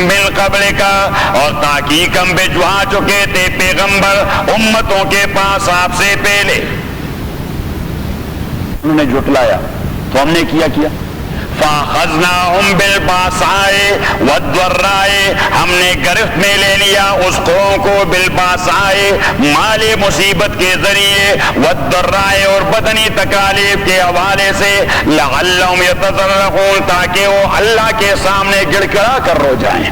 من قبلک، اور تحقیق ہم بھجوا چکے تھے پیغمبر امتوں کے پاس آپ سے پہلے. انہوں نے جھٹلایا تو ہم نے کیا فَأَخَذْنَاهُمْ بِالْبَأْسَاءِ وَالضَّرَّاءِ، ہم نے گرفت میں لے لیا اس قوم کو بالباسائے مال مصیبت کے ذریعے، وَالضَّرَّاءِ اور بدنی تکالیف کے حوالے سے، لَعَلَّهُمْ يَتَضَرَّعُونَ تاکہ وہ اللہ کے سامنے گڑ گڑا کر رو جائیں.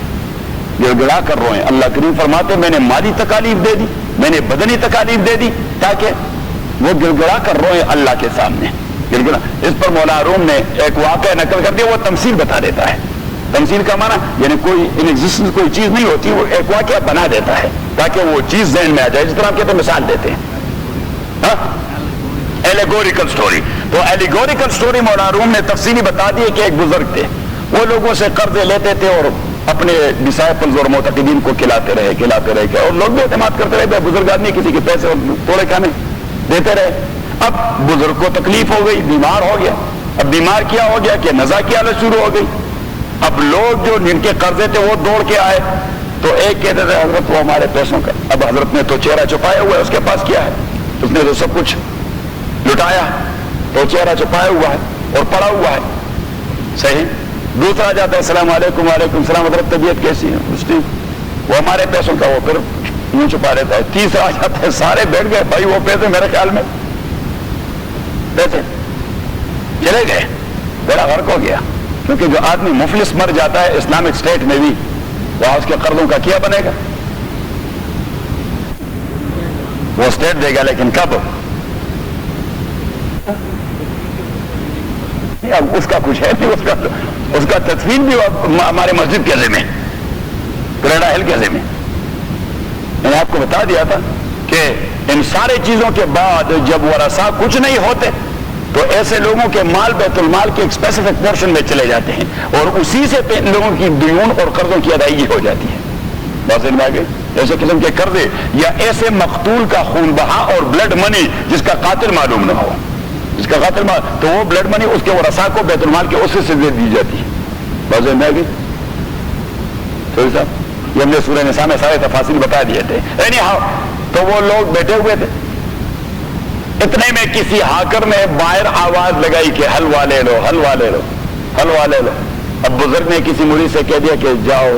گڑ گڑا کر روئیں. اللہ کریم فرماتے میں نے مالی تکالیف دے دی، میں نے بدنی تکالیف دے دی تاکہ وہ گڑ گڑا کر روئیں اللہ کے سامنے. گڑگڑا. اس پر مولا روم نے ایک واقعہ نقل کر دیا، وہ تمثیل بتا دیتا ہے. تمثیل کا معنی یعنی کوئی ان ایگزسٹنس کوئی چیز نہیں ہوتی، وہ ایک واقعہ بنا دیتا ہے تاکہ وہ چیز ذہن میں آ جائے. جس طرح ہم کہتے ہیں مثال دیتے ہیں ایلیگوریکل سٹوری. تو ایلیگوریکل سٹوری مولا روم نے تفصیلی بتا دی کہ ایک بزرگ تھے، وہ لوگوں سے قرضے لیتے تھے اور اپنے ڈسائپلز اور معتقدین کو کھلاتے رہے اور لوگ بھی اعتماد کرتے رہے. بزرگ آدمی کسی کے پیسے تھوڑے کھانے دیتے رہے. اب بزرگ کو تکلیف ہو گئی، بیمار ہو گیا. اب بیمار کیا ہو گیا کہ نزا کی حالت شروع ہو گئی. اب لوگ جو جن کے قرضے تھے وہ دوڑ کے آئے تو ایک کہتے تھے حضرت وہ ہمارے پیسوں کا. اب حضرت نے تو چہرہ چھپایا ہوا ہے، اس کے پاس کیا ہے؟ اس نے تو سب کچھ لٹایا، تو چہرہ چھپایا ہوا ہے اور پڑا ہوا ہے. صحیح. دوسرا جاتا ہے السلام علیکم. وعلیکم السلام حضرت طبیعت کیسی ہے؟ اس نے وہ ہمارے پیسوں کا، وہ پھر منہ چھپا لیتا ہے. تیسرا جاتا ہے سارے بیٹھ گئے بھائی وہ پیسے میرے خیال میں پیسے چلے گئے. بڑا غرق ہو گیا. کیونکہ جو آدمی مفلس مر جاتا ہے اسلامک اسٹیٹ میں بھی وہاں اس کے قرضوں کا کیا بنے گا؟ وہ اسٹیٹ دے گا لیکن کب؟ اب اس کا کچھ ہے نہیں. اس کا تدفین بھی ہمارے مسجد کے ذمہ، گریڈا ہل کے ذمہ. میں نے آپ کو بتا دیا تھا کہ ان سارے چیزوں کے بعد جب ورثہ کچھ نہیں ہوتے تو ایسے لوگوں کے مال بیت المال کے ایک اسپیسیفک پورشن میں چلے جاتے ہیں اور اسی سے لوگوں کی دیون اور قرضوں کی ادائیگی ہو جاتی ہے. بات سمجھ میں آ گئی؟ ایسے قسم کے قرضے یا ایسے مقتول کا خون بہا اور بلڈ منی جس کا قاتل معلوم نہ ہو، جس کا قاتل تو وہ بلڈ منی اس کے ورثہ کو بیت المال کے حصے سے دے دی جاتی ہے. بات سمجھ میں آ گئی؟ سوری صاحب، یہ ہم نے سورہ نساء میں سارے تفاصیل بتا دیے تھے. تو وہ لوگ بیٹھے ہوئے تھے. اتنے میں کسی ہاکر نے باہر آواز لگائی کہ حلوہ لے لو، حلوہ لے لو، حلوہ لے لو. اب بزرگ نے کسی مریض سے کہہ دیا کہ جاؤ،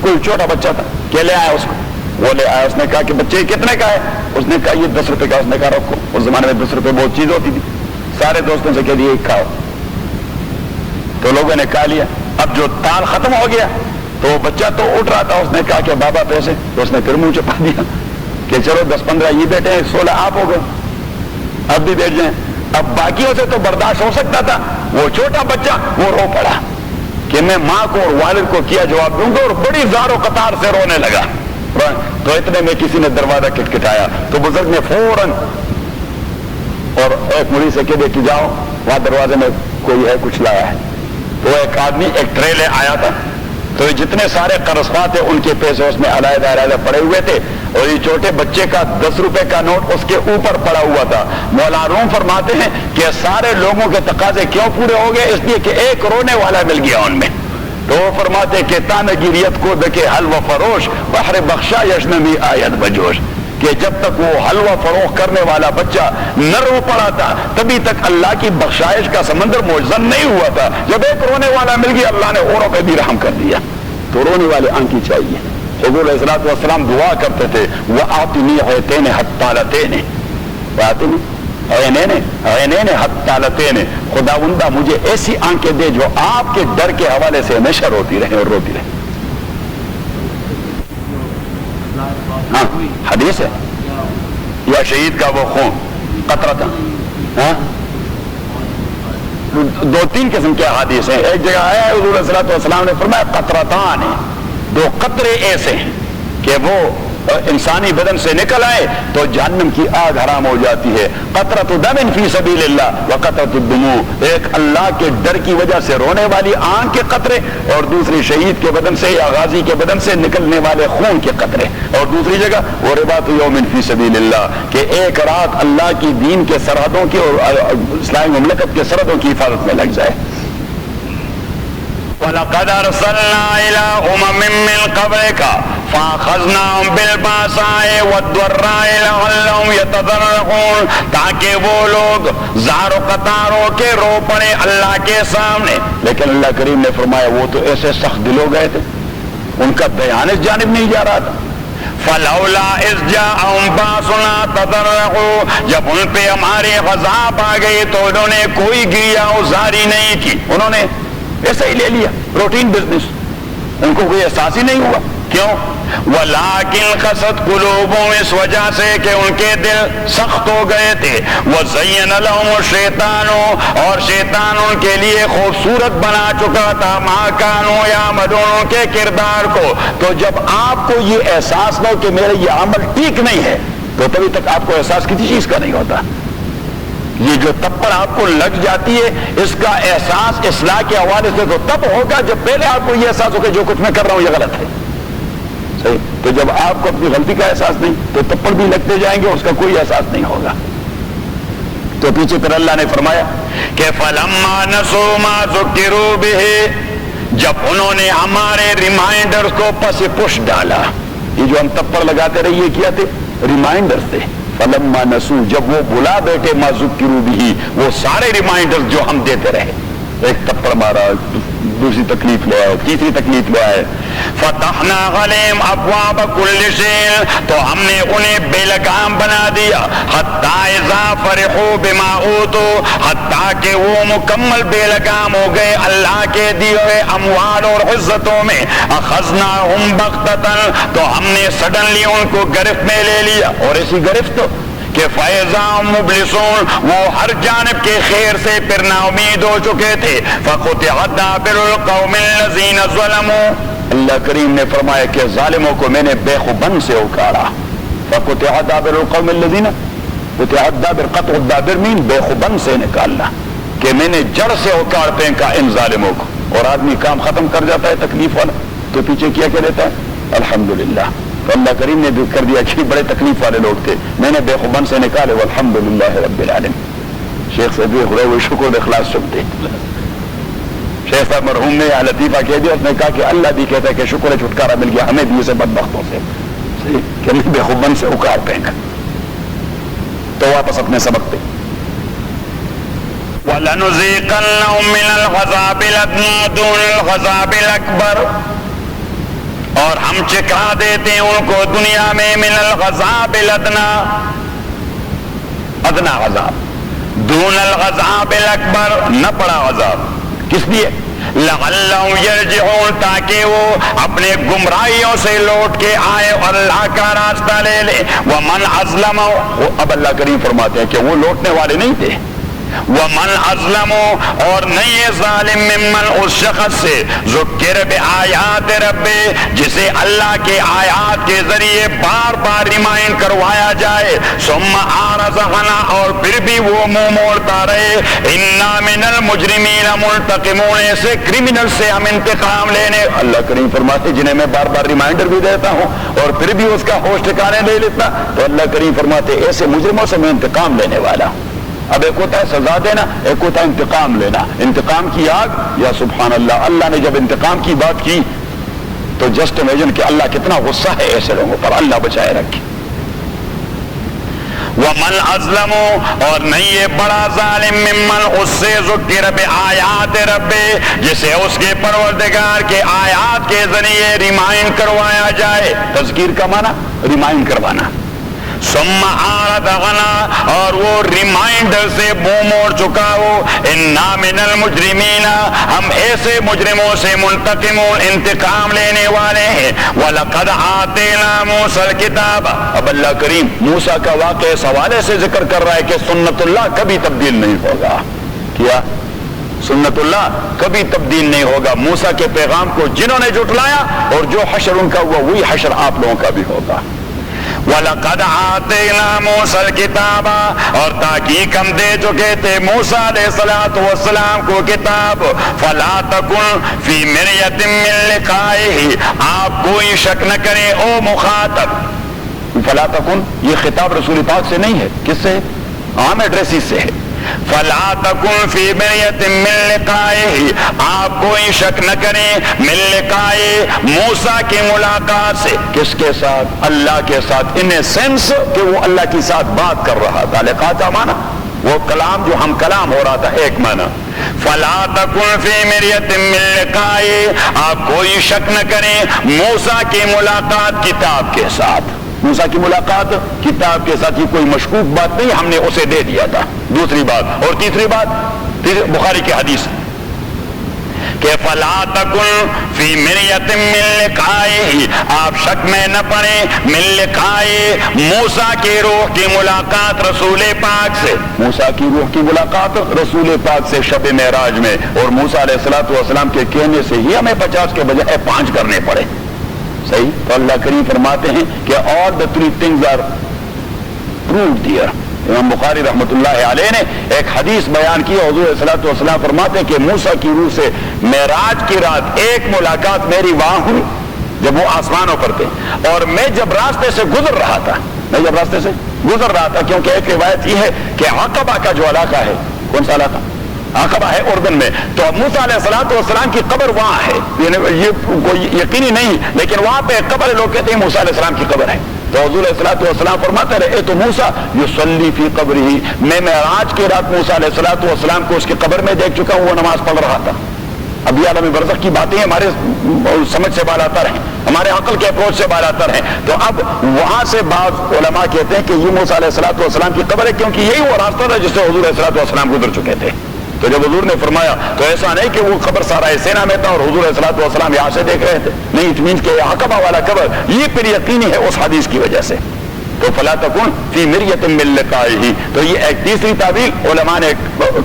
کوئی چھوٹا بچہ تھا کہ لے آیا اس کو. وہ لے آیا. اس نے کہا کہ بچے کتنے کا ہے؟ اس نے کہا یہ 10 روپے کا. اس نے کہا رکھو. اس زمانے میں 10 روپے بہت چیز ہوتی تھی. سارے دوستوں سے کہہ دیا کھاؤ. تو لوگوں نے کھا لیا. اب جو تال ختم ہو گیا تو وہ بچہ تو اٹھ رہا تھا. اس نے کہا کہ بابا پیسے. تو اس نے پھر منہ چھپا دیا کہ چلو 10-15 یہ بیٹھے ہیں، 16 آپ ہو گئے، اب بھی بیٹھ جائیں. اب باقیوں سے تو برداشت ہو سکتا تھا، وہ چھوٹا بچہ وہ رو پڑا کہ میں ماں کو اور والد کو کیا جواب دوں گا، اور بڑی زار و قطار سے رونے لگا. تو اتنے میں کسی نے دروازہ کٹکھٹایا تو بزرگ نے فوراً اور ایک مریض سے کہہ دیا کہ جاؤ وہاں دروازے میں کوئی ہے کچھ لایا ہے. تو ایک آدمی ایک ٹرے لے آیا تھا. تو جتنے سارے قرضات تھے ان کے پیسے اس میں علیحدہ علیحدہ پڑے ہوئے تھے اور یہ چھوٹے بچے کا 10 روپے کا نوٹ اس کے اوپر پڑا ہوا تھا. مولا روم فرماتے ہیں کہ سارے لوگوں کے تقاضے کیوں پورے ہو گئے؟ اس لیے کہ ایک رونے والا مل گیا ان میں. تو وہ فرماتے کہ تانگیریت کو دکے حلوہ فروش بحر بخشا یشنمی آیت بجوش، کہ جب تک وہ حلوہ فروخت کرنے والا بچہ نہ رو پڑا تھا تبھی تک اللہ کی بخشائش کا سمندر موجزن نہیں ہوا تھا. جب ایک رونے والا مل گیا اللہ نے اوروں پہ بھی رحم کر دیا. تو رونے والے آنکھی چاہیے. حضور علیہ الصلوۃ والسلام دعا کرتے تھے وَآتِنِي عَيْنَيْنِ حَتَّالَتَيْنِ، عَيْنَيْنِ حَتَّالَتَيْنِ، خداوندہ مجھے ایسی آنکھیں دے جو آپ کے ڈر کے حوالے سے ہمیشہ روتی رہے اور روتی رہے. ہاں حدیث ہے. یا شہید کا وہ خون قطرہ تھا. ہاں 2-3 قسم کے حدیث ہیں. ایک جگہ آیا ہے حضور صلی اللہ علیہ وسلم نے فرمایا قطرتان ہیں، 2 قطرے ایسے ہیں کہ وہ انسانی بدن سے نکل آئے تو جہنم کی آگ حرام ہو جاتی ہے. قطرۃ دم فی سبیل اللہ وقطرۃ الدموع، ایک اللہ کے ڈر کی وجہ سے رونے والی آنکھ کے قطرے اور دوسری شہید کے بدن سے یا غازی کے بدن سے نکلنے والے خون کے قطرے. اور دوسری جگہ وہ رباط یوم فی سبیل اللہ، کہ ایک رات اللہ کی دین کے سرحدوں کی اور اسلامی مملکت کے سرحدوں کی حفاظت میں لگ جائے. وَلَقَدْ أَرْسَلْنَا إِلَىٰ أُمَمٍ مِّن قَبْلِكَ فَأَخَذْنَاهُمْ بِالْبَأْسَاءِ وَالضَّرَّاءِ لَعَلَّهُمْ يَتَضَرَّعُونَ، تاکہ وہ لوگ زار و قطار ہو کے رو پڑے اللہ کے سامنے. لیکن اللہ کریم نے فرمایا وہ تو ایسے سخت دل ہو گئے تھے، ان کا دھیان اس جانب نہیں جا رہا تھا. فَلَوْلَا إِذْ جَاءَهُمْ بَأْسُنَا تَضَرَّعُوا، جب ان پہ ہماری غضب آ گئی تو انہوں نے کوئی گریہ وزاری نہیں کی، انہوں نے ایسا ہی لے لیا، روٹین بزنس، ان کو کوئی احساس ہی نہیں ہوا. کیوں؟ وَلَٰكِنْ قَسَتْ قُلُوبُهُمْ، اس وجہ سے کہ ان کے دل سخت ہو گئے تھے. وَزَيَّنَ لَهُمُ الشَّيْطَانُ، اور شیطان ان کے لیے خوبصورت بنا چکا تھا مَا كَانُوا يَعْمَلُونَ، ان کے کردار کو. تو جب آپ کو یہ احساس نہ ہو کہ میرا یہ عمل ٹھیک نہیں ہے، تو تبھی تک آپ کو احساس کسی چیز کا نہیں ہوتا. یہ جو تپڑ آپ کو لگ جاتی ہے، اس کا احساس اصلاح کے حوالے سے تو تب ہوگا جب پہلے آپ کو یہ احساس ہوگا جو کچھ میں کر رہا ہوں یہ غلط ہے. صحیح؟ تو جب آپ کو اپنی غلطی کا احساس نہیں تو تپڑ بھی لگتے جائیں گے، اس کا کوئی احساس نہیں ہوگا. تو پیچھے پھر اللہ نے فرمایا کہ فَلَمَّا نَسُوا مَا ذُكِّرُوا بِهِ، جب انہوں نے ہمارے ریمائنڈر کو پس پش ڈالا. یہ جو ہم تپڑ لگاتے رہے یہ کیا تھے؟ ریمائنڈر تھے. فَلَمَّا نَسُوا، جب وہ بلا بیٹھے مَا ذُكِّرُوا بِهِ، وہ سارے ریمائنڈر جو ہم دیتے رہے، ایک تپڑ مارا، دوسری تکلیف لے آئے، تیسری تکلیف لے آئے. فتحنا علیہم ابواب کل شیء، تو ہم نے انہیں بے لگام بنا دیا. حتی اذا فرحوا بما اوتوا، حتیٰ کہ وہ مکمل بے لگام ہو گئے اللہ کے دیے ہوئے اموال اور عزتوں میں. اخذناہم بغتۃ، تو ہم نے سڈنلی ان کو گرفت میں لے لیا. اور ایسی گرفت کہ فَإِذَا هُمْ مُبْلِسُونَ، وہ ہر جانب کے خیر سے پھر نا امید ہو چکے تھے. فَقُطِعَتْ دَابِرُ الْقَوْمِ الَّذِينَ ظَلَمُوا، اللہ کریم نے فرمایا کہ ظالموں کو میں نے بے خوبن سے اکاڑا. فَقُطِعَتْ دَابِرُ الْقَوْمِ الَّذِينَ، قُطِعَتْ دَابِرُ، قطع الدابر مین بے خوبن سے نکالنا، کہ میں نے جڑ سے اکاڑ پھینکا ان ظالموں کو. اور آدمی کام ختم کر جاتا ہے تکلیف والا تو پیچھے کیا کہ دیتا ہے الحمدللہ. تو اللہ کریم نے بھی کر دیا کہ بڑے تکلیف والے لوگ تھے، میں نے بے خوبن سے نکالے. والحمدللہ رب العالمین. شیخ صاحب خدا وہ شکر اخلاص چکتے. شیخ صاحب مرحوم نے یہ لطیفہ کہہ دیا، اس نے کہا کہ اللہ بھی کہتا ہے کہ شکر ہے چھٹکارا مل گیا ہمیں بھی اسے بدبختوں سے، کہ میں بے خوبن سے اکاڑ پھینکا. تو واپس اپنے سبق پہ وَلَنُذِيقَنَّهُم مِّنَ الْعَذَابِ الْأَدْنَىٰ دُونَ الْعَذَابِ الْأَكْبَرِ، اور ہم چکھا دیتے ہیں ان کو دنیا میں من العذاب الادنیٰ، ادنا عذاب، دون العذاب الاکبر، نہ بڑا عذاب. کس لیے؟ لعلہم یرجعون، تاکہ وہ اپنے گمراہیوں سے لوٹ کے آئے اور اللہ کا راستہ لے لے. ومن اظلم، اب اللہ کریم فرماتے ہیں کہ وہ لوٹنے والے نہیں تھے. ومن اظلم، اور نہیں ہے ظالم، ممن، اس شخص سے ذکر بآیات رب، جسے اللہ کے آیات کے ذریعے بار بار ریمائنڈ کروایا جائے. ثم اعرض عنہ، اور پھر بھی وہ منہ موڑتا رہے. انا من المجرمین منتقمون، ایسے کرمنل سے ہم انتقام لینے. اللہ کریم فرماتے جنہیں میں بار بار ریمائنڈر بھی دیتا ہوں اور پھر بھی اس کا ہوش ٹھکانے نہیں لیتا، تو اللہ کریم فرماتے ایسے مجرموں سے میں انتقام لینے والا ہوں. اب ایک ہوتا ہے سزا دینا، ایک ہوتا ہے انتقام لینا. انتقام کی آگ، یا سبحان اللہ، اللہ نے جب انتقام کی بات کی تو جسٹ امیجن کہ اللہ کتنا غصہ ہے ایسے لوگوں پر، اللہ بچائے رکھے. ومن اظلم، اور نہیں یہ بڑا ظالم، ممن، اس سے ذکر بآیات رب، جسے اس کے پروردگار کے آیات کے ذریعے ریمائنڈ کروایا جائے. تذکیر کا معنی ریمائنڈ کروانا. ثم اعرض عنہ، اور وہ ریمائنڈر سے منہ موڑ چکا ہو. انا من المجرمین، ہم ایسے مجرموں سے منتقمون، انتقام لینے والے ہیں. وَلَقَدْ آتَيْنَا مُوسَى الْكِتَابَ، اب اللہ کریم موسیٰ کا واقعہ اس حوالے سے ذکر کر رہا ہے کہ سنت اللہ کبھی تبدیل نہیں ہوگا. کیا؟ سنت اللہ کبھی تبدیل نہیں ہوگا. موسیٰ کے پیغام کو جنہوں نے جھٹلایا اور جو حشر ان کا ہوا وہی حشر آپ لوگوں کا بھی ہوگا. وَلَقَدْ آتَيْنَا مُوسَى الْكِتَابَ، اور تحقیق ہم دے چکے تھے موسیٰ علیہ السلام کو کتاب. فَلَا تَكُنْ فِي مِرْيَةٍ مِّن لِقَائِهِ، آپ کوئی شک نہ کریں او مخاطب. فَلَا تَكُنْ، یہ خطاب رسول پاک سے نہیں ہے، کس سے؟ عام ایڈریس سے ہے. فلا تکن فی مریۃ من لقائہ، آپ کوئی شک نہ کریں من لقائہ، موسیٰ کی ملاقات سے. کس کے ساتھ؟ اللہ کے ساتھ. ان اے سینس کہ وہ اللہ کے ساتھ بات کر رہا تھا. لقاء کا معنی وہ کلام جو ہم کلام ہو رہا تھا، ایک معنی. فلا تکن فی مریۃ من لقائہ، آپ کوئی شک نہ کریں موسیٰ کی ملاقات کتاب کے ساتھ. موسیٰ کی ملاقات کتاب کے ساتھ، یہ کوئی مشکوک بات نہیں، ہم نے اسے دے دیا تھا. دوسری بات. اور تیسری بات بخاری کی حدیث کہ فلا تکن فی مریۃ من لقائہ، آپ شک میں نہ پڑیں من لقائہ، موسیٰ کی روح کی ملاقات رسول پاک سے. موسیٰ کی روح کی ملاقات رسول پاک سے شب معراج میں. اور موسیٰ علیہ السلام کے کہنے سے ہی ہمیں 50 کے بجائے 5 کرنے پڑے. صحیح. تو اللہ کریم فرماتے ہیں کہ all the 3 things are proved here. امام بخاری رحمۃ اللہ علیہ نے ایک حدیث بیان کی. حضور صلی اللہ علیہ وسلم فرماتے ہیں کہ موسیٰ کی روح سے معراج کی رات ایک ملاقات میری وہاں ہوئی جب وہ آسمانوں پر تھے، اور میں جب راستے سے گزر رہا تھا کیونکہ ایک روایت یہ ہے کہ عقبہ کا جو علاقہ ہے، کون سا علاقہ؟ عقبہ ہے اردن میں. تو موسیٰ علیہ السلام کی قبر وہاں ہے. یہ کوئی یقینی نہیں، لیکن وہاں پہ قبر لوگ کہتے ہیں موسیٰ علیہ السلام کی قبر ہے. تو حضور علیہ السلام فرماتے رہے تو موسیٰ یصلی فی قبرہ، میں معراج کی رات موسیٰ علیہ السلام کو اس کی قبر میں دیکھ چکا ہوں، وہ نماز پڑھ رہا تھا. اب یہ عالم برزخ کی باتیں ہمارے سمجھ سے بالاتر ہیں، ہمارے عقل کے اپروچ سے بالاتر ہیں. تو اب وہاں سے بعض علماء کہتے ہیں کہ یہ موسیٰ علیہ السلام کی قبر ہے، کیونکہ یہی وہ راستہ تھا جس سے حضور علیہ السلام گزر چکے تھے. تو جب حضور نے فرمایا تو ایسا نہیں کہ وہ قبر سارا سینا میں تھا اور حضور علیہ السلام یہاں سے دیکھ رہے تھے، نہیں، اٹ مینس کہ عقبہ والا قبر یہ پھر یقینی ہے اس حدیث کی وجہ سے. تو فلا تکن فی مریۃ من لقائہ. تو یہ ایک تیسری تعبیر علماء نے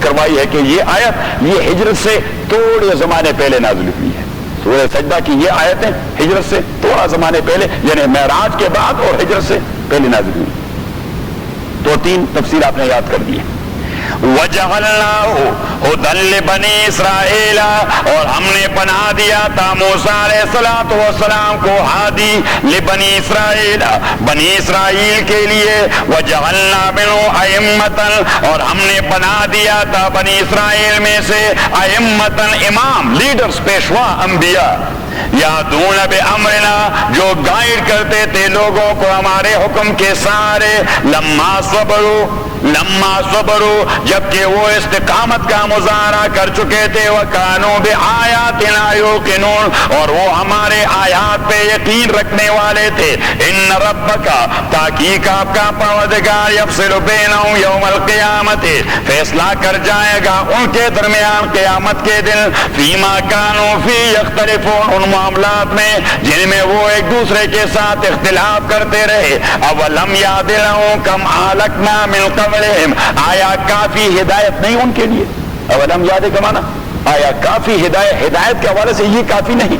کروائی ہے کہ یہ آیت یہ ہجرت سے تھوڑے زمانے پہلے نازل ہوئی ہے. سورہ سجدہ کی یہ آیتیں ہجرت سے تھوڑا زمانے پہلے، یعنی معراج کے بعد اور ہجرت سے پہلے نازل ہوئی. تو 3 تفسیر آپ نے یاد کر دی. وَجَعَلْنَاهُ هُدًى لِبَنِي إِسْرَائِيلَ، اور ہم نے بنا دیا تھا موسیٰ علیہ السلام کو ہادی لبنی اسرائیل، بنی اسرائیل کے لیے. وَجَعَلْنَا مِنْهُ أَئِمَّةً، اور ہم نے بنا دیا تھا بنی اسرائیل میں سے أئمة، امام، لیڈرز، پیشوا، انبیاء. یادون بامرنا، جو گائیڈ کرتے تھے لوگوں کو ہمارے حکم کے سارے. لما صبروا، جبکہ وہ استقامت کا مظاہرہ کر چکے تھے. وکانوا بآیاتنا یوقنون، اور وہ ہمارے آیات پہ یقین رکھنے والے تھے. ان ربک، تحقیق آپ کا پروردگار، یفصل بینہم یوم القیامت، فیصلہ کر جائے گا ان کے درمیان قیامت کے دن. فیما کانوا فی یختلفون، ان معاملات میں جن میں وہ ایک دوسرے کے ساتھ اختلاف کرتے رہے. اولم یعد لہم کم اہلکنا من قبلہم، آیا کافی ہدایت نہیں ان کے لیے؟ اولم یاد کا معنی آیا کافی ہدایت کے حوالے سے یہ کافی نہیں.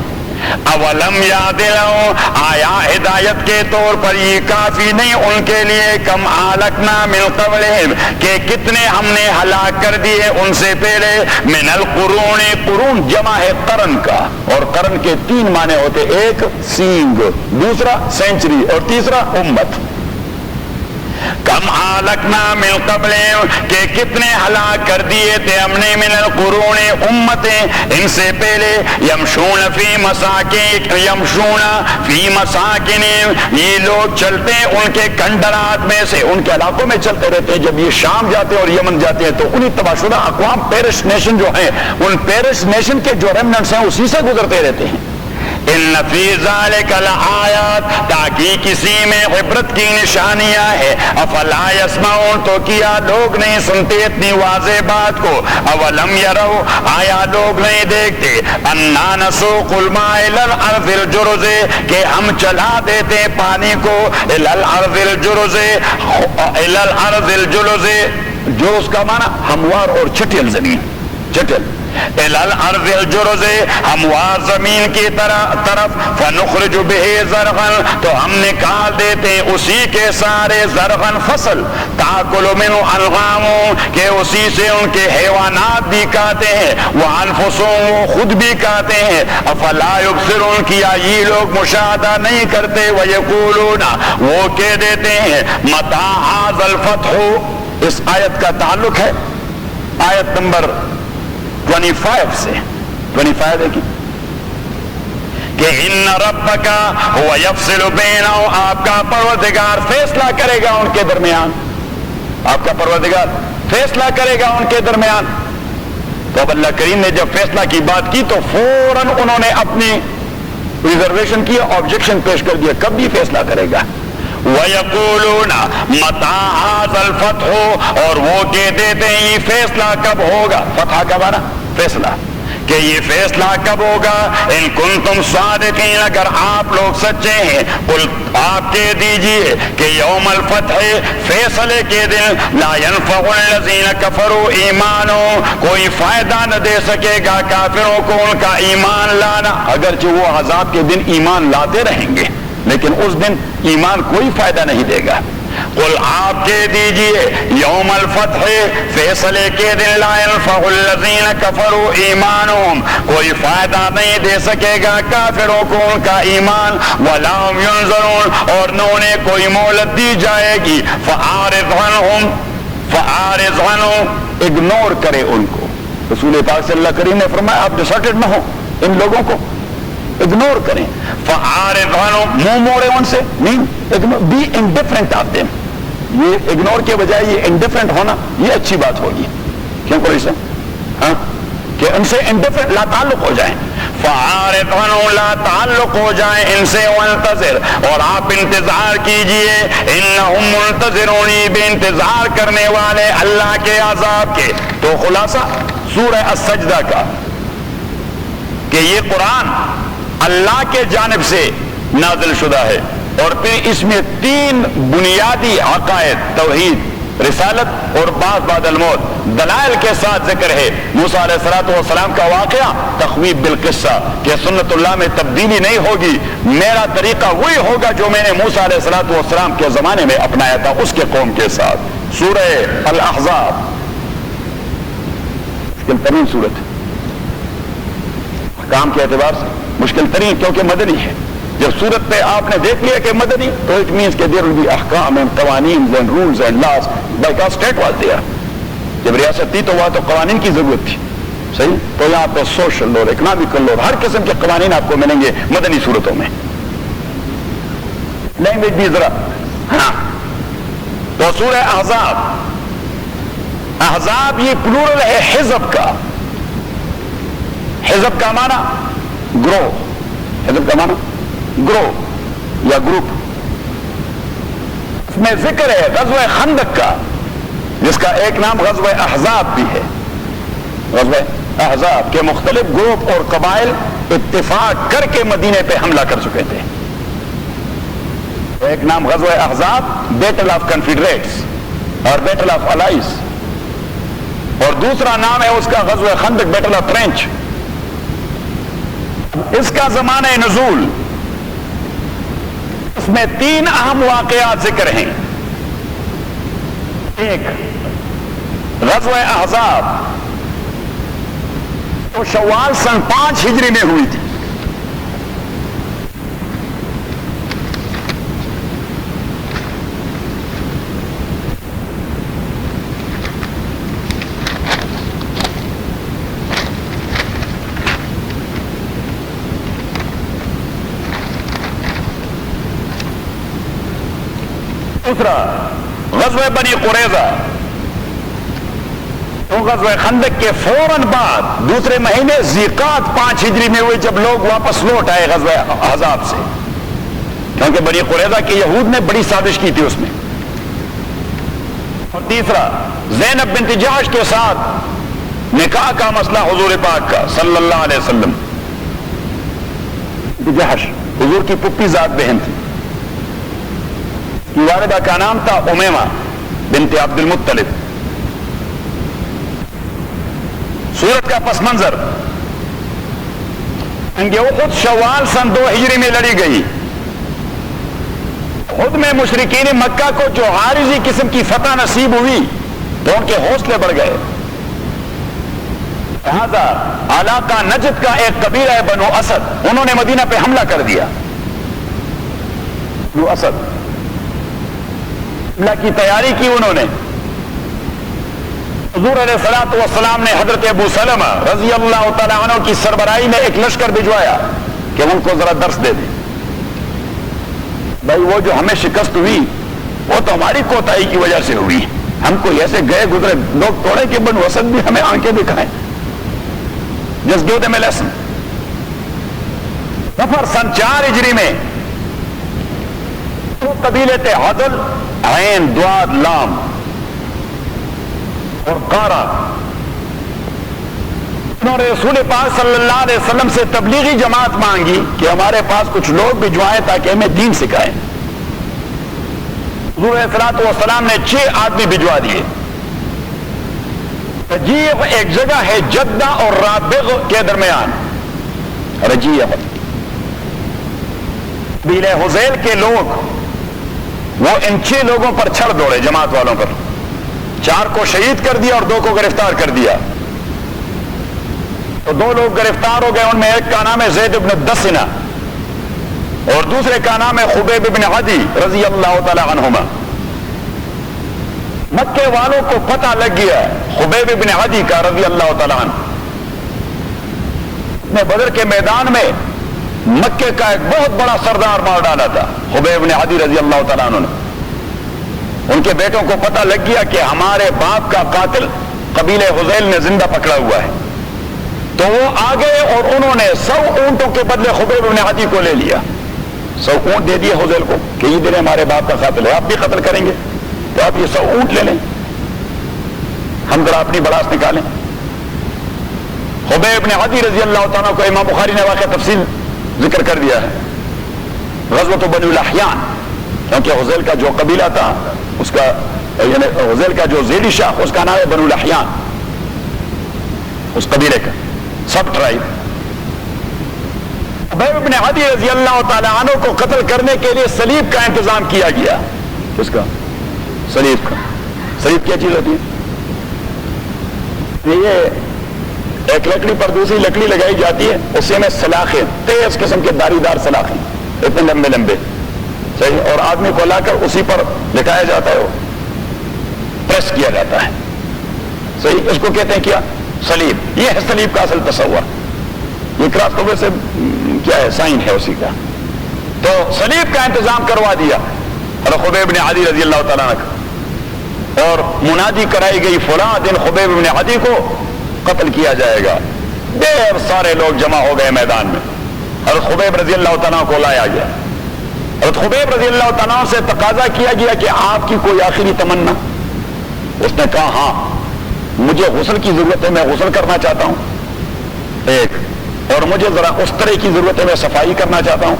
اولم یاد لہم، آیا ہدایت کے طور پر یہ کافی نہیں ان کے لیے. کم اہلکنا من قبلہم، کہ کتنے ہم نے ہلاک کر دیے ان سے پہلے. من القرون، قرون جمع ہے قرن کا، اور قرن کے 3 معنی ہوتے، ایک سینگ، دوسرا سینچری، اور تیسرا امت. کم اہلکنا من قبلہم، کہ کتنے ہلاک کر دیے تھے ہم نے. من القرون، امتیں ان سے پہلے. یمشون فی مساکنہم، یہ لوگ چلتے ہیں ان کے کھنڈرات میں سے، ان کے علاقوں میں چلتے رہتے ہیں. جب یہ شام جاتے ہیں اور یمن جاتے ہیں تو انہی تباہ شدہ اقوام، پیرس نیشن جو ہیں، ان پیرس نیشن کے جو ریمنٹس ہیں اسی سے گزرتے رہتے ہیں. ان فی ذالک لآیات، تاکہ کسی میں عبرت کی نشانیاں ہیں. افلا یسمعون، تو کیا لوگ نہیں سنتے اتنی واضح بات کو. اولم یروا، آیا لوگ نہیں دیکھتے. انا نسوق الماء الی الارض الجرز، کہ ہم چلا دیتے پانی کو الی الارض الجرز، الی الارض الجرز. جرز کا معنی ہموار اور چٹل زمین، چٹل. الی الارض الجرز، ہموار زمین کی طرف. فنخرج به زرعا، تو ہم نکال دیتے اسی کے سارے زرعا، فصل. تاکل منه الانعام، کہ اسی سے ان کے حیوانات بھی کھاتے ہیں. وانفسهم، وہ خود بھی کھاتے ہیں. افلا یبصرون، کیا یہ لوگ مشاہدہ نہیں کرتے. ویقولون، وہ کہہ دیتے ہیں متى هذا الفتح، اس آیت کا تعلق ہے آیت نمبر 25 سے 25 ہے کہ ان ربک هو یفصل بینہم، آپ کا پروردگار فیصلہ کرے گا ان کے درمیان، آپ کا پروردگار فیصلہ کرے گا ان کے درمیان۔ تو اب اللہ کریم نے جب فیصلہ کی بات کی تو فوراً انہوں نے اپنی ریزرویشن کی، آبجیکشن پیش کر دیا، کب بھی فیصلہ کرے گا۔ وَيَقُولُونَ مَتَىٰ هَٰذَا الْفَتْحُ، اور وہ کہتے تھے یہ فیصلہ کب ہوگا، فتح کا معنی فیصلہ، کہ یہ فیصلہ کب ہوگا، ان کنتم صادقین، اگر آپ لوگ سچے ہیں، قل آپ کہہ دیجئے کہ یوم الفتح، فیصلے کے دن، لا ينفع الذین کفروا ایمانہم، کوئی فائدہ نہ دے سکے گا کافروں کو ان کا ایمان لانا، اگرچہ وہ عذاب کے دن ایمان لاتے رہیں گے لیکن اس دن ایمان کوئی فائدہ نہیں دے گا۔ قل آپ کہہ دیجئے یوم الفتح، فیصلے کے دن، لا ينفع الذین کفروا ایمانہم، کوئی فائدہ نہیں دے سکے گا کافروں کو ان کا ایمان، ولا هم ینظرون، اور انہیں کوئی مہلت دی جائے گی، فاعرض عنہم، فاعرض عنہم، اگنور کرے ان کو۔ رسول پاک صلی اللہ کریم نے فرمایا آپ ڈسارٹڈ نہ ہو، ان لوگوں کو اگنور کریں، فاعرض عنہم، منہ موڑے ان سے، بی انڈیفرنٹ آف دیم، یہ اگنور کے بجائے یہ انڈیفرنٹ ہونا یہ اچھی بات ہوگی، کیوں کوئی سے ہاں کہ ان سے انڈیفرنٹ، لا تعلق ہو جائیں، فاعرض عنہم، لا تعلق ہو جائیں ان سے، وانتظر، اور آپ انتظار کیجئے، انہم منتظرون، بے انتظار کرنے والے اللہ کے عذاب کے۔ تو خلاصہ سورہ السجدہ کا کہ یہ قرآن اللہ کے جانب سے نازل شدہ ہے، اور پھر اس میں 3 بنیادی عقائد، توحید، رسالت اور بعث بعد الموت، دلائل کے ساتھ ذکر ہے۔ موسیٰ علیہ السلام کا واقعہ تخویف بالقصہ، کہ سنت اللہ میں تبدیلی نہیں ہوگی، میرا طریقہ وہی ہوگا جو میں نے موسیٰ علیہ السلام کے زمانے میں اپنایا تھا اس کے قوم کے ساتھ۔ سورہ الاحزاب مشکل ترین سورت ہے کام کے اعتبار سے، مشکل ترین کیونکہ مدنی ہے۔ جب صورت پہ آپ نے دیکھ لیا کہ مدنی، تو اٹ مینس کہ دیر ول بی احکام اینڈ قوانین and rules and laws, because state was there. جب ریاست تھی تو وہاں تو قوانین کی ضرورت تھی، صحیح، تو یہاں پہ سوشل اور اکنامکل اور ہر قسم کے قوانین آپ کو ملیں گے مدنی صورتوں میں۔ لینگویج بھی ذرا ہاں۔ تو سورہ احزاب، احزاب یہ پلورل ہے حزب کا، حزب کا معنی گروہ، حزب کا معنی گروہ یا گروپ۔ اس میں ذکر ہے غزوہ خندق کا، جس کا ایک نام غزوہ احزاب بھی ہے۔ غزوہ احزاب کے مختلف گروپ اور قبائل اتفاق کر کے مدینے پہ حملہ کر چکے تھے۔ ایک نام غزوہ احزاب، بیٹل آف کنفیڈریٹس اور بیٹل آف الائز، اور دوسرا نام ہے اس کا غزوہ خندق، بیٹل آف ٹرینچ۔ اس کا زمانہ نزول، اس میں 3 اہم واقعات ذکر ہیں۔ ایک غزوہ احزاب تو شوال سن 5 ہجری میں ہوئی تھی۔ دوسرا غزوہ بنی قریظہ، تو غزوہ خندق کے فوراً بعد دوسرے مہینے ذیقات 5 ہجری میں ہوئی، جب لوگ واپس لوٹ آئے غزوہ احزاب سے، کیونکہ بنی قریظہ کے یہود نے بڑی سازش کی تھی اس میں۔ اور تیسرا زینب بنت جحش کے ساتھ نکاح کا مسئلہ حضور پاک کا صلی اللہ علیہ وسلم۔ جحش حضور کی پھپھی ذات بہن تھی، والدہ کا نام تھا امیمہ بنت عبد المطلب۔ سورت کا پس منظر، جنگ احد شوال سن 2 ہجری میں لڑی گئی۔ خود میں مشرکین مکہ کو جو عارضی قسم کی فتح نصیب ہوئی تو ان کے حوصلے بڑھ گئے، لہذا علاقہ نجد کا ایک قبیلہ ہے بنو اسد، انہوں نے مدینہ پہ حملہ کر دیا۔ بنو اسد حملہ کی تیاری کی انہوں نے، حضور علیہ الصلوۃ والسلام نے حضرت ابو سلمہ رضی اللہ تعالیٰ عنہ کی سربراہی میں ایک لشکر بھجوایا کہ ان کو ذرا درس دے دیں. بھائی وہ جو ہمیں شکست ہوئی وہ تو ہماری کوتاہی کی وجہ سے ہوئی. ہم کو ایسے گئے گزرے لوگ توڑے کہ بن وسط بھی ہمیں آنکھیں دکھائیں. جس گیو دے میں لیسن سفر سن 4 ہجری میں وہ قبیلے تھے حضل عین دواد لام اور قارا. انہوں نے رسول پاک صلی اللہ علیہ وسلم سے تبلیغی جماعت مانگی کہ ہمارے پاس کچھ لوگ بھجوائیں تاکہ ہمیں دین سکھائیں. حضور علیہ الصلوۃ والسلام نے 6 آدمی بھجوا دیے. رجیع ایک جگہ ہے جدہ اور رابغ کے درمیان. رجیع قبیلہ حذیل کے لوگ وہ ان 6 لوگوں پر چھڑ دوڑے, جماعت والوں پر. 4 کو شہید کر دیا اور 2 کو گرفتار کر دیا. تو 2 لوگ گرفتار ہو گئے. ان میں ایک کا نام ہے زید بن دسنہ اور دوسرے کا نام ہے خبیب بن عدی رضی اللہ تعالی عنہما. مکے والوں کو پتہ لگ گیا خبیب بن عدی کا رضی اللہ تعالی عنہ نے بدر کے میدان میں مکے کا ایک بہت بڑا سردار مار ڈالا تھا. خبیب بن عدی رضی اللہ تعالی عنہ نے ان کے بیٹوں کو پتہ لگ گیا کہ ہمارے باپ کا قاتل قبیلہ حذیل نے زندہ پکڑا ہوا ہے. تو وہ آ گئے اور انہوں نے 100 اونٹوں کے بدلے خبیب بن عدی کو لے لیا. 100 اونٹ دے دیے حذیل کو کہ یہ دن ہمارے باپ کا قاتل ہے, آپ بھی قتل کریں گے تو آپ یہ 100 اونٹ لے لیں, ہم ذرا اپنی بڑاس نکالیں. خبیب بن عدی رضی اللہ تعالیٰ کو امام بخاری نے واقعہ تفصیل ذکر کر دیا ہے. غزوۃ بنو الاحیان, کیونکہ حذیل کا جو قبیلہ تھا اس کا یعنی حذیل کا جو ذیلی شاخ اس کا نام ہے بنو الاحیان, اس قبیلے کا سب ٹرائب. خبیب بن عدی رضی اللہ تعالی عنہ کو قتل کرنے کے لیے سلیب کا انتظام کیا گیا. کس کا؟ سلیب کا. سلیب کیا چیز ہوتی ہے؟ یہ ایک لکڑی پر دوسری لکڑی لگائی جاتی ہے, اسی میں سلاخیں, تیز قسم کے داری دار سلاخیں اتنے لمبے لمبے, صحیح, اور آدمی کو لا کر اسی پر لٹایا جاتا ہے, وہ پریس کیا جاتا ہے, صحیح, اس کو کہتے ہیں کیا؟ سلیب. یہ ہے سلیب کا اصل تصور. یہ کراس تو سے کیا ہے, سائن ہے اسی کا. تو سلیب کا انتظام کروا دیا اور خبیب بن عدی رضی اللہ تعالیٰ عنہ, اور منادی کرائی گئی فلاں دن خبیب بن عدی کو قتل کیا جائے گا. ڈھیر سارے لوگ جمع ہو گئے میدان میں اور خبیب رضی اللہ تعالیٰ کو لایا گیا. اور خبیب رضی اللہ تعالیٰ سے تقاضا کیا گیا کہ آپ کی کوئی آخری تمنا؟ اس نے کہا ہاں, مجھے غسل کی ضرورت ہے, میں غسل کرنا چاہتا ہوں ایک, اور مجھے ذرا اس طرح کی ضرورت ہے, میں صفائی کرنا چاہتا ہوں,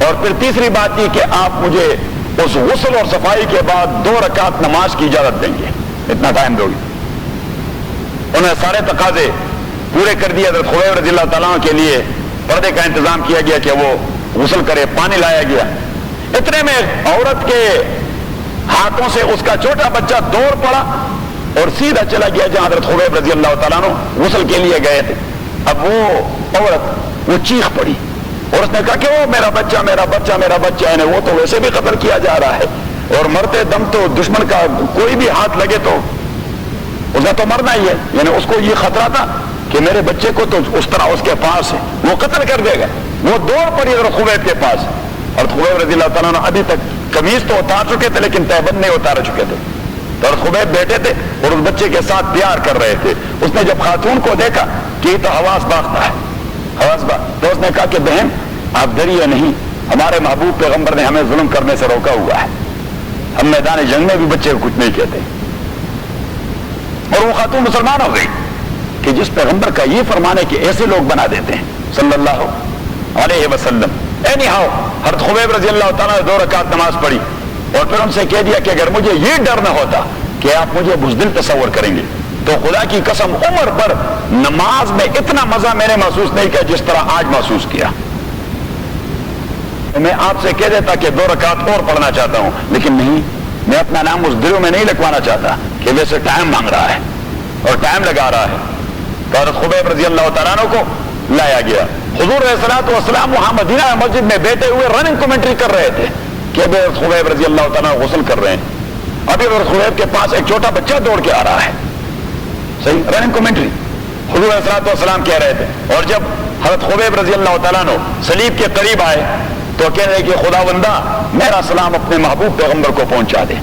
اور پھر تیسری بات یہ کہ آپ مجھے اس غسل اور صفائی کے بعد 2 رکعت نماز کی اجازت دیں گے, اتنا ٹائم دو گے. انہوں نے سارے تقاضے پورے کر دیے. حضرت خبیب رضی اللہ تعالیٰ کے لیے پردے کا انتظام کیا گیا کہ وہ غسل کرے, پانی لایا گیا. اتنے میں عورت کے ہاتھوں سے اس کا چھوٹا بچہ دوڑ پڑا اور سیدھا چلا گیا جہاں حضرت خبیب رضی اللہ تعالیٰ عنہ غسل کے لیے گئے تھے. اب وہ عورت وہ چیخ پڑی اور اس نے کہا کہ وہ میرا بچہ میرا بچہ میرا بچہ ہے, وہ تو ویسے بھی قتل کیا جا رہا ہے, اور مرتے دم تو دشمن کا کوئی بھی ہاتھ لگے تو اس نے تو مرنا ہی ہے. یعنی اس کو یہ خطرہ تھا کہ میرے بچے کو تو اس طرح اس کے پاس ہے, وہ قتل کر دے گا. وہ دوڑ پڑی حضرت خبیب کے پاس, اور خبیب رضی اللہ تعالیٰ عنہ ابھی تک قمیض تو اتار چکے تھے لیکن تہبند نہیں اتار چکے تھے. تو خبیب بیٹھے تھے اور اس بچے کے ساتھ پیار کر رہے تھے. اس نے جب خاتون کو دیکھا کہ یہ تو حواس باختہ ہے, حواس باخت, تو اس نے کہا کہ بہن آپ ڈریے نہیں, ہمارے محبوب پیغمبر نے ہمیں ظلم کرنے سے روکا ہوا ہے, ہم میدان جنگ میں بھی بچے کو کچھ نہیں کہتے. اور وہ خاتون مسلمان ہو گئی کہ جس پیغمبر کا یہ فرمان ہے کہ ایسے لوگ بنا دیتے ہیں صلی اللہ علیہ وسلم. اینی ہاؤ حضرت خبیب رضی اللہ تعالیٰ نے 2 رکعت نماز پڑھی اور پھر ان سے کہہ دیا کہ اگر مجھے یہ ڈر نہ ہوتا کہ آپ مجھے بزدل تصور کریں گے تو خدا کی قسم عمر پر نماز میں اتنا مزہ میں نے محسوس نہیں کیا جس طرح آج محسوس کیا. میں آپ سے کہہ دیتا کہ 2 رکعت اور پڑھنا چاہتا ہوں, لیکن نہیں, میں اپنا نام اس دلوں میں نہیں لکھوانا چاہتا کہ ویسے ٹائم مانگ رہا ہے اور ٹائم لگا رہا ہے. تو حضرت خبیب رضی اللہ تعالیٰ عنہ کو لایا گیا. حضور علیہ الصلوۃ والسلام وہاں مدینہ مسجد میں بیٹھے ہوئے رننگ کمنٹری کر رہے تھے کہ حضرت خبیب رضی اللہ تعالیٰ غسل کر رہے ہیں. ابھی حضرت خبیب کے پاس ایک چھوٹا بچہ دوڑ کے آ رہا ہے، صحیح رننگ کمنٹری، حضور علیہ الصلوۃ والسلام کہہ رہے تھے، اور جب حضرت خبیب رضی اللہ تعالیٰ عنہ صلیب کے قریب آئے تو کہہ رہے کہ خداوندہ میرا سلام اپنے محبوب پیغمبر کو پہنچا دے،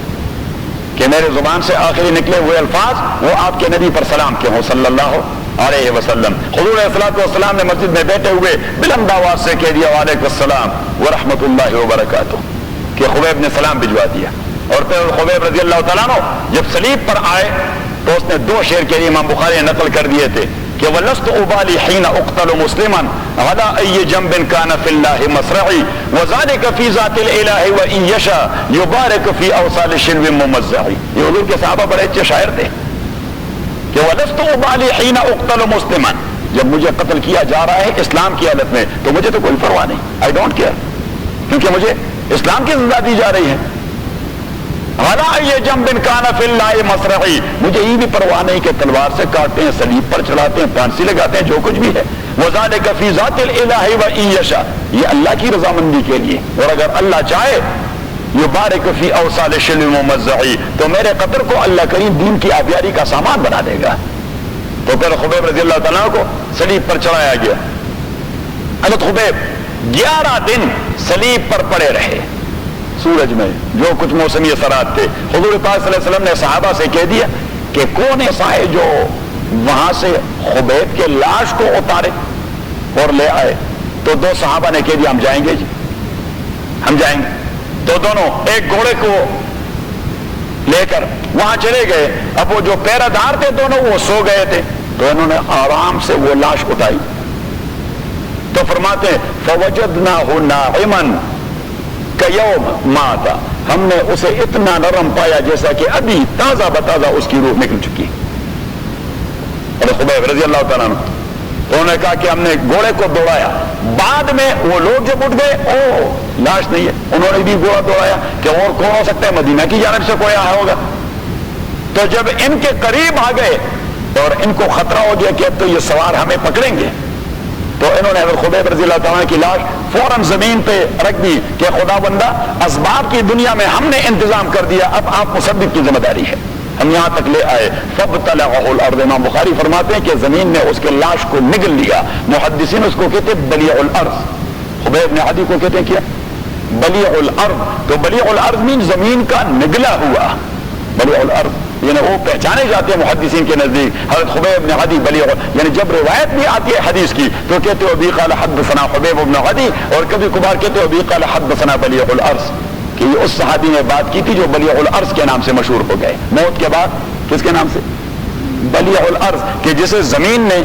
کہ میرے زبان سے آخری نکلے ہوئے الفاظ وہ آپ کے نبی پر سلام کے ہوں صلی اللہ علیہ وسلم۔ حضور علیہ الصلوۃ والسلام نے مسجد میں بیٹھے ہوئے بلند آواز سے کہہ دیا وعلیکم السلام ورحمۃ اللہ وبرکاتہ، کہ خبیب نے سلام بھجوا دیا۔ اور پھر خبیب رضی اللہ تعالیٰ عنہ جب صلیب پر آئے تو اس نے دو شعر کے لیے امام بخاری نے نقل کر دیے تھے کہ وَلَسْتُ أُبَالِي حِينَ أُقْتَلُ مُسْلِمًا عَلَىٰ أَيِّ جَنْبٍ كَانَ فِي اللَّهِ مَصْرَعِي وَذَلِكَ فِي ذَاتِ الْإِلَٰهِ وَإِن يَشَاء يُبَارِكْ فِي أَوْصَالِ شِلْوٍ مُمَزَّعِ۔ یہ حضور کے صحابہ بڑے اچھے شاعر تھے کہ وَلَسْتُ أُبَالِي حِينَ أُقْتَلُ مُسْلِمًا، جب مجھے قتل کیا جا رہا ہے اسلام کی حالت میں تو مجھے تو کوئی پرواہ نہیں، آئی ڈونٹ کیئر، کیونکہ مجھے اسلام کی سزا دی جا رہی ہے۔ عَلَىٰ أَيِّ جَنْبٍ كَانَ فِي اللَّهِ مَصْرَعِي، مجھے یہ بھی پرواہ نہیں کہ تلوار سے کاٹتے ہیں، صلیب پر چڑھاتے ہیں، پھانسی لگاتے ہیں، جو کچھ بھی ہے۔ وَذَلِكَ فِي ذَاتِ الْإِلَٰهِ وَإِن يَشَاء، یہ اللہ کی رضامندی کے لیے، اور اگر اللہ چاہے يُبَارِكْ فِي أَوْصَالِ شِلْوٍ مُمَزَّعِ، تو میرے قطر کو اللہ کریم دین کی آبیاری کا سامان بنا دے گا۔ تو پھر خبیب رضی اللہ تعالیٰ کو صلیب پر چڑھایا گیا۔ حضرت خبیب 11 دن صلیب پر پڑے رہے سورج میں، جو کچھ موسمی اثرات تھے۔ حضور پاک صلی اللہ علیہ وسلم نے صحابہ سے کہہ دیا کہ کون ایسا ہے جو وہاں سے خبیب کے لاش کو اتارے اور لے آئے، تو دو صحابہ نے کہہ دیا ہم جائیں گے جی، ہم جائیں گے۔ تو دونوں ایک گھوڑے کو لے کر وہاں چلے گئے۔ اب وہ جو پہرہ دار تھے دونوں وہ سو گئے تھے، تو انہوں نے آرام سے وہ لاش اٹھائی۔ تو فرماتے ہیں فَوَجَدْنَاهُ نَاعِمًا كَيَوْمَ مَاتَ، ہم نے اسے اتنا نرم پایا جیسا کہ ابھی تازہ بتازہ اس کی روح نکل چکی۔ اور خبیب رضی اللہ تعالیٰ عنہ تو انہوں نے کہا کہ ہم نے گھوڑے کو دوڑایا، بعد میں وہ لوگ جب اٹھ گئے او لاش نہیں ہے، انہوں نے بھی گھوڑا دوڑایا کہ اور کون ہو سکتا ہے، مدینہ کی جانب سے کوئی آیا ہوگا۔ تو جب ان کے قریب آ گئے اور ان کو خطرہ ہو گیا کہ اب تو یہ سوار ہمیں پکڑیں گے، تو انہوں نے حضرت خبیب رضی اللہ تعالیٰ کی لاش فوراً زمین پہ رکھ دی کہ خدا بندہ اسباب کی دنیا میں ہم نے انتظام کر دیا، اب آپ مسبب کی ذمہ داری ہے، ہم یہاں تک لے آئے۔ فَابْتَلَعَهُ الْأَرْضُ، امام بخاری فرماتے ہیں کہ زمین نے اس کے لاش کو نگل لیا۔ محدثین اس کو کہتے ہیں بلیع الارض، خبیب نے عدی کو کہتے ہیں کیا بلیع الارض، تو بلیع الارض مین زمین کا نگلا ہوا، بلیع الارض یعنی وہ پہچانے جاتے ہیں محدثین کے نزدیک۔ حضرت خبیب بن عدی بلیغ، یعنی جب روایت بھی آتی ہے حدیث کی تو کہتے ہو ابی قال حدثنا خبیب بن عدی، اور کبھی کبھار کہتے ہو ابی قال حدثنا بلیغ الارض، کہ یہ اس صحابی نے بات کی تھی جو بلیغ الارض کے نام سے مشہور ہو گئے موت کے بعد۔ کس کے نام سے؟ بلیغ الارض، کہ جسے زمین نے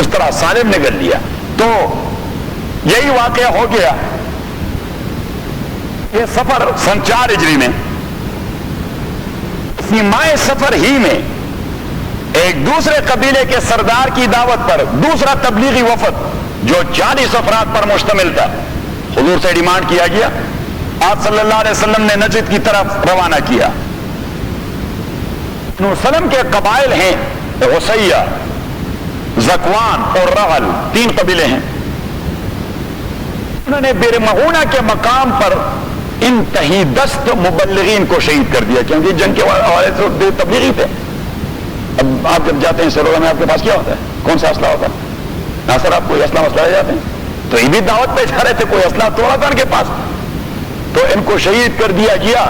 اس طرح سالم نگل لیا۔ تو یہی واقعہ ہو گیا۔ یہ سفر سن 4 ہجری میں، ماہ سفر ہی میں ایک دوسرے قبیلے کے سردار کی دعوت پر دوسرا تبلیغی وفد جو 40 افراد پر مشتمل تھا، حضور سے ڈیمانڈ کیا گیا، آپ صلی اللہ علیہ وسلم نے نجد کی طرف روانہ کیا۔ بنو سلم کے قبائل ہیں غسیہ، زکوان اور رغل، 3 قبیلے ہیں۔ انہوں نے بئر معونہ کے مقام پر انتہی دست مبلغین کو شہید کر دیا، کیونکہ جنگ کے حوالے سے تبلیغی تھے۔ اب آپ جب جاتے ہیں سروگا میں، آپ کے پاس کیا ہوتا ہے؟ کون سا اسلحہ ہوتا ہے؟ نہ سر آپ کوئی اسلحہ مسئلہ لے جاتے ہیں، تو یہ بھی دعوت پہ جا رہے تھے، کوئی اسلحہ توڑا تھا ان کے پاس، تو ان کو شہید کر دیا گیا۔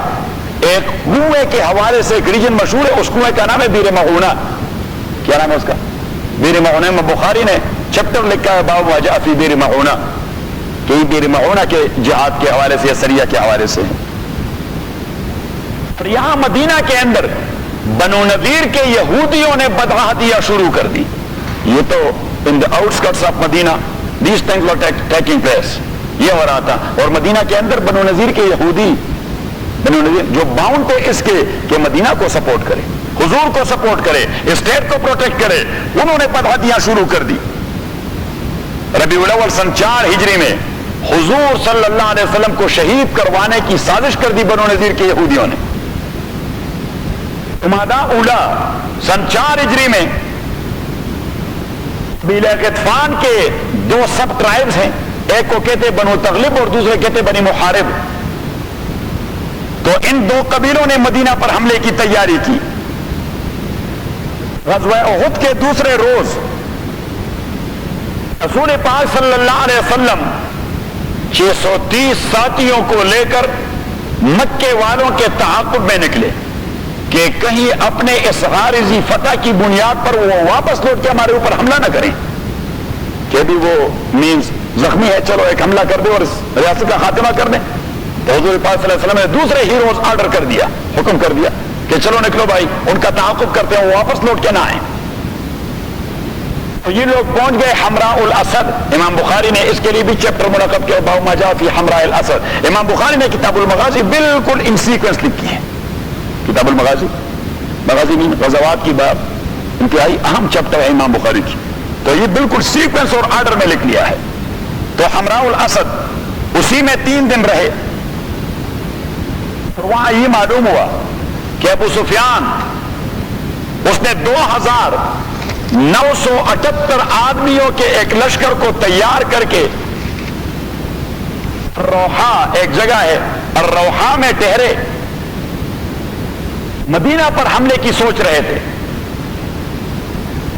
ایک کنویں کے حوالے سے ایک ریجن مشہور ہے، اس کنویں کا نام ہے بئر معونہ۔ کیا نام ہے اس کا؟ بئر معونہ میں بخاری نے چیپٹر لکھا ہے باب ما جاء فی بئر معونہ، کہ بئر معونہ کے جہاد کے حوالے سے یا سریہ کے حوالے سے ہے۔ اور یہاں مدینہ کے اندر بنو نذیر کے یہودیوں نے بدعہدیاں شروع کر دی۔ یہ تو ان the outskirts of Medina these things were taking place، یہ ہو رہا تھا۔ اور مدینہ کے اندر بنو نذیر کے یہودی، بنو نذیر جو باؤنڈ تھے اس کے کہ مدینہ کو سپورٹ کرے، حضور کو سپورٹ کرے، اسٹیٹ کو پروٹیکٹ کرے، انہوں نے بدعہدیاں شروع کر دی۔ ربیع الاول سن 4 ہجری میں حضور صلی اللہ علیہ وسلم کو شہید کروانے کی سازش کر دی بنو نذیر کے یہودیوں نے۔ جمادی اولی سن 4 ہجری میں قبیلہ غطفان کے 2 سب ٹرائبز ہیں، ایک کو کہتے بنو تغلب اور دوسرے کہتے بنی محارب۔ تو ان دو قبیلوں نے مدینہ پر حملے کی تیاری کی. غزوہ احد کے دوسرے روز رسول پاک صلی اللہ علیہ وسلم 630 ساتھیوں کو لے کر مکے والوں کے تعاقب میں نکلے کہ کہیں اپنے اس عارضی فتح کی بنیاد پر وہ واپس لوٹ کے ہمارے اوپر حملہ نہ کریں کہ بھی وہ مینز زخمی ہے، چلو ایک حملہ کر دیں اور اس ریاست کا خاتمہ کر دیں. تو حضور پاک صلی اللہ علیہ وسلم نے دوسرے ہی روز آرڈر کر دیا، حکم کر دیا کہ چلو نکلو بھائی، ان کا تعاقب کرتے ہیں، وہ واپس لوٹ کے نہ آئیں. تو یہ لوگ پہنچ گئے حمراء الاسد. امام بخاری نے اس کے لیے بھی چیپٹر منعقد کیا، باب ما جاء فی حمراء الاسد. امام بخاری نے کتاب المغازی بالکل ان سیکوینس لکھی ہے. کتاب المغازی، مغازی میں غزوات کی باب انتہائی اہم چیپٹر ہے امام بخاری کی، تو یہ بالکل سیکوینس اور آرڈر میں لکھ لیا ہے. تو حمراء الاسد اسی میں 3 دن رہے. وہاں یہ معلوم ہوا کہ ابو سفیان اس نے 2978 آدمیوں کے ایک لشکر کو تیار کر کے روحا، ایک جگہ ہے الروحا میں ٹھہرے، مدینہ پر حملے کی سوچ رہے تھے.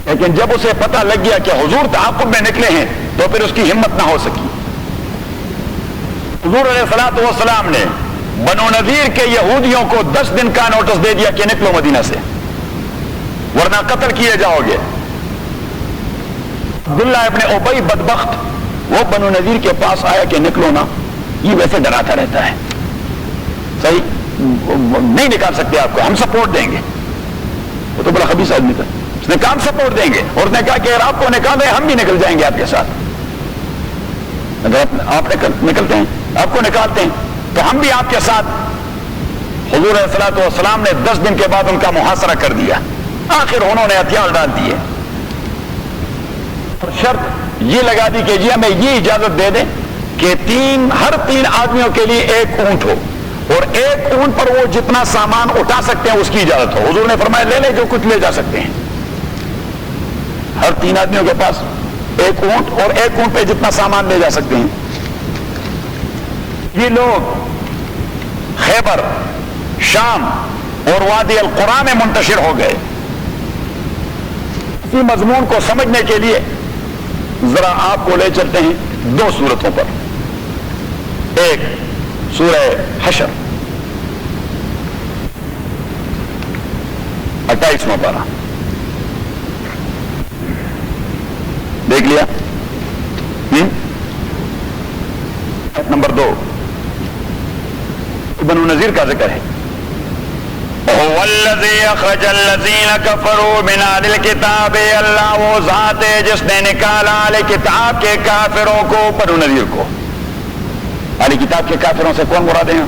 لیکن جب اسے پتہ لگ گیا کہ حضور تعاقب میں نکلے ہیں تو پھر اس کی ہمت نہ ہو سکی. حضور علیہ الصلوۃ والسلام نے بنو نذیر کے یہودیوں کو 10 دن کا نوٹس دے دیا کہ نکلو مدینہ سے ورنہ قتل کیے جاؤ گے. عبداللہ ابن ابی بدبخت وہ بنو نذیر کے پاس آیا کہ نکلو نا، یہ ویسے ڈراتا رہتا ہے، صحیح نہیں نکال سکتے آپ کو، ہم سپورٹ دیں گے. وہ تو بڑا خبیث آدمی تھا، اس نے کہا ہم سپورٹ دیں گے، اور اس نے کہا کہ اگر آپ کو نکال دیں ہم بھی نکل جائیں گے آپ کے ساتھ. اگر آپ نکلتے ہیں، آپ کو نکالتے ہیں تو ہم بھی آپ کے ساتھ. حضور علیہ الصلوۃ والسلام نے 10 دن کے بعد ان کا محاصرہ کر دیا. آخر انہوں نے ہتھیار ڈال دیے اور شرط یہ لگا دی کہ جی ہمیں یہ اجازت دے دیں کہ ہر 3 آدمیوں کے لیے 1 اونٹ ہو، اور 1 اونٹ پر وہ جتنا سامان اٹھا سکتے ہیں اس کی اجازت ہو. حضور نے فرمایا لے لے جو کچھ لے جا سکتے ہیں. ہر 3 آدمیوں کے پاس 1 اونٹ، اور 1 اونٹ پہ جتنا سامان لے جا سکتے ہیں. یہ لوگ خیبر، شام اور وادی القرا میں منتشر ہو گئے. اسی مضمون کو سمجھنے کے لیے ذرا آپ کو لے چلتے ہیں 2 سورتوں پر. ایک سورہ حشر 28واں پارہ دیکھ لیا. نمبر 2 بنو نذیر کا ذکر ہے. هو الذی اخرج الذین کفروا من اہل الکتاب، اللہ وہ ذات ہے جس نے نکالا اہل کتاب کے کافروں کو. بنو نذیر کو اہل کتاب کے کافروں سے کون مراد ہیں؟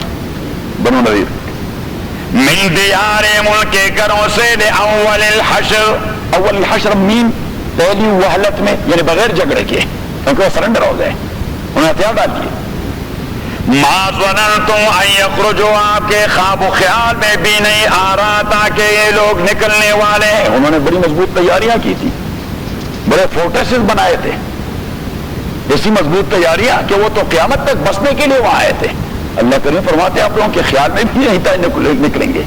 بنو نذیر. من دیارہم، ان کے گھروں سے، لاول الحشر، اول الحشر مین پہلی وحلت میں، یعنی بغیر جھگڑے کے، کیونکہ وہ سرنڈر ہو گئے، انہیں ہتھیار ڈال دیے. ما ظننتم ان یخرجوا، آپ کے خواب و خیال میں بھی نہیں آ رہا تھا کہ یہ لوگ نکلنے والے ہیں. انہوں نے بڑی مضبوط تیاریاں کی تھی، بڑے فورٹریسز بنائے تھے، ایسی مضبوط تیاریاں کہ وہ تو قیامت تک بسنے کے لیے وہاں آئے تھے. اللہ کریم فرماتے ہیں آپ لوگوں کے خیال میں بھی نہیں تھا نکلیں گے.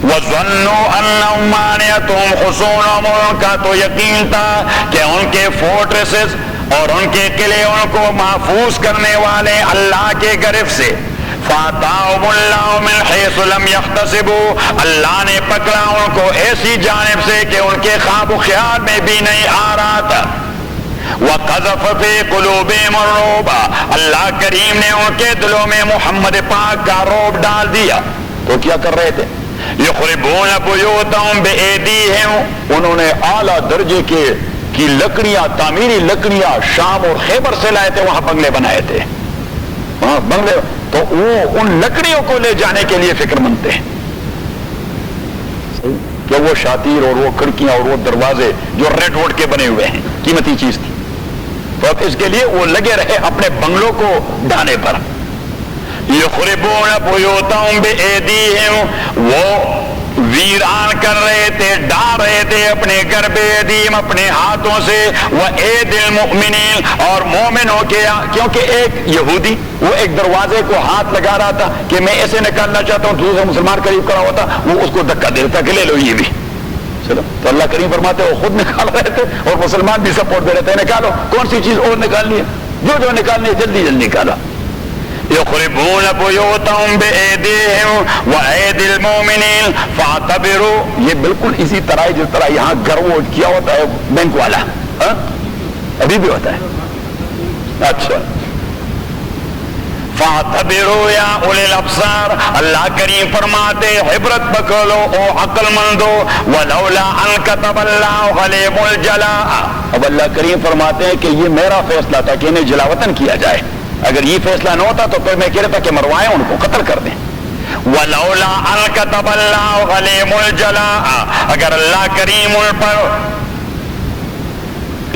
وَظَنُّوا أَنَّهُمْ مَانِعَتْهُمْ حُصُونُهُمْ، ان کا تو یقین تھا کہ ان کے فورٹریسز اور ان کے قلعے ان کو محفوظ کرنے والے اللہ کے گرفت سے. فَأَتَاهُمُ اللَّهُ مِنْ حَيْثُ لَمْ يَحْتَسِبُوا، اللہ نے پکڑا ان کو ایسی جانب سے کہ ان کے خواب و خیال میں بھی نہیں آ رہا تھا. وَقَذَفَ فِي قُلُوبِهِمُ الرُّعْبَ، اللہ کریم نے ان کے دلوں میں محمد پاک کا رعب ڈال دیا. تو کیا کر رہے تھے؟ یخربون بیوتہم بایدیہم، انہوں نے اعلیٰ درجے کی لکڑیاں، تعمیری لکڑیاں شام اور خیبر سے لائے تھے، وہاں بنگلے بنائے تھے. وہاں بنگلے، تو وہ ان لکڑیوں کو لے جانے کے لیے فکر مند تھے کہ وہ شاطیر اور وہ کھڑکیاں اور وہ دروازے جو ریڈ ووڈ کے بنے ہوئے ہیں قیمتی چیز تھی، تو اس کے لیے وہ لگے رہے اپنے بنگلوں کو ڈھانے پر. یخربون بیوتہم بایدیہم، وہ ویران کر رہے تھے، ڈال رہے تھے اپنے گرب ادیم اپنے ہاتھوں سے، وَإِيدِ الْمُؤْمِنِينَ اور مومنوں کے، کیونکہ ایک یہودی وہ ایک دروازے کو ہاتھ لگا رہا تھا کہ میں ایسے نکالنا چاہتا ہوں، دوسرا مسلمان قریب کھڑا ہوتا وہ اس کو دھکا دے دیتا کہ لے لو یہ بھی. تو اللہ کریم فرماتے وہ خود نکال رہے تھے اور مسلمان بھی سپورٹ دے رہے تھے، نکالو کون سی چیز اور نکالنی ہے، جو نکالنی ہے جلدی جلدی نکالا. یخربون بیوتہم بایدیہم وایدی المؤمنین فاعتبروا، یہ بالکل اسی طرح جس طرح یہاں گھر وہ کیا ہوتا ہے بینک والا، ابھی بھی ہوتا ہے. اچھا فاعتبروا یا اولی الابصار، اللہ کریم فرماتے عبرت پکڑو او عقل مندو، ولولا ان كتب اللہ علیہم الجلاء، اب اللہ کریم فرماتے ہیں کہ یہ میرا فیصلہ تھا کہ انہیں جلاوطن کیا جائے، اگر یہ فیصلہ نہ ہوتا تو پھر میں کہہ رہا تھا کہ مروائیں ان کو، قتل کر دیں. ولولا ان كتب اللہ علیہم الجلاء، اگر اللہ کریم ان پر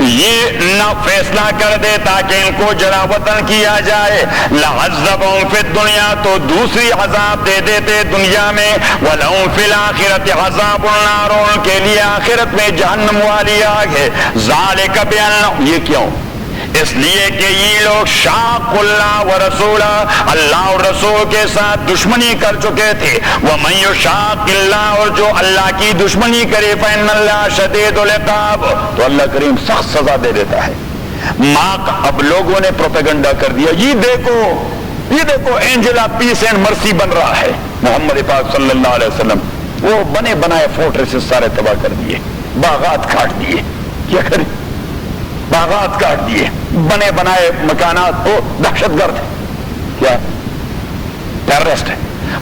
یہ نہ فیصلہ کر دیتا کہ ان کو جلا وطن کیا جائے، لعذبہم فی الدنیا، تو دوسری عذاب دے دیتے دنیا میں، ولہم فی الآخرۃ عذاب النار، ان کے لیے آخرت میں جہنم والی آگ ہے. ذالک بان، یہ کیوں؟ اس لیے کہ یہ لوگ شاق اللہ و رسولہ، اللہ اور رسول کے ساتھ دشمنی کر چکے تھے. ومن یشاق اللہ، اور جو اللہ کی دشمنی کرے فإن اللہ شدید العقاب، تو اللہ کریم سخت سزا دے دیتا ہے. اب لوگوں نے پروپیگنڈا کر دیا، یہ دیکھو اینجلا پیس اینڈ مرسی بن رہا ہے. محمد پاک صلی اللہ علیہ وسلم وہ بنے بنائے فورٹریسز سارے تباہ کر دیے، باغات کاٹ دیے. کیا کریں؟ باغات کاٹ دیے، بنے بنائے مکانات، وہ دہشت گرد ہے، کیا ٹیررسٹ ہے.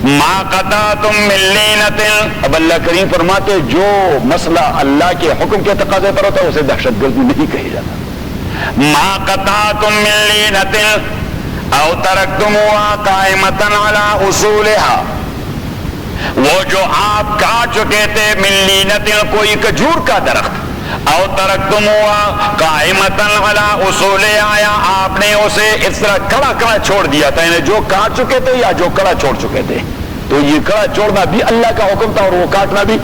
ما قطعتم من لینۃ، اب اللہ کریم فرماتے جو مسئلہ اللہ کے حکم کے تقاضے پر ہوتا ہے اسے دہشت گردی نہیں کہی جاتا. ما قطعتم من لینۃ او ترکتموها قائمۃ علی اصولها، وہ جو آپ کاٹ چکے تھے، من لینۃ کوئی کھجور کا درخت، او ترکتموها قائمۃ علی اصولها، یا آپ نے اسے اس طرح کڑا چھوڑ دیا تھا، یعنی جو کاٹ چکے تھے یا جو کڑا چھوڑ چکے تھے. تو یہ کڑا چھوڑنا بھی اللہ کا حکم تھا اور وہ کاٹنا بھی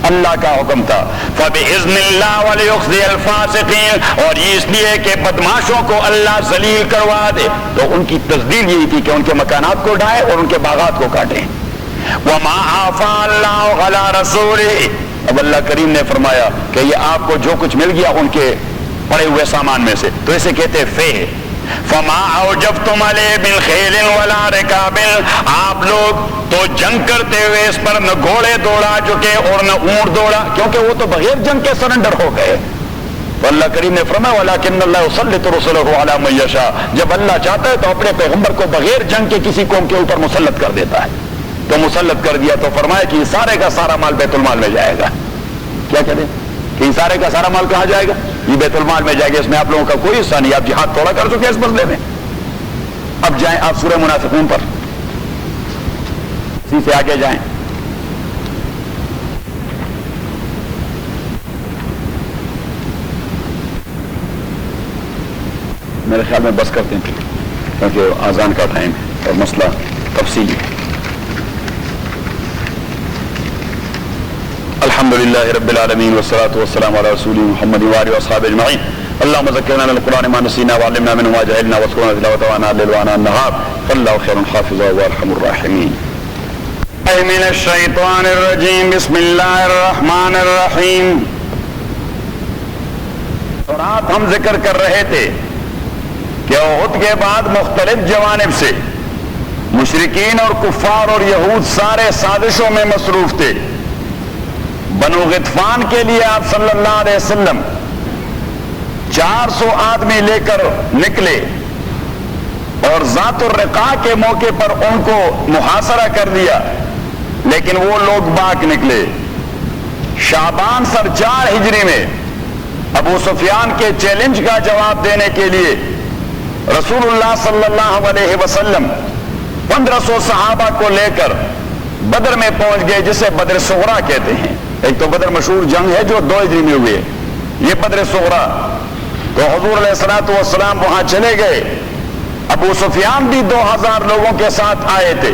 اللہ کا حکم تھا. فبإذن اللہ وليخزي الفاسقین، اور یہ اس لیے کہ بدماشوں کو اللہ ذلیل کروا دے. تو ان کی تصدیق یہی تھی کہ ان کے مکانات کو ڈھائیں اور ان کے باغات کو کاٹیں. وما عفا اللہ علی رسولہ، اب اللہ کریم نے فرمایا کہ یہ آپ کو جو کچھ مل گیا ان کے پڑے ہوئے سامان میں سے، تو اسے کہتے ہیں فے. فما اوجفتم علیہ من خیل ولا رکاب، آپ لوگ تو جنگ کرتے ہوئے اس پر نہ گھوڑے دوڑا چکے اور نہ اونٹ دوڑا، کیونکہ وہ تو بغیر جنگ کے سرنڈر ہو گئے. تو اللہ کریم نے فرمایا ولکن اللہ یسلط رسلہ علی من یشاء، جب اللہ چاہتا ہے تو اپنے پیغمبر کو بغیر جنگ کے کسی قوم کے اوپر مسلط کر دیتا ہے. تو مسلط کر دیا تو فرمایا کہ یہ سارے کا سارا مال بیت المال میں جائے گا. کیا کہتے ہیں کہ یہ سارے کا سارا مال کہاں جائے گا؟ یہ بیت المال میں جائے گا، اس میں آپ لوگوں کا کوئی حصہ نہیں، آپ جہاد تھوڑا کر چکے اس مسئلے میں. اب جائیں آپ سورہ منافقون پر، اسی سے آگے جائیں. میرے خیال میں بس کرتے ہیں کیونکہ اذان کا ٹائم ہے اور مسئلہ تفصیلی ہے. الحمدللہ رب العالمین والصلاة والسلام علی رسول محمد وآلہ وصحبہ اجمعین. اللهم ذکرنا من القرآن ما نسینا وعلمنا منه ما جهلنا واذكرنا تلاوته وانا الليل وانا النهار فالله خير حافظا وارحم الراحمين. من الشیطان الرجیم، بسم اللہ الرحمن الرحیم. اور آج ہم ذکر کر رہے تھے کہ احد کے بعد مختلف جوانب سے مشرکین اور کفار اور یہود سارے سازشوں میں مصروف تھے. بنو غطفان کے لیے آپ صلی اللہ علیہ وسلم 400 آدمی لے کر نکلے اور ذات الرقاع کے موقع پر ان کو محاصرہ کر دیا، لیکن وہ لوگ باق نکلے. شعبان سر 4 ہجری میں ابو سفیان کے چیلنج کا جواب دینے کے لیے رسول اللہ صلی اللہ علیہ وسلم 1500 صحابہ کو لے کر بدر میں پہنچ گئے، جسے بدر صغریٰ کہتے ہیں. ایک تو بدر مشہور جنگ ہے جو 2 ہجری میں ہوئے، یہ بدر صغریٰ. تو حضور علیہ الصلوۃ والسلام وہاں چلے گئے. ابو سفیان بھی 2000 لوگوں کے ساتھ آئے تھے،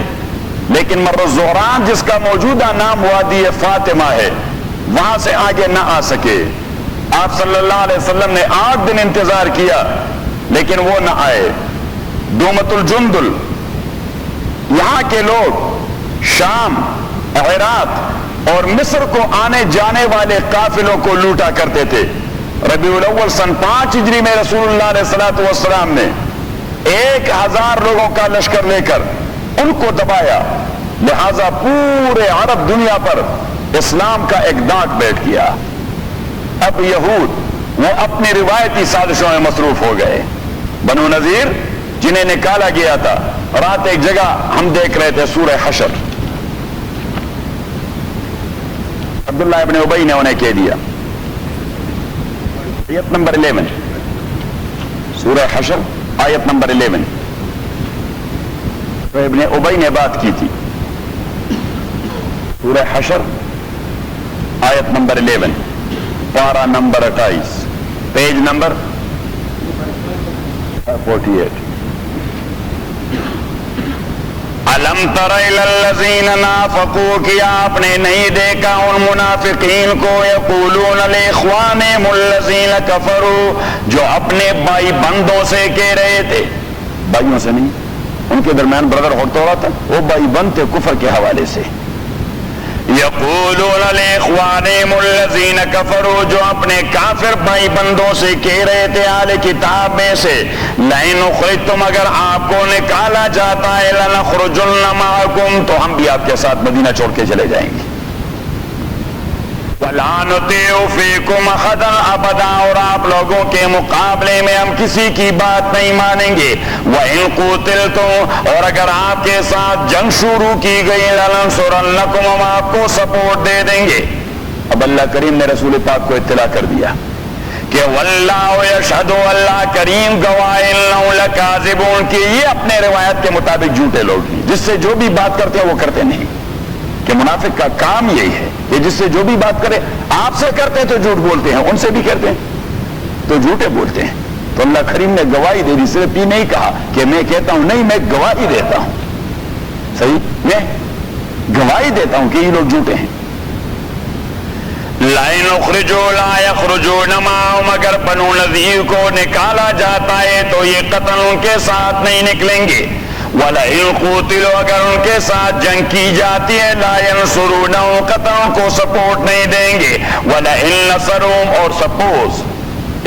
لیکن مر الزہران جس کا موجودہ نام وادی فاطمہ ہے وہاں سے آگے نہ آ سکے. آپ صلی اللہ علیہ وسلم نے 8 دن انتظار کیا لیکن وہ نہ آئے. دومت الجندل یہاں کے لوگ شام، عراق اور مصر کو آنے جانے والے قافلوں کو لوٹا کرتے تھے. ربیع الاول سن 5 ہجری میں رسول اللہ علیہ السلام نے 1000 لوگوں کا لشکر لے کر ان کو دبایا. لہذا پورے عرب دنیا پر اسلام کا ایک دانت بیٹھ گیا. اب یہود وہ اپنی روایتی سازشوں میں مصروف ہو گئے. بنو نذیر جنہیں نکالا گیا تھا، رات ایک جگہ ہم دیکھ رہے تھے سورہ حشر، عبداللہ ابن ابی نے انہیں کہہ دیا. آیت نمبر 11 سورہ حشر آیت نمبر 11 ابن ابی نے بات کی تھی. سورہ حشر آیت نمبر 11 پارہ نمبر 28 پیج نمبر 48. الم تر الی الذین نافقوا، کیا آپ نے نہیں دیکھا ان منافقین کو، یقولون لاخوانہم الذین کفروا، جو اپنے بھائی بندوں سے کہہ رہے تھے، بھائیوں سے نہیں، ان کے درمیان بردر ہوڈ تو رہا تھا، وہ بھائی بند تھے کفر کے حوالے سے. یقولون لاخوانہم الذین کفروا، جو اپنے کافر بھائی بندوں سے کہہ رہے تھے اہل کتاب میں سے، لئن اخرجتم، اگر آپ کو نکالا جاتا ہے، لنخرجن معکم، تو ہم بھی آپ کے ساتھ مدینہ چھوڑ کے چلے جائیں گے. ولا نطیع فیکم احدا ابدا، اور آپ لوگوں کے مقابلے میں ہم کسی کی بات نہیں مانیں گے. وَإِن قُوتِلْتُمْ، اور اگر آپ کے ساتھ جنگ شروع کی گئی، لَنَنصُرَنَّكُمْ، ہم آپ کو سپورٹ دے دیں گے. اب اللہ کریم نے رسول پاک کو اطلاع کر دیا کہ واللہ یشہد، اللہ کریم گواہ، انہم لکاذبون، کہ یہ اپنے روایت کے مطابق جھوٹے لوگ ہیں. جس سے جو بھی بات کرتے ہیں وہ کرتے نہیں، کہ منافق کا کام یہی ہے کہ جس سے جو بھی بات کرے، آپ سے کرتے ہیں تو جھوٹ بولتے ہیں، ان سے بھی کرتے ہیں تو جھوٹے بولتے ہیں. تو اللہ کریم نے گواہی دے دی، صرف یہ نہیں کہا کہ میں کہتا ہوں، نہیں، میں گواہی دیتا ہوں. صحیح، میں گواہی دیتا ہوں کہ یہ لوگ جھوٹے ہیں. لَئِنْ اُخْرِجُوا لَا يَخْرُجُونَ مَعَهُمْ، اگر بنو نذیر کو نکالا جاتا ہے تو یہ قطعاً ان کے ساتھ نہیں نکلیں گے. وَلَئِنْ قُوتِلُوا، اگر ان کے ساتھ جنگ کی جاتی ہے، لَا يَنْصُرُونَهُمْ، قطعاً کو سپورٹ نہیں دیں گے. وَلَئِنْ نَصَرُوهُمْ، اور سپوز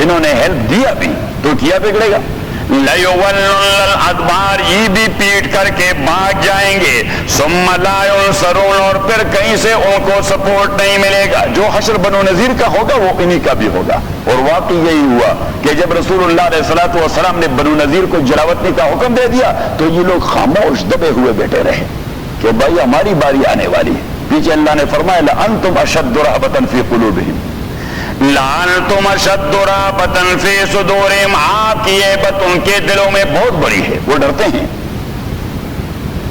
انہوں نے ہیلپ دیا بھی تو کیا بگڑے گا. لَيُوَلُّنَّ الْأَدْبَارَ، یہ بھی پیٹ کر کے بھاگ جائیں گے. ثُمَّ لَا يُنْصَرُونَ، اور پھر کہیں سے ان کو سپورٹ نہیں ملے گا. جو حشر بنو نذیر کا ہوگا وہ انہی کا بھی ہوگا. اور واقعی یہی ہوا کہ جب رسول اللہ علیہ السلام نے بنو نذیر کو جلاوطنی کا حکم دے دیا تو یہ لوگ خاموش دبے ہوئے بیٹھے رہے کہ بھائی ہماری باری آنے والی ہے. پیچھے اللہ نے فرمایا لَأَنْتُمْ أَشَدُّ رَهْبَةً فِي قُلُوبِهِمْ، لَأَنْتُمْ أَشَدُّ رَهْبَةً فِي صُدُورِهِمْ، آپ کی ہیبت ان کے دلوں میں بہت بڑی ہے، وہ ڈرتے ہیں،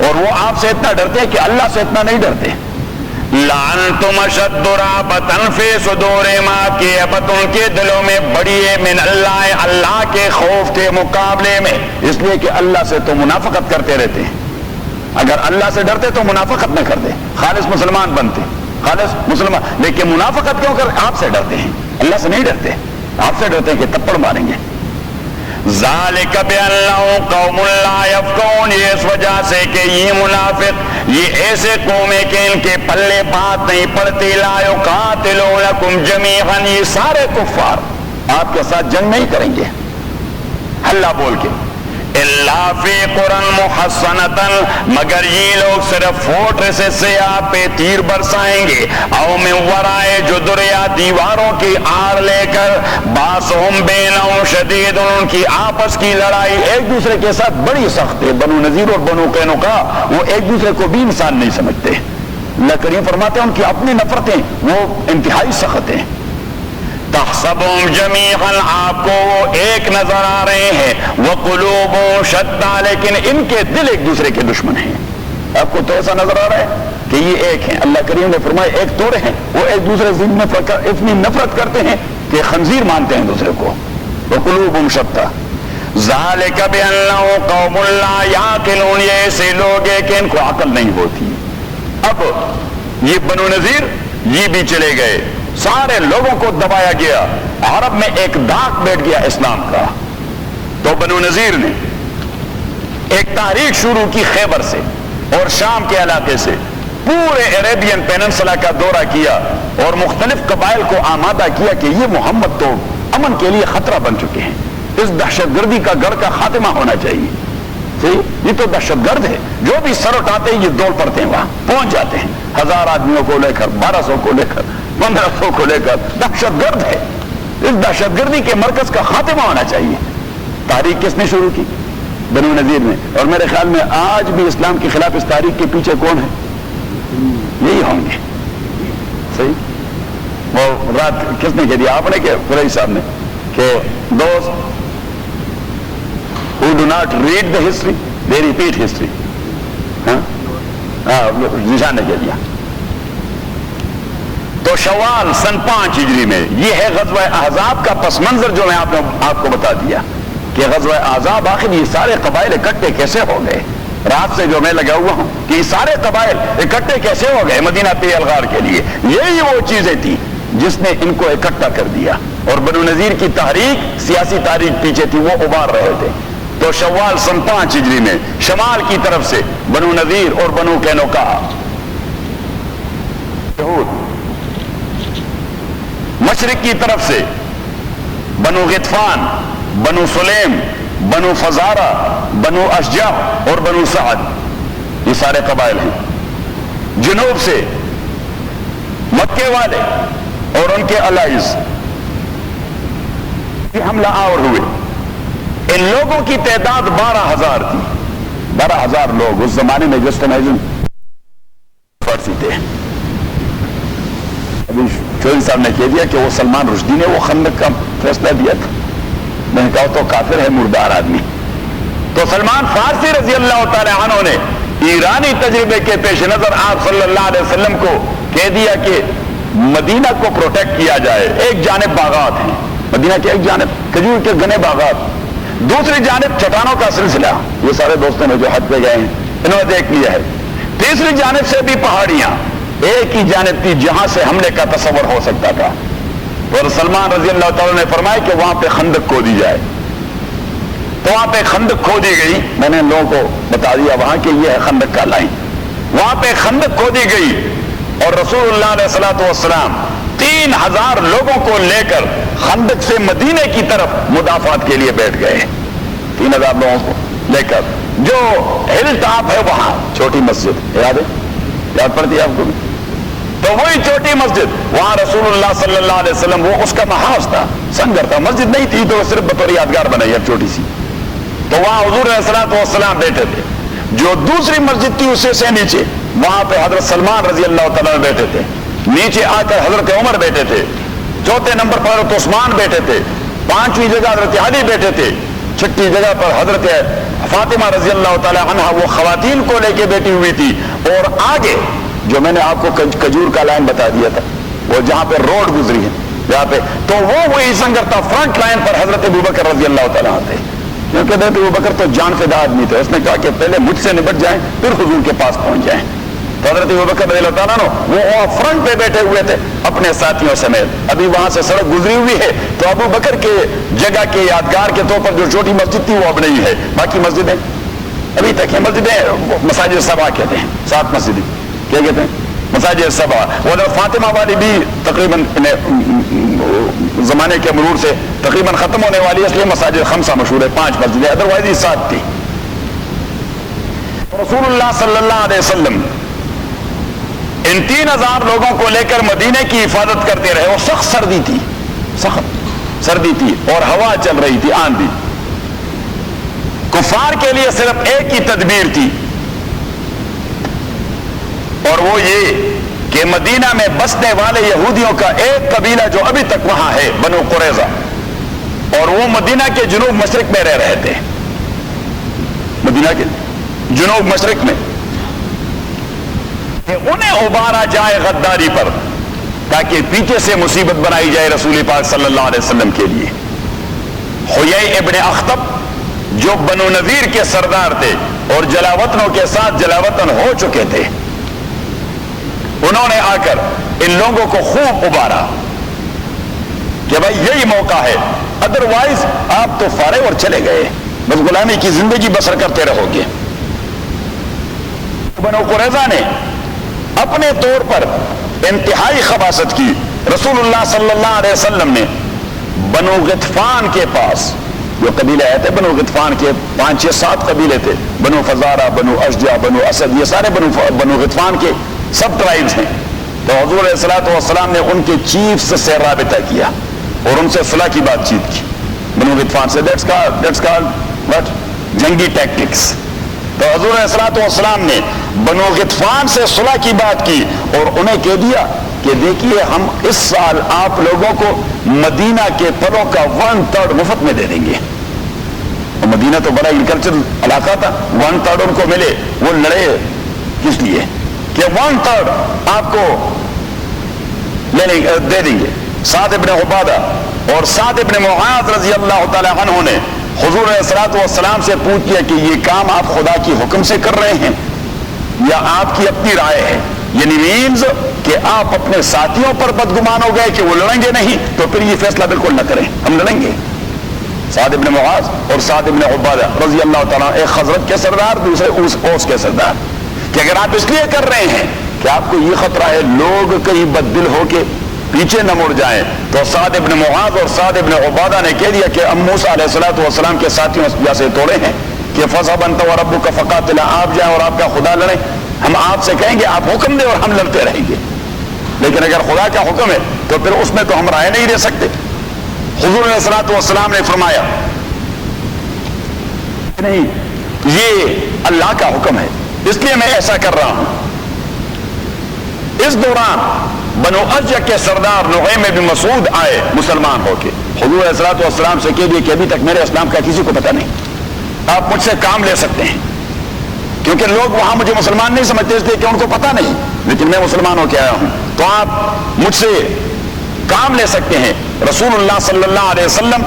اور وہ آپ سے اتنا ڈرتے ہیں کہ اللہ سے اتنا نہیں ڈرتے. لَأَنْتُمْ أَشَدُّ رَهْبَةً فِي صُدُورِهِمْ، آپ کی ہیبت ان کے دلوں میں بڑی ہے، من اللہ، اللہ کے خوف کے مقابلے میں. اس لیے کہ اللہ سے تو منافقت کرتے رہتے ہیں. اگر اللہ سے ڈرتے تو منافقت نہ کرتے، خالص مسلمان بنتے، خالص مسلمان. لیکن منافقت کیوں کر؟ آپ سے ڈرتے ہیں، اللہ سے نہیں ڈرتے. آپ سے ڈرتے ہیں کہ تپڑ ماریں گے. ذالک بأنہم قوم لا یفقہون، یہ اس وجہ سے کہ یہ منافق یہ ایسے قوم ہیں کہ ان کے پلے بات نہیں پڑتی. لا یقاتلونکم جمیعا، یہ سارے کفار آپ کے ساتھ جنگ نہیں کریں گے ہلا بول کے. الا فی قرى محصنة، مگر یہ لوگ صرف فورٹریسز سے آپ پہ تیر برسائیں گے. او من ورائے جدر، یا دیواروں کی آڑ لے کر. باسہم بینہم شدید، ان کی آپس کی لڑائی ایک دوسرے کے ساتھ بڑی سخت ہے. بنو نذیر اور بنو قینقاع وہ ایک دوسرے کو بھی انسان نہیں سمجھتے. اللہ کریم فرماتے ہیں ان کی اپنی نفرتیں وہ انتہائی سخت ہیں. تحسبهم جمیعا، آپ کو وہ ایک نظر آ رہے ہیں. وقلوبهم شتى، لیکن ان کے دل ایک دوسرے کے دشمن ہیں. آپ کو تو ایسا نظر آ رہا ہے کہ یہ ایک ہیں. اللہ کریم نے فرمایا ایک توڑے ہیں، وہ ایک دوسرے سے اتنی نفرت کرتے ہیں کہ خنزیر مانتے ہیں دوسرے کو. وقلوبهم شتى ذالک بأنہ قوم لا یعقلون، یہ ایسے لوگ ہیں کہ ان کو عقل نہیں ہوتی۔ اب یہ بنو نذیر یہ بھی چلے گئے، سارے لوگوں کو دبایا گیا، عرب میں ایک داغ بیٹھ گیا اسلام کا۔ تو بنو نذیر نے ایک تحریک شروع کی خیبر سے اور شام کے علاقے سے، پورے عربین پیننسلا کا دورہ کیا اور مختلف قبائل کو آمادہ کیا کہ یہ محمد تو امن کے لیے خطرہ بن چکے ہیں، اس دہشت گردی کا گڑھ کا خاتمہ ہونا چاہیے۔ یہ تو دہشت گرد ہے، جو بھی سر اٹھاتے ہیں یہ دوڑ پڑتے ہیں، وہاں پہنچ جاتے ہیں، 1000 آدمیوں کو لے کر، 1200 کو لے کر، 1500 کو لے کر، دہشت گرد ہے۔ اس دہشت گردی کے مرکز کا خاتمہ ہونا چاہیے۔ تحریک کس نے شروع کی؟ بنو نذیر نے۔ اور میرے خیال میں آج بھی اسلام کے خلاف اس تحریک کے پیچھے کون ہے؟ یہی ہوں گے۔ صحیح؟ وہ رات کس نے کہہ دیا؟ آپ نے کہ قریشی صاحب نے کہ those who do not read the history they repeat history۔ نشان نے کہہ دیا۔ تو شوال سن 5 ہجری میں یہ ہے غزوہ احزاب کا پس منظر، جو میں آپ کو بتا دیا کہ غزوہ احزاب آخر یہ سارے قبائل اکٹھے کیسے ہو گئے۔ رات سے جو میں لگا ہوا ہوں کہ یہ سارے قبائل اکٹھے کیسے ہو گئے مدینہ طی الغار کے لیے، یہی وہ چیزیں تھی جس نے ان کو اکٹھا کر دیا۔ اور بنو نذیر کی تحریک، سیاسی تحریک پیچھے تھی، وہ ابھار رہے تھے۔ تو شوال سن 5 ہجری میں شمال کی طرف سے بنو نذیر اور بنو قینقاع، مشرق کی طرف سے بنو غطفان، بنو سلیم، بنو فزارہ، بنو اشجع اور بنو سعد، یہ سارے قبائل ہیں۔ جنوب سے مکے والے اور ان کے الائز حملہ آور ہوئے۔ ان لوگوں کی تعداد 12,000 تھی۔ 12,000 لوگ اس زمانے میں جس تنازع فارسی تھے۔ ابھی چوہدری صاحب نے کہہ دیا کہ وہ سلمان رشدی نے وہ خندق کا فیصلہ دیا تھا۔ میں نے کہا تو کافر ہے، مردار آدمی۔ تو سلمان فارسی رضی اللہ تعالی عنہ نے ایرانی تجربے کے پیش نظر آپ صلی اللہ علیہ وسلم کو کہہ دیا کہ مدینہ کو پروٹیکٹ کیا جائے۔ ایک جانب باغات ہیں مدینہ کے، ایک جانب کھجور کے گھنے باغات، دوسری جانب چٹانوں کا سلسلہ، یہ سارے دوستوں نے جو حج پہ گئے ہیں انہوں نے دیکھ لیا ہے۔ تیسری جانب سے بھی پہاڑیاں، ایک ہی جانب تھی جہاں سے حملے کا تصور ہو سکتا تھا۔ اور سلمان رضی اللہ تعالیٰ نے فرمایا کہ وہاں پہ خندق کھودی جائے۔ تو وہاں پہ خندق کھودی گئی، میں نے لوگوں کو بتا دیا وہاں کہ یہ ہے خندق کا لائن۔ وہاں پہ خندق کھودی گئی اور رسول اللہ علیہ الصلوۃ والسلام 3,000 لوگوں کو لے کر خندق سے مدینے کی طرف مدافعات کے لیے بیٹھ گئے۔ 3,000 لوگوں کو لے کر، جو ہل ٹاپ ہے وہاں چھوٹی مسجد یاد ہے، یاد پڑتی ہے آپ کو؟ تو وہی چھوٹی مسجد، وہاں رسول اللہ صلی اللہ علیہ وسلم، وہ اس کا محاذ تھا، سنگر تھا، مسجد نہیں تھی، تو صرف بطور یادگار بنائی ہے چھوٹی سی۔ تو وہاں حضور علیہ الصلوۃ والسلام بیٹھے تھے۔ جو دوسری مسجد تھی اسے سے نیچے، وہاں پہ حضرت سلمان رضی اللہ تعالیٰ بیٹھے تھے۔ نیچے آ کر حضرت عمر بیٹھے تھے، چوتھے نمبر پر حضرت عثمان بیٹھے تھے، 5ویں جگہ حضرت علی بیٹھے تھے، 6ٹھی جگہ پر حضرت فاطمہ رضی اللہ تعالی عنہا وہ خواتین کو لے کے بیٹھی ہوئی تھی۔ اور آگے جو میں نے آپ کو کھجور کا لائن بتا دیا تھا، وہ جہاں پہ روڈ گزری ہے جہاں پہ، تو وہ وہی سنگر تھا۔ فرنٹ لائن پر حضرت ابوبکر رضی اللہ تعالیٰ عنہ تھے، کیونکہ حضرت ابوبکر تو جان فدا آدمی تھے۔ اس نے کہا کہ پہلے مجھ سے نبٹ جائیں پھر حضور کے پاس پہنچ جائیں۔ تو حضرت ابوبکر رضی اللہ تعالیٰ عنہ وہ فرنٹ پہ بیٹھے ہوئے تھے اپنے ساتھیوں سمیت۔ ابھی وہاں سے سڑک گزری ہوئی ہے، تو ابو بکر کے جگہ کے یادگار کے طور پر جو چھوٹی مسجد تھی وہ اب نہیں ہے، باقی مسجدیں ابھی تک ہیں۔ مسجدیں مساجد سبا کہتے ہیں، 7 مسجدیں کیا کہتے ہیں؟ مساجد سبا۔ وہ فاطمہ والی بھی تقریباً زمانے کے مرور سے تقریباً ختم ہونے والی ہے، اس لیے مساجد خمسہ مشہور ہے، 5 مسجدیں، ادروائز یہ 7 تھی۔ رسول اللہ صلی اللہ علیہ وسلم ان 3,000 لوگوں کو لے کر مدینے کی حفاظت کرتے رہے۔ وہ سخت سردی تھی، سخت سردی تھی اور ہوا چل رہی تھی، آندھی۔ کفار کے لیے صرف ایک ہی تدبیر تھی، اور وہ یہ کہ مدینہ میں بسنے والے یہودیوں کا ایک قبیلہ جو ابھی تک وہاں ہے، بنو قریظہ، اور وہ مدینہ کے جنوب مشرق میں رہ رہے تھے، مدینہ کے جنوب مشرق میں، کہ انہیں ابھارا جائے غداری پر، تاکہ پیچھے سے مصیبت بنائی جائے رسول پاک صلی اللہ علیہ وسلم کے لیے۔ حیی ابن اخطب جو بنو نذیر کے سردار تھے اور جلاوطنوں کے ساتھ جلاوطن ہو چکے تھے، انہوں نے آ کر ان لوگوں کو خوب ابارا کہ بھائی یہی موقع ہے، ادروائز آپ تو فارغ اور چلے گئے، بس غلامی کی زندگی بسر کرتے رہو گے۔ بنو قریظہ نے اپنے طور پر انتہائی خباثت کی۔ رسول اللہ صلی اللہ علیہ وسلم نے بنو غطفان کے پاس، جو قبیلے آئے تھے بنو غطفان کے 5-6-7 قبیلے تھے، بنو فزارہ، بنو اشجع، بنو اسد، یہ سارے بنو غطفان کے سب ٹرائبز ہیں۔ تو حضور علیہ الصلوۃ والسلام نے ان کے چیفز سے رابطہ کیا اور ان سے صلح کی بات چیت کی۔ بنو غطفان سے that's called what؟ جنگی ٹیکٹکس۔ تو حضور علیہ الصلوۃ والسلام نے بنو غطفان سے صلح کی بات کی اور انہیں کہہ دیا کہ دیکھیے ہم اس سال آپ لوگوں کو مدینہ کے پھلوں کا 1/3 مفت میں دے دیں گے۔ اور مدینہ تو بڑا ایگریکلچرل علاقہ تھا، 1/3 ان کو ملے، وہ لڑے کس لیے کہ 1/3 آپ کو دے دیں گے۔ سعد ابن عبادہ اور سعد ابن معاذ رضی اللہ تعالی عنہ نے حضور علیہ الصلوۃ والسلام سے پوچھ لیا کہ یہ کام آپ خدا کی حکم سے کر رہے ہیں یا آپ کی اپنی رائے ہے؟ یعنی مینز کہ آپ اپنے ساتھیوں پر بدگمان ہو گئے کہ وہ لڑیں گے نہیں، تو پھر یہ فیصلہ بالکل نہ کریں، ہم لڑیں گے۔ سعد ابن معاذ اور سعد ابن عبادہ رضی اللہ تعالیٰ، ایک خزرج کے سردار، دوسرے اوس کے سردار، کہ اگر آپ اس لیے کر رہے ہیں کہ آپ کو یہ خطرہ ہے لوگ کہیں بددل ہو کے پیچھے نہ مڑ جائیں، تو سعد ابن معاذ اور سعد ابن عبادہ نے کہہ دیا کہ موسیٰ علیہ الصلوۃ والسلام کے ساتھیوں جیسے توڑے ہیں کہ فَاذْهَبْ أَنْتَ وَرَبُّكَ فَقَاتِلَا، آپ جائیں اور آپ کا خدا لڑیں، ہم آپ سے کہیں گے آپ حکم دیں اور ہم لڑتے رہیں گے، لیکن اگر خدا کا حکم ہے تو پھر اس میں تو ہم رائے نہیں دے سکتے۔ حضور علیہ الصلوۃ والسلام نے فرمایا نہیں، یہ اللہ کا حکم ہے اس لیے میں ایسا کر رہا ہوں۔ اس دوران بنو اشجع کے سردار نعیم بن مسعود آئے مسلمان ہو کے، حضور علیہ الصلوۃ والسلام سے کہہ دیے کہ ابھی تک میرے اسلام کا کسی کو پتہ نہیں، آپ مجھ سے کام لے سکتے ہیں، کیونکہ لوگ وہاں مجھے مسلمان نہیں سمجھتے اس لیے کہ ان کو پتہ نہیں، لیکن میں مسلمان ہو کے آیا ہوں، تو آپ مجھ سے کام لے سکتے ہیں۔ رسول اللہ صلی اللہ علیہ وسلم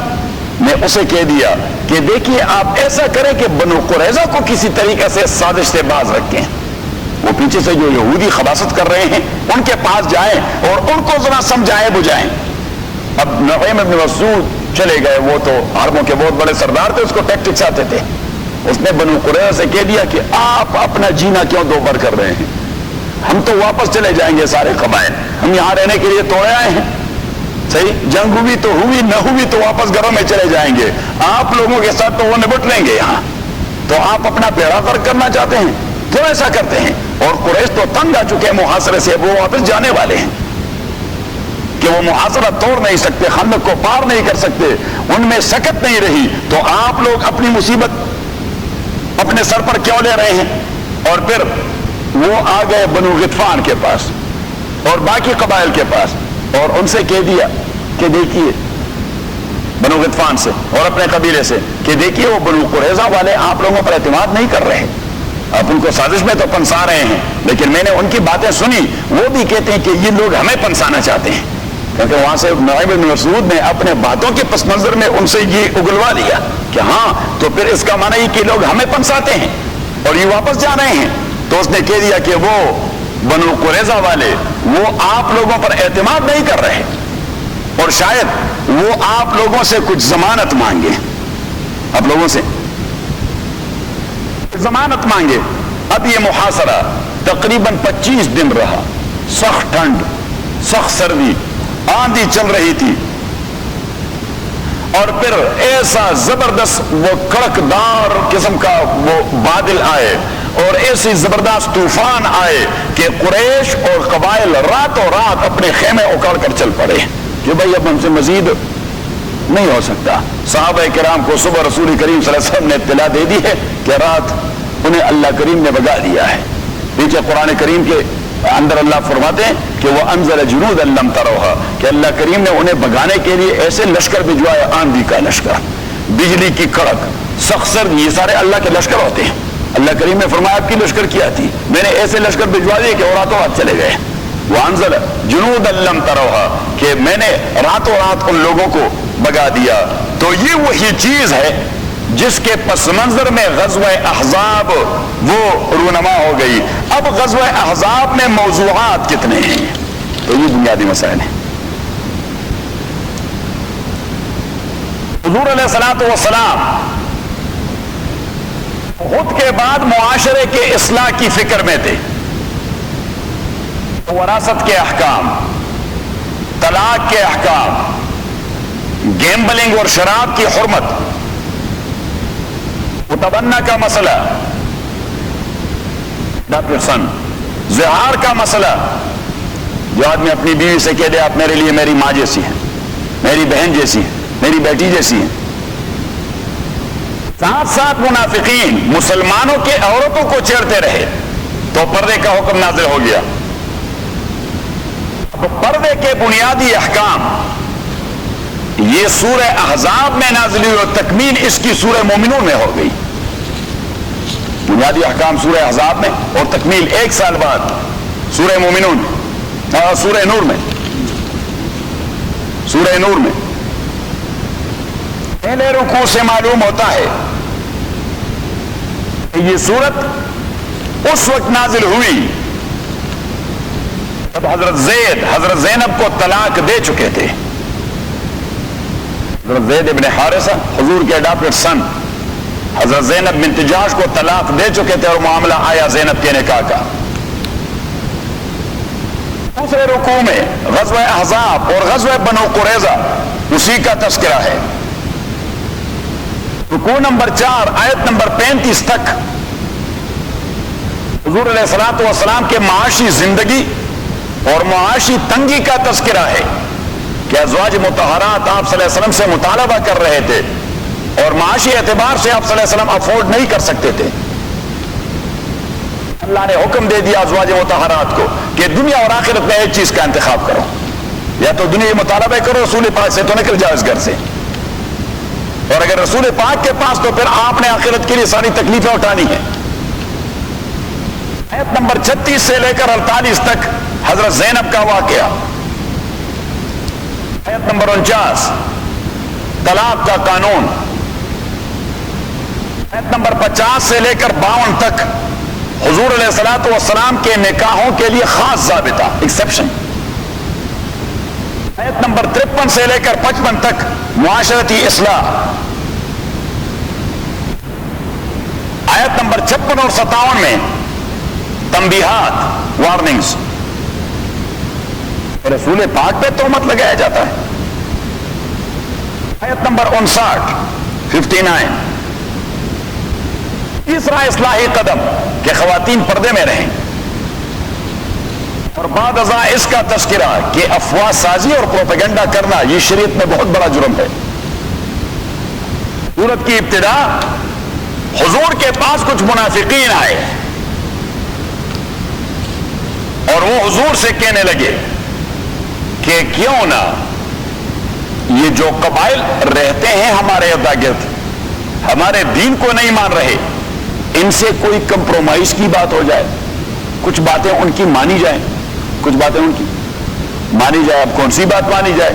نے اسے کہہ دیا کہ دیکھیے آپ ایسا کریں کہ بنو قریظہ کو کسی طریقے سے سازش سے باز رکھیں، وہ پیچھے سے جو یہودی خباثت کر رہے ہیں ان کے پاس جائیں اور ان کو ذرا سمجھائیں بجھائیں۔ اب نعیم بن مسعود چلے گئے، وہ تو عربوں کے بہت بڑے سردار تھے، اس کو ٹیکٹکس آتے تھے، اس نے بنو قریظہ سے کہہ دیا کہ آپ اپنا جینا کیوں دوبر کر رہے ہیں، ہم تو واپس چلے جائیں گے سارے قبائل، ہم یہاں رہنے کے لیے توڑے آئے ہیں، صحیح جنگ ہوئی تو ہوئی، نہ ہوئی تو واپس گھروں میں چلے جائیں گے، آپ لوگوں کے ساتھ تو وہ نبٹ لیں گے یہاں، تو آپ اپنا بیڑا غرق کرنا چاہتے ہیں، کیوں ایسا کرتے ہیں؟ اور قریش تو تنگ آ چکے ہیں محاصرے سے، وہ واپس جانے والے ہیں کہ وہ محاصرہ توڑ نہیں سکتے، خندق کو پار نہیں کر سکتے، ان میں سکت نہیں رہی، تو آپ لوگ اپنی مصیبت اپنے سر پر کیوں لے رہے ہیں؟ اور پھر وہ آ گئے بنو غطفان کے پاس اور باقی قبائل کے پاس اور ان سے کہہ دیا کہ دیکھیے، بنو غطفان سے اور اپنے قبیلے سے کہ دیکھیے وہ بنو قریظہ والے آپ لوگوں پر اعتماد نہیں کر رہے، آپ ان کو سازش میں تو پنسا رہے ہیں، لیکن میں نے ان کی باتیں سنی، وہ بھی کہتے ہیں کہ یہ لوگ ہمیں پنسانا چاہتے ہیں، کیونکہ وہاں سے نعیم بن مسعود نے اپنے باتوں کے پس منظر میں ان سے یہ اگلوا لیا کہ ہاں تو پھر اس کا معنی یہ کہ لوگ ہمیں پنساتے ہیں اور یہ واپس جا رہے ہیں، تو اس نے کہہ دیا کہ وہ بنو قریظہ والے وہ آپ لوگوں پر اعتماد نہیں کر رہے اور شاید وہ آپ لوگوں سے کچھ ضمانت مانگے، آپ لوگوں سے ضمانت مانگے۔ اب یہ محاصرہ تقریباً 25 دن رہا، سخت ٹھنڈ، سخت سردی، آندھی چل رہی تھی، اور پھر ایسا زبردست وہ کڑکدار قسم کا وہ بادل آئے اور ایسی زبردست طوفان آئے کہ قریش اور قبائل راتوں رات اپنے خیمے اکھاڑ کر چل پڑے کہ بھائی اب ہم سے مزید نہیں ہو سکتا۔ صحابہ کرام کو صبح رسول کریم صلی اللہ علیہ وسلم نے اطلاع دے دی ہے کہ رات انہیں اللہ کریم نے بگا دیا ہے۔ نیچے قرآن کریم کے اندر اللہ فرماتے ہیں کہ وہ انزل جنودا لم تروها، کہ اللہ کریم نے انہیں بگانے کے لیے ایسے لشکر بھجوایا، آندھی کا لشکر، بجلی کی کڑک، سخت سرد، یہ سارے اللہ کے لشکر ہوتے ہیں۔ اللہ کریم نے فرمایا آپ کی لشکر کیا تھی، میں نے ایسے لشکر بھجوا دیے کہ وہ راتوں رات چلے گئے۔ وہ انزل جنودا لم تروها، کہ میں نے راتوں رات ان لوگوں کو بگا دیا۔ تو یہ وہی چیز ہے جس کے پس منظر میں غزوہ احزاب وہ رونما ہو گئی. اب غزوہ احزاب میں موضوعات کتنے ہیں؟ تو یہ بنیادی مسائل ہیں. حضور علیہ الصلوۃ والسلام خود کے بعد معاشرے کے اصلاح کی فکر میں تھے. وراثت کے احکام، طلاق کے احکام، گیمبلنگ اور شراب کی حرمت، متبنہ کا مسئلہ، ڈاکٹر سن زہار کا مسئلہ. جو آدمی اپنی بیوی سے کہہ دے آپ میرے لیے میری ماں جیسی ہیں، میری بہن جیسی ہیں، میری بیٹی جیسی ہیں. ساتھ ساتھ منافقین مسلمانوں کے عورتوں کو چھیڑتے رہے تو پردے کا حکم نازل ہو گیا. پردے کے بنیادی احکام یہ سورہ احزاب میں نازل ہوئی اور تکمیل اس کی سورہ مومنون میں ہو گئی. بنیادی احکام سورہ احزاب میں اور تکمیل 1 سال بعد سورہ مومنون اور سورہ نور میں. سورہ نور میں پہلے رکوع سے معلوم ہوتا ہے کہ یہ سورت اس وقت نازل ہوئی جب حضرت زینب کو طلاق دے چکے تھے. حضرت زید ابن حارثہ حضور کے اڈاپٹڈ سن حضرت زینب بنت جحش کو طلاق دے چکے تھے اور معاملہ آیا زینب کے نکاح کا. دوسرے رکوع میں غزوہ احزاب اور غزوہ بنو قریظہ اسی کا تذکرہ ہے. رکوع نمبر 4 آیت نمبر 35 تک حضور علیہ الصلوۃ والسلام کے معاشی زندگی اور معاشی تنگی کا تذکرہ ہے کہ ازواج مطہرات آپ صلی اللہ علیہ وسلم سے مطالبہ کر رہے تھے اور معاشی اعتبار سے آپ صلی اللہ علیہ وسلم افورڈ نہیں کر سکتے تھے. اللہ نے حکم دے دیا ازواج مطہرات کو کہ دنیا اور آخرت میں ایک چیز کا انتخاب کرو، یا تو دنیا مطالبہ کرو رسول پاک سے تو نکل جاؤ اس گھر سے، اور اگر رسول پاک کے پاس تو پھر آپ نے آخرت کے لیے ساری تکلیفیں اٹھانی ہیں. آیت نمبر 36 سے لے کر 48 تک حضرت زینب کا واقعہ. آیت نمبر 49 طلاق کا قانون. آیت نمبر 50 سے لے کر 52 تک حضور علیہ الصلوۃ والسلام کے نکاحوں کے لیے خاص ضابطہ ایکسیپشن. آیت نمبر 53 سے لے کر 55 تک معاشرتی اصلاح. آیت نمبر 56 اور 57 میں تنبیہات وارننگز. رسول پاک پہ تہمت لگایا جاتا ہے. آیت نمبر 59 تیسرا اصلاحی قدم کہ خواتین پردے میں رہیں، اور بعد ازاں اس کا تذکرہ کہ افواہ سازی اور پروپیگنڈا کرنا یہ شریعت میں بہت بڑا جرم ہے. سورت کی ابتدا حضور کے پاس کچھ منافقین آئے اور وہ حضور سے کہنے لگے کہ کیوں نہ یہ جو قبائل رہتے ہیں ہمارے ارد گرد ہمارے دین کو نہیں مان رہے، ان سے کوئی کمپرومائز کی بات ہو جائے، کچھ باتیں ان کی مانی جائیں، کچھ باتیں ان کی مانی جائے. اب کون سی بات مانی جائے؟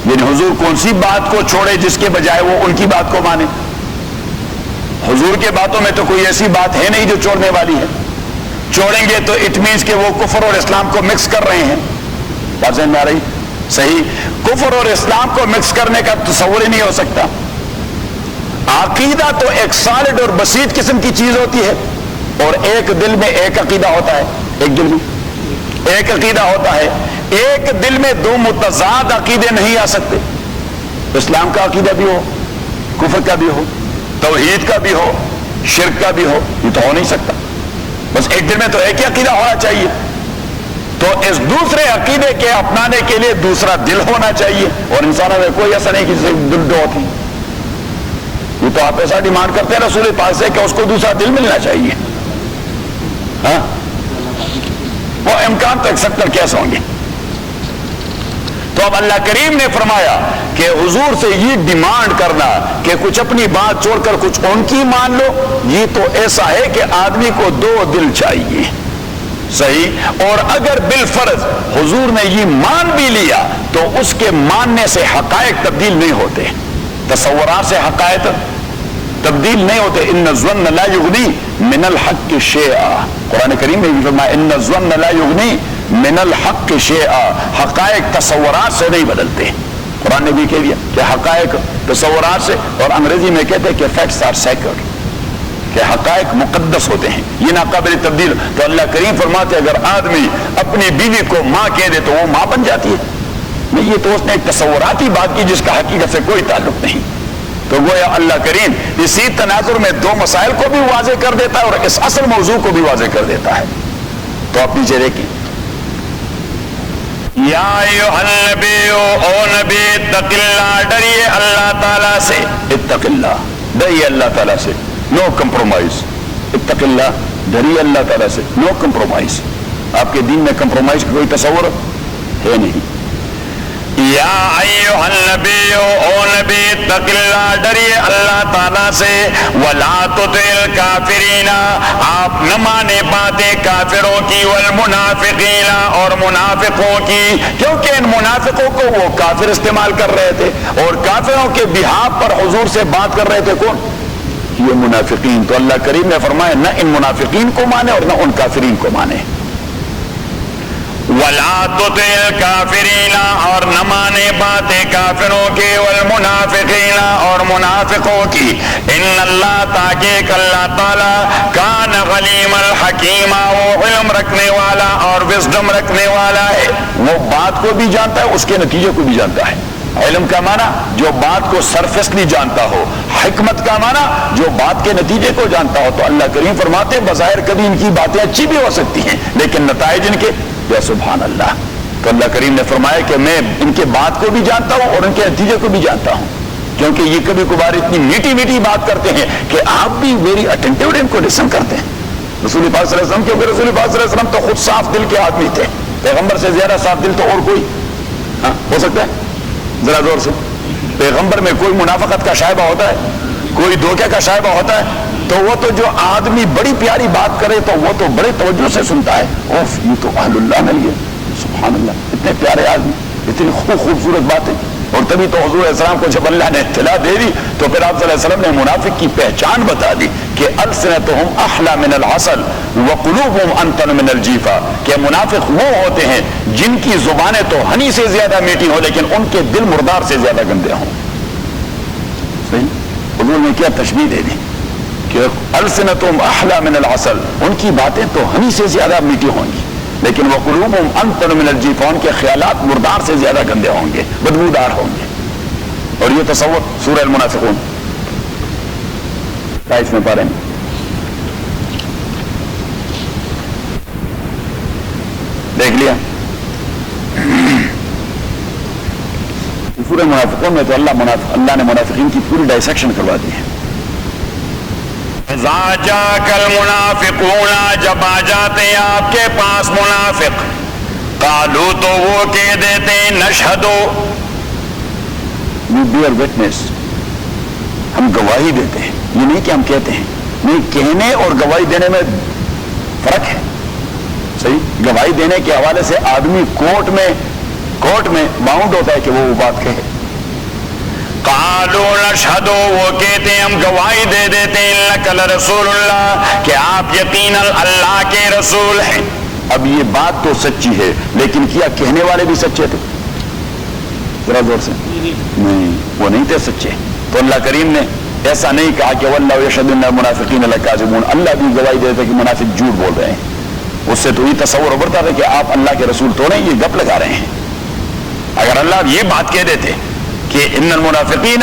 یعنی حضور کون سی بات کو چھوڑے جس کے بجائے وہ ان کی بات کو مانے؟ حضور کے باتوں میں تو کوئی ایسی بات ہے نہیں جو چھوڑنے والی ہے. چھوڑیں گے تو اٹ مینس کہ وہ کفر اور اسلام کو مکس کر رہے ہیں. بات سمجھ میں آ رہی؟ صحیح. کفر اور اسلام کو مکس کرنے کا تصور ہی نہیں ہو سکتا. عقیدہ تو ایک سالڈ اور بسیط قسم کی چیز ہوتی ہے، اور ایک دل میں ایک عقیدہ ہوتا ہے. ایک دل میں ایک عقیدہ ہوتا ہے. ایک دل میں دو متضاد عقیدے نہیں آ سکتے. اسلام کا عقیدہ بھی ہو، کفر کا بھی ہو، توحید کا بھی ہو، شرک کا بھی ہو، یہ تو ہو نہیں سکتا. بس ایک دل میں تو ایک ہی عقیدہ ہونا چاہیے. تو اس دوسرے عقیدے کے اپنانے کے لیے دوسرا دل ہونا چاہیے، اور انسانوں میں کوئی ایسا نہیں کہ دل دو ہوتی. یہ تو آپ ایسا ڈیمانڈ کرتے ہیں رسول پاک سے کہ اس کو دوسرا دل ملنا چاہیے. ہاں وہ امکان تو ایکسپٹ کیسے ہوں گے؟ تو اب اللہ کریم نے فرمایا کہ حضور سے یہ ڈیمانڈ کرنا کہ کچھ اپنی بات چھوڑ کر کچھ ان کی مان لو، یہ تو ایسا ہے کہ آدمی کو دو دل چاہیے. صحیح. اور اگر بالفرض حضور نے یہ مان بھی لیا تو اس کے ماننے سے حقائق تبدیل نہیں ہوتے. تصورات سے حقائق تبدیل نہیں ہوتے. ان الظن لا یغنی من الحق شیئا. قرآن کریم میں بھی فرمایا ان الظن لا یغنی من الحق شیئا. حقائق تصورات سے نہیں بدلتے. قرآن نے بھی کہہ دیا کہ حقائق تصورات سے, اور انگریزی میں کہتے ہیں کہ فیکٹس آر سیکرڈ, کہ حقائق مقدس ہوتے ہیں, یہ ناقابل تبدیل. تو اللہ کریم فرماتے اگر آدمی اپنی بیوی کو ماں کہہ دے تو وہ ماں بن جاتی ہے. نہیں, یہ تو اس نے ایک تصوراتی بات کی جس کا حقیقت سے کوئی تعلق نہیں. تو گویا اللہ کریم اسی تناظر میں دو مسائل کو بھی واضح کر دیتا ہے اور اس اصل موضوع کو بھی واضح کر دیتا ہے. تو آپ نیچے دیکھیں, یا ایھا النبی, او نبی, اتق اللہ, ڈریے اللہ تعالیٰ سے. اتق اللہ, ڈریے اللہ تعالیٰ سے, نو کمپرومائز. اتق اللہ, ڈریے اللہ تعالیٰ سے, نو کمپرومائز. آپ کے دین میں کمپرومائز کا کوئی تصور ہے نہیں. یا ایھا النبی, او نبی, اتق اللہ, ڈریے اللہ تعالیٰ سے. ولا تطع الکافرین, آپ نہ مانے باتیں کافروں کی. والمنافقین, اور منافقوں کی, کیونکہ ان منافقوں کو وہ کافر استعمال کر رہے تھے اور کافروں کے بہاف پر حضور سے بات کر رہے تھے. کون؟ یہ منافقین. تو اللہ کریم نے فرمایا نہ ان منافقین کو مانے اور نہ ان کافرین کو مانے. وَلَا تُطِعِ الْكَافِرِينَ, اور نہ مانے باتیں کافروں کی. وَالْمُنَافِقِينَ, اور منافقوں کی. إِنَّ اللَّهَ, تاکہ اللہ تعالیٰ, کان غلیم الحکیم, وہ علم رکھنے والا اور وزڈم رکھنے والا ہے. وہ بات کو بھی جانتا ہے, اس کے نتیجے کو بھی جانتا ہے. علم کا معنی جو بات کو سرفیسلی جانتا ہو, حکمت کا معنی جو بات کے نتیجے کو جانتا ہو. تو اللہ کریم فرماتے ہیں بظاہر کبھی ان کی باتیں اچھی بھی ہو سکتی ہیں لیکن نتائج ان کے, یا سبحان اللہ. تو اللہ کریم نے فرمایا کہ میں ان کے بات کو بھی جانتا ہوں اور ان کے نتیجے کو بھی جانتا ہوں, کیونکہ یہ کبھی کبھار اتنی میٹھی میٹھی بات کرتے ہیں کہ آپ بھی ویری اٹینٹیولی ان کو لسن کرتے ہیں. رسول پاک صلی اللہ علیہ وسلم, کیونکہ رسول پاک صلی اللہ علیہ وسلم تو خود صاف دل کے آدمی تھے. پیغمبر سے زیادہ صاف دل تو اور کوئی ہو سکتا ہے؟ ذرا زور سے. پیغمبر میں کوئی منافقت کا شائبہ ہوتا ہے, کوئی دھوکے کا شائبہ ہوتا ہے؟ تو وہ تو جو آدمی بڑی پیاری بات کرے تو وہ تو بڑے توجہ سے سنتا ہے. اوف, یہ تو اہل اللہ مل گئے, سبحان اللہ, اتنے پیارے آدمی, اتنی خوبصورت باتیں. اور تبھی تو حضور علیہ السلام کو جب اللہ نے اطلاع دے دی تو پھر آپ صلی اللہ علیہ وسلم نے منافق کی پہچان بتا دی کہ السنتہم احلی من العسل وقلوبہم انتن من الجیفا, کہ منافق وہ ہوتے ہیں جن کی زبانیں تو ہنی سے زیادہ میٹھی ہوں لیکن ان کے دل مردار سے زیادہ گندے ہوں. صحیح, حضور نے کیا تشبیہ دے دی کہ السنتہم احلی من العسل, ان کی باتیں تو ہنی سے زیادہ میٹھی ہوں گی لیکن وقلوبہم انتن من الجیفا, ان کے خیالات مردار سے زیادہ گندے ہوں گے, بدبودار ہوں گے. اور یہ تصور سورہ المنافقون 22 میں پڑھیں. دیکھ لیا سورہ المنافقون میں تو اللہ نے منافقین کی پوری ڈائسیکشن کروا دی ہے. اذا جاءك المنافقون, جب آ جاتے ہیں آپ کے پاس منافق, قالوا, تو وہ کہہ دیتے ہیں, نشہد, we bear witness, ہم گواہی دیتے ہیں. یہ نہیں کہ ہم کہتے ہیں, نہیں, کہنے اور گواہی دینے میں فرق ہے. صحیح, گواہی دینے کے حوالے سے آدمی کورٹ میں باؤنڈ ہوتا ہے کہ وہ بات کہے. قالوا نشہد, وہ کہتے ہیں ہم گواہی دے دیتے ہیں, انک لرسول اللہ, کہ آپ یقیناً اللہ کے رسول ہیں. اب یہ بات تو سچی ہے لیکن کیا کہنے والے بھی سچے تھے؟ ذرا زور سے. نہیں, وہ نہیں تھے سچے. تو اللہ کریم نے ایسا نہیں کہا کہ واللہ یشہد ان المنافقین لکاذبون, اللہ بھی گواہی دیتے کہ منافق جھوٹ بول رہے ہیں. اس سے تو یہ تصور ابھرتا تھا کہ آپ اللہ کے رسول تو نہیں, یہ گپ لگا رہے ہیں. اگر اللہ یہ بات کہہ دیتے کہ ان المنافقین,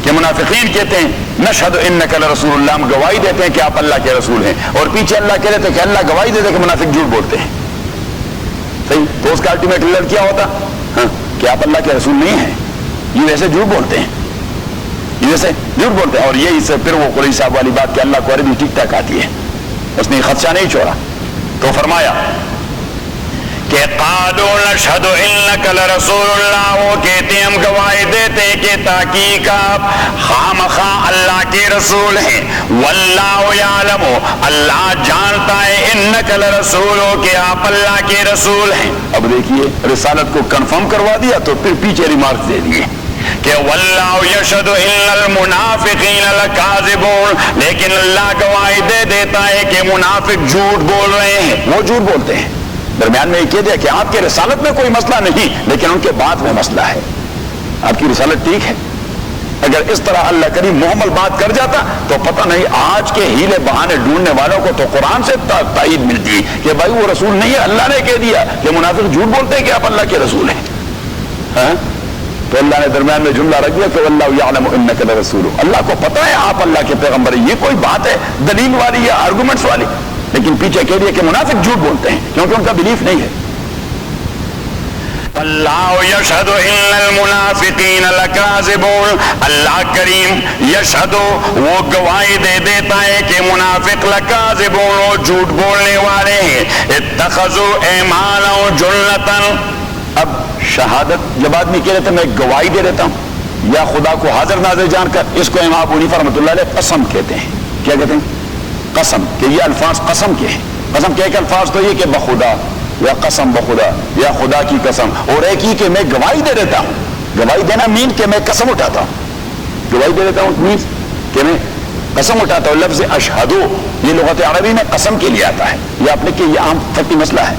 کہ منافقین کہتے ہیں نشہد انک لرسول اللہ, ہم گواہی دیتے ہیں کہ آپ اللہ کے رسول ہیں, اور پیچھے اللہ کہہ دیتے کہ اللہ گواہی دیتے کہ منافق جھوٹ بولتے ہیں. صحیح, تو اس کا الٹیمیٹ ریزلٹ کیا ہوتا؟ کہ آپ اللہ کے رسول نہیں ہیں, یہ ویسے جھوٹ بولتے ہیں, یہ ویسے جھوٹ بولتے ہیں. اور یہی سے پھر وہ قریش صاحب والی بات کہ اللہ کو عربی ٹھیک ٹھاک آتی ہے, اس نے خدشہ نہیں چھوڑا. تو فرمایا کہ قالوا نشہد انک لرسول اللہ, وہ کہتے ہیں ہم گواہی دیتے ہیں کہ تحقیق آپ خامخواہ اللہ کے رسول ہیں. واللہ یعلم, اللہ جانتا ہے, انک لرسول, کہ آپ اللہ کے رسول ہیں. اب دیکھیے رسالت کو کنفرم کروا دیا تو پھر پیچھے ریمارکس دے دیے کہ واللہ یشہد ان المنافقین لکاذبون، لیکن اللہ گواہی دے دیتا ہے کہ منافق جھوٹ بول رہے ہیں، وہ جھوٹ بولتے ہیں۔ درمیان میں یہ کہہ دیا کہ آپ کے رسالت میں کوئی مسئلہ نہیں، لیکن ان کے بات میں مسئلہ ہے۔ آپ کی رسالت ٹھیک ہے، اگر اس طرح اللہ کریم محمل بات کر جاتا تو پتہ نہیں آج کے ہیلے بہانے ڈھونڈنے والوں کو تو قرآن سے تائید ملتی کہ بھائی وہ رسول نہیں ہے، اللہ نے کہہ دیا کہ منافق جھوٹ بولتے ہیں کہ آپ اللہ کے رسول ہیں۔ ہاں؟ تو اللہ نے درمیان میں جملہ رکھ دیا کہ واللہ یعلم انک لرسول، اللہ کو پتہ ہے آپ اللہ کے پیغمبر ہیں۔ یہ کوئی بات ہے دلیل والی یا آرگومنٹس والی؟ لیکن پیچھے کہہ دیا کہ منافق جھوٹ بولتے ہیں کیونکہ ان کا بلیف نہیں ہے۔ اللہ یشہد ان المنافقین لکاذبون، اللہ کریم یشہد وہ گواہی دے دیتا ہے کہ منافق لکاذبون، وہ جھوٹ بولنے والے ہیں۔ اتخذوا ایمانہم جنۃ، اب شہادت جب آدمی کہہ رہتا ہے میں گواہی دے دیتا ہوں یا خدا کو حاضر ناظر جان کر، اس کو امام ابو حنیفہ رحمۃ اللہ علیہ قسم کہتے ہیں۔ کیا کہتے ہیں؟ قسم، کہ یہ الفاظ قسم کے ہیں۔ قسم کے ایک الفاظ تو یہ کہ بخدا یا قسم بخدا یا خدا کی قسم، اور ایک ہی کہ میں گواہی دے دیتا ہوں۔ گواہی دینا مین کہ میں قسم اٹھاتا ہوں، گواہی دے دیتا ہوں مین کہ میں قسم اٹھاتا ہوں۔ لفظ اشہدو یہ لغت عربی میں قسم کے لیے آتا ہے، یہ آپ نے کہ یہ عام فقہی مسئلہ ہے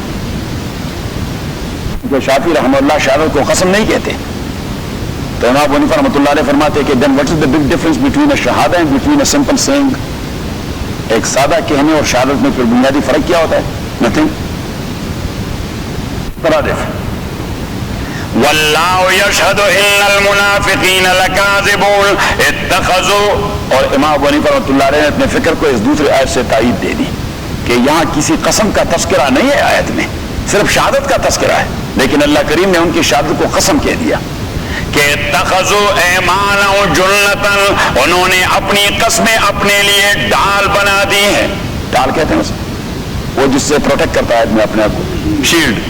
کہ شافعی رحمہ اللہ شہادت کو قسم نہیں کہتے، تو امام ابو حنیفہ رحمۃ اللہ علیہ فرماتے ہیں کہ then what is the big difference between a shahada and between a simple saying؟ ایک سادہ کہنے اور شہادت میں پھر بنیادی فرق کیا ہوتا ہے؟ nothing۔ واللہ یشہد ان المنافقین لکاذبون اتخذوا، اور امام ابو حنیفہ رحمۃ اللہ علیہ نے اپنے فکر کو اس دوسری آیت سے تائید دے دی کہ یہاں کسی قسم کا تذکرہ نہیں ہے، آیت میں صرف شہادت کا تذکرہ ہے، لیکن اللہ کریم نے ان کی شہادت کو قسم کہہ دیا کہ اتخذوا ایمانہم جنۃ، انہوں نے اپنی قسمیں اپنے لیے ڈال بنا دی ہیں۔ ڈال کہتے ہیں اسے وہ جس سے پروٹیکٹ کرتا ہے آدمی اپنے آپ کو، شیلڈ۔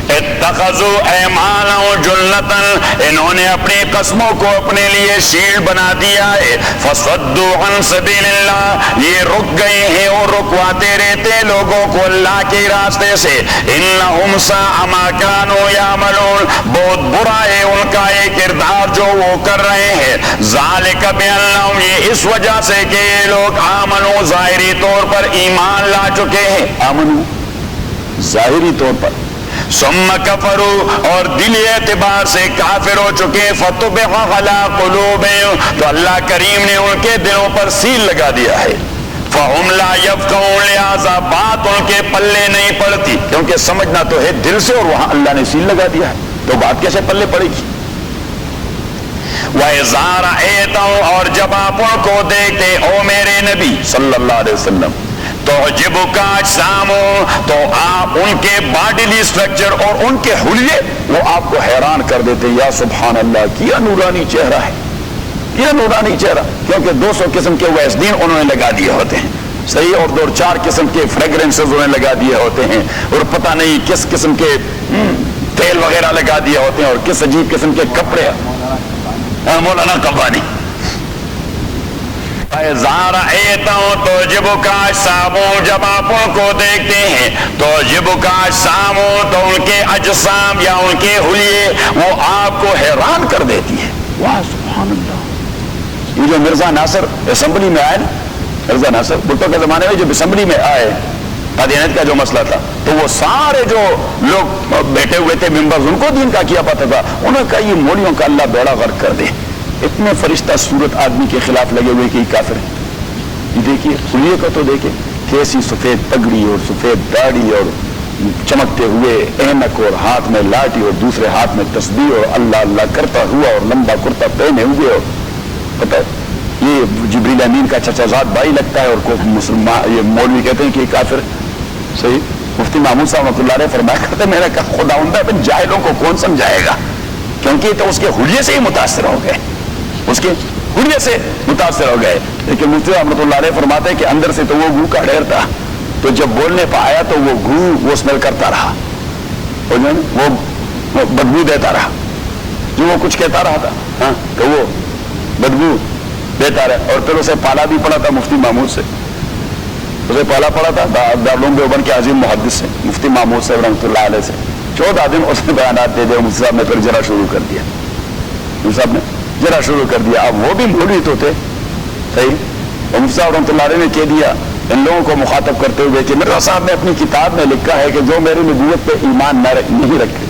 اتخذوا ایمانہم جنۃ، انہوں نے اپنی قسموں کو اپنے لیے شیلڈ بنا دیا ہے۔ فصدوا عن سبیل اللہ، یہ رک گئے ہیں اور رکواتے رہتے لوگوں کو اللہ کے راستے سے۔ انہم ساء ما کانوا یعملون، بہت برا ہے ان کا یہ کردار جو وہ کر رہے ہیں۔ ذالک بانہم، یہ اس وجہ سے کہ یہ لوگ آمنوا ظاہری طور پر ایمان لا چکے ہیں، آمنوا ظاہری طور پر، ثم کفروا، اور دلی اعتبار سے کافر ہو چکے، فتبع علی قلوبہم، تو اللہ کریم نے ان کے دلوں پر سیل لگا دیا ہے۔ فہم لا یفقہون، لہذا بات ان کے پلے نہیں پڑتی، کیونکہ سمجھنا تو ہے دل سے اور وہاں اللہ نے سیل لگا دیا ہے، تو بات کیسے پلے پڑے گی؟ وَإِذَا رَأَيْتَهُمْ، اور جب آپ ان کو دیکھتے او میرے نبی صلی اللہ علیہ وسلم، تعجبک اجسامہم، تو آپ ان کے باڈیلی اسٹرکچر اور ان کے حلیے وہ آپ کو حیران کر دیتے۔ یا سبحان اللہ، کیا نورانی چہرہ ہے، کیا نورانی چہرہ، کیونکہ 200 قسم کے ویسدین انہوں نے لگا دیے ہوتے ہیں، صحیح، اور 2-4 قسم کے فریگرنسز انہوں نے لگا دیے ہوتے ہیں، اور پتہ نہیں کس قسم کے تیل وغیرہ لگا دیے ہوتے ہیں، اور کس عجیب قسم کے کپڑے، مولانا قبانی۔ فَإِذَا رَأَيْتَهُمْ تُعْجِبُكَ أَجْسَامُهُمْ، جب آپ ان کو دیکھتے ہیں، تُعْجِبُكَ أَجْسَامُهُمْ، تو ان کے اجسام یا ان کے حلیے وہ آپ کو حیران کر دیتی ہے۔ واہ سبحان اللہ، یہ جو مرزا ناصر اسمبلی میں آئے نا، مرزا ناصر بھٹو کے زمانے میں جب اسمبلی میں آئے، قادیانیت کا جو مسئلہ تھا، تو وہ سارے جو لوگ بیٹھے ہوئے تھے ممبرز، ان کو دین کا کیا پتہ تھا، انہوں نے کہا یہ مولیوں کا اللہ بیڑا غرق کر دے، اتنے فرشتہ صورت آدمی کے خلاف لگے ہوئے کہ یہ کافر ہے۔ یہ دیکھیے حلیے کو تو دیکھیں، کیسی سفید پگڑی اور سفید داڑھی اور چمکتے ہوئے اینک اور ہاتھ میں لاٹھی اور دوسرے ہاتھ میں تسبیح اور اللہ اللہ کرتا ہوا اور لمبا کرتا پہنے ہوئے، اور پتہ یہ جبریل امین کا چچا زاد بھائی لگتا ہے، اور مسلمان یہ مولوی کہتے ہیں کہ یہ کافر ہے۔ صحیح، مفتی محمود صاحب رحمۃ اللہ علیہ فرمایا کرتے میں نے کہا خداوندہ ابن جاہلوں کو کون سمجھائے گا، کیونکہ تو اس کے حلیے سے ہی متاثر ہو گئے، اس کے حلیے سے متاثر ہو گئے۔ لیکن مفتی رحمۃ اللہ علیہ فرماتے ہیں کہ اندر سے تو وہ گو کا ڈھیر تھا، تو جب بولنے پہ آیا تو وہ گو وہ اسمیل کرتا رہا، وہ بدبو دیتا رہا، جو وہ کچھ کہتا رہا تھا، ہاں تو وہ بدبو دیتا رہا، اور پھر اسے پالا بھی پڑا تھا مفتی محمود سے، اسے پالا پڑا تھا دارالعلوم دیوبند کے عظیم محدث سے مفتی محمود صاحب رحمۃ اللہ علیہ سے۔ 14 دن اس نے بیانات دے دے، مفتی صاحب نے پھر جرا شروع کر دیا، صاحب نے ذرا شروع کر دیا. اب وہ بھی مولوی تو تھے, صحیح. اور مفتی صاحب رحمۃ اللہ علیہ نے کہہ دیا ان لوگوں کو مخاطب کرتے ہوئے کہ مرزا صاحب نے اپنی کتاب میں لکھا ہے کہ جو میری نبوت پہ ایمان نہیں رکھے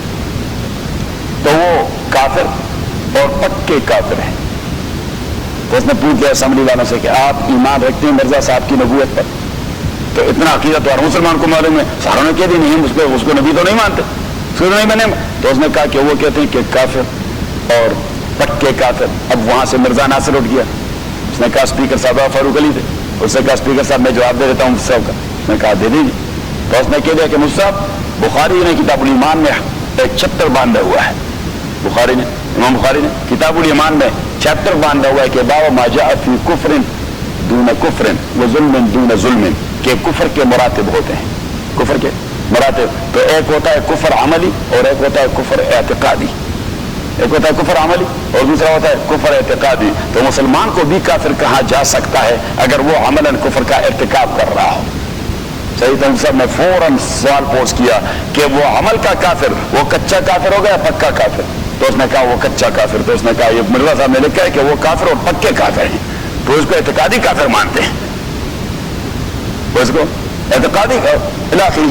تو وہ کافر اور پکے کافر ہیں. تو اس نے پوچھ لیا اسمبلی والوں سے کہ آپ ایمان رکھتے ہیں مرزا صاحب کی نبوت پر؟ تو اتنا عقیدہ تو ہر مسلمان کو معلوم ہے. ساروں نے کہہ دی نہیں, اس کو نبی تو نہیں مانتے, اس کو نہیں بنے. تو اس نے کہا کہ وہ کہتے ہیں کہ کافر اور پکے کافر. اب وہاں سے مرزا ناصر اٹھ گیا. اس نے کہا اسپیکر صاحب فاروق علی تھے, اس نے کہا اسپیکر صاحب میں جواب دے دیتا ہوں مفتی صاحب کا. اس نے کہا دے دیجیے. تو اس نے کہہ دیا کہ مفتی صاحب بخاری نے کتاب الایمان میں ایک چیپٹر باندھا ہوا ہے. بخاری نے, امام بخاری نے کتاب الایمان میں چیپٹر باندھا ہوا ہے کہ باب ما جاء فی کفر دون کفر و ظلم دون ظلم, کہ کفر کے مراتب ہوتے ہیں. کفر کے مراتب تو ایک ہوتا ہے کفر عملی اور ایک ہوتا ہے کفر اعتقادی. ایک ہوتا ہے کفر عملی اور دوسرا ہوتا ہے کفر اعتقادی. تو مسلمان کو بھی کافر کہا جا سکتا ہے اگر وہ عملاً کفر کا ارتکاب کر رہا ہو. صحیح. تو صاحب نے فوراً سوال پوچھ کیا کہ وہ عمل کا کافر وہ کچا کافر ہو گیا پکا کافر؟ تو اس نے کہا وہ کچا کافر. تو اس نے کہا یہ مرزا صاحب نے لکھا ہے کہ وہ کافر اور پکے کافر ہیں, تو اس کو اعتقادی کافر مانتے ہیں, اس کو اعتقادی علاقی.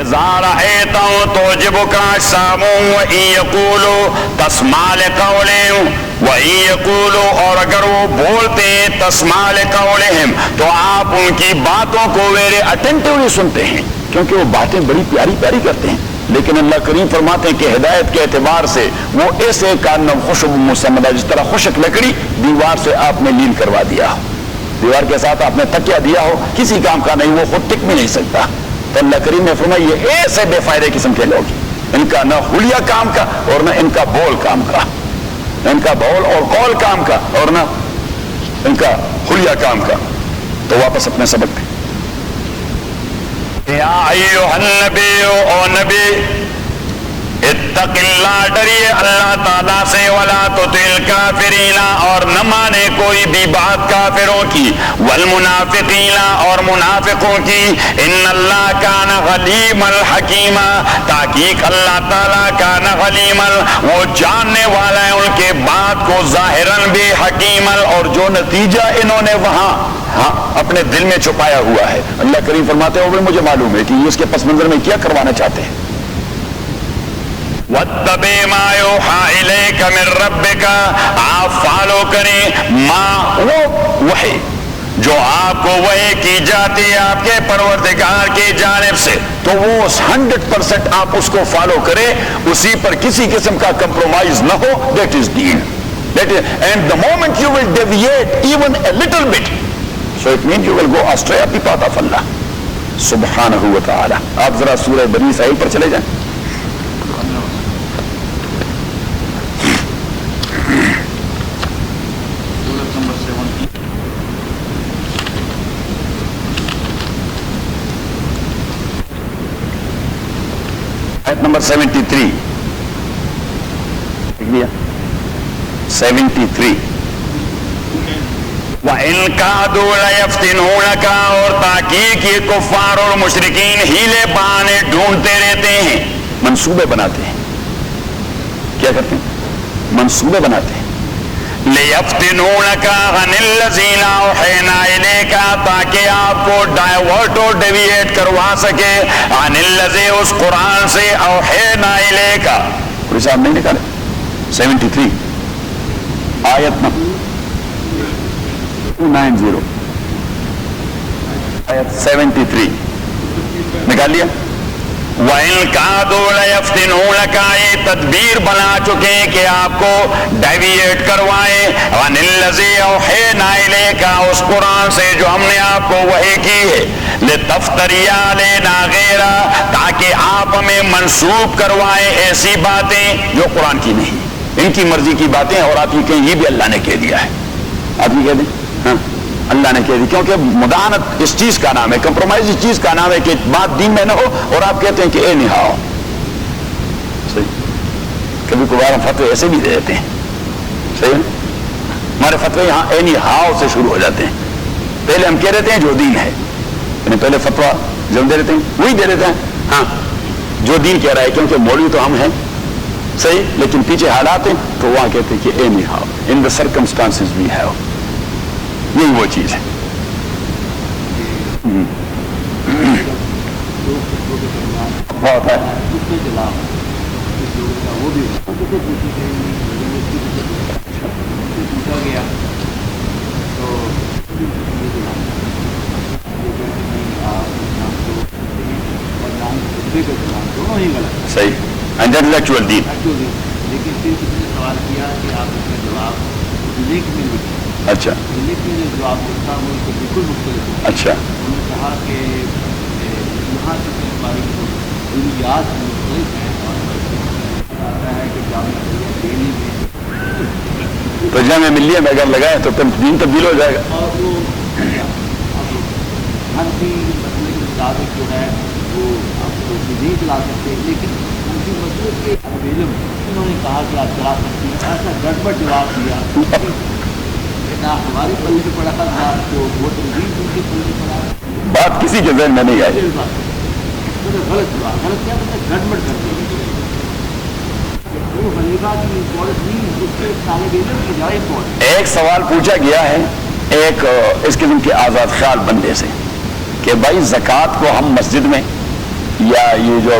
اذا رأيتهم تعجبك أجسامهم وإن يقولوا تسمع لقولهم وإن يقولوا, اور اگر وہ بولتے ہیں تسمع لقولهم تو آپ ان کی باتوں کو ویرے اٹینٹیولی سنتے ہیں, کیونکہ وہ باتیں بڑی پیاری پیاری کرتے ہیں. لیکن اللہ کریم فرماتے ہیں کہ ہدایت کے اعتبار سے وہ ایسے کانم خشب مسمدہ, جس طرح خشک لکڑی دیوار سے آپ نے لیل کروا دیا ہو, دیوار کے ساتھ آپ نے تکیہ دیا ہو, کسی کام کا نہیں, وہ خود ٹک بھی نہیں سکتا. تو اللہ کریم نے فرمایا یہ ایسے بے فائدے قسم کے لوگ, ان کا نہ حلیہ کام کا اور نہ ان کا بول کام کا, ان کا بول اور قول کام کا اور نہ ان کا حلیہ کام کا. تو واپس اپنے سبق پہ. یا ایھا النبی, او نبی, اتق اللہ, ڈریے اللہ تعالیٰ سے, ولا تطع الکافرین, اور نہ مانے کوئی بھی بات کافروں کی, والمنافقین, اور منافقوں کی, ان اللہ کان غلیما حکیما, تحقیق اللہ تعالیٰ کان غلیما, وہ جاننے والا ہے ان کے بات کو ظاہراً بھی, حکیما, اور جو نتیجہ انہوں نے وہاں اپنے دل میں چھپایا ہوا ہے. اللہ کریم فرماتے ہیں وہ بھی مجھے معلوم ہے کہ یہ اس کے پس منظر میں کیا کروانا چاہتے ہیں. وَاتَّبِعْ مَا يُوحَىٰ إِلَيْكَ مِن رَبِّكَ, آپ فالو کریں ما, وہ وحی جو آپ کو وحی کی جاتی ہے آپ کے پروردگار کی جانب سے, تو وہ 100% آپ اس کو فالو کریں, اسی پر کسی قسم کا کمپرومائز نہ ہو. That is deen. And the moment you will deviate even a little bit, so it means you will go astray of the path of Allah subhanahu wa ta'ala. آپ ذرا سورہ بنی اسرائیل پر چلے جائیں. آیت نمبر 73 لکھ لیا. 73 وَإِن كَادُوا لَيَفْتِنُونَكَ, اور تاکہ یہ کفار اور مشرکین ہیلے بہانے ڈھونڈتے رہتے ہیں, منصوبے بناتے ہیں. کیا کرتے ہیں؟ منصوبے بناتے ہیں. لِيَفْتِنُونَكَ عَنِ الَّذِينَ أَوْحَيْنَا إِلَيْكَ, تاکہ آپ کو ڈائیورٹ اور ڈیویٹ کروا سکے, عن الذی, اس قرآن سے, أَوْحَيْنَا إِلَيْكَ. پولیس صاحب نہیں نکالے. 73 آیت نمبر 290 آیت 73 نکال لیا. وَإِن كَادُوا لَيَفْتِنُونَكَ, یہ تدبیر بنا چکے کہ آپ کو ڈیویٹ کروائیں, عَنِ الَّذِي أَوْحَيْنَا إِلَيْكَ, اس قرآن سے جو ہم نے آپ کو وحی کی ہے, لِتَفْتَرِيَ عَلَيْنَا غَيْرَهُ, تاکہ آپ ہمیں منسوب کروائیں ایسی باتیں جو قرآن کی نہیں, ان کی مرضی کی باتیں, اور آپ یہ کہیں یہ بھی اللہ نے کہہ دیا ہے. آپ یہ کہہ دیں ہاں اللہ نے کہہ دی, کیونکہ مداحنت اس چیز کا نام ہے, کمپرومائز اس چیز کا نام ہے کہ بات دین میں نہ ہو اور آپ کہتے ہیں کہ اے نہاؤ. کبھی کبھار ہم فتوے ایسے بھی دے دیتے ہیں, صحیح ہے, ہمارے فتوے یہاں اے نہاؤ سے شروع ہو جاتے ہیں. پہلے ہم کہہ دیتے ہیں جو دین ہے, یعنی پہلے فتویٰ جو ہم دے دیتے ہیں وہی دے دیتے ہیں, ہاں جو دین کہہ رہا ہے, کیونکہ مولوی تو ہم ہیں, صحیح, لیکن پیچھے حالات ہیں تو وہاں کہتے ہیں کہ anyhow in the circumstances we have. یہی وہ چیز ہے. بہت ہے. صحیح, انٹلیکچوئل دین. لیکن پھر کسی نے سوال کیا کہ آپ اس کا جواب لکھ میں لکھیں. اچھا, لکھ میں جو جواب لکھتا وہ اس کو بالکل مختلف ہے. اچھا, انہوں نے کہا کہ یہاں تک ہماری ضروریات مختلف ہیں اور آتا ہے کہ جامعہ دہلی میں تو جامعہ ملیہ میں اگر لگائے تو پھر دین تبدیل ہو جائے گا. اور وہ ہر بھی مسئلے کے مطابق جو ہے وہ آپ کو نہیں چلا سکتے, لیکن ان کی مسئلے کے علم انہوں نے کہا کہ آپ چلا سکتے ہیں. ایسا گڑبڑ جواب دیا نہ ہماری پلے میں پڑا تھا نہ جو وہ تنظیم ان کے پلے میں پڑا. بات کسی کے ذہن میں نہیں آئی. غلط جواب, غلط کیا مطلب گڑبڑ کر دی. وہ خلیفہ کی امپورٹنس نہیں, اس کے طالب علم کی جائے امپورٹنس. ایک سوال پوچھا گیا ہے ایک اس قسم کے آزاد خیال بندے سے کہ بھائی زکوٰۃ کو ہم مسجد میں یا یہ جو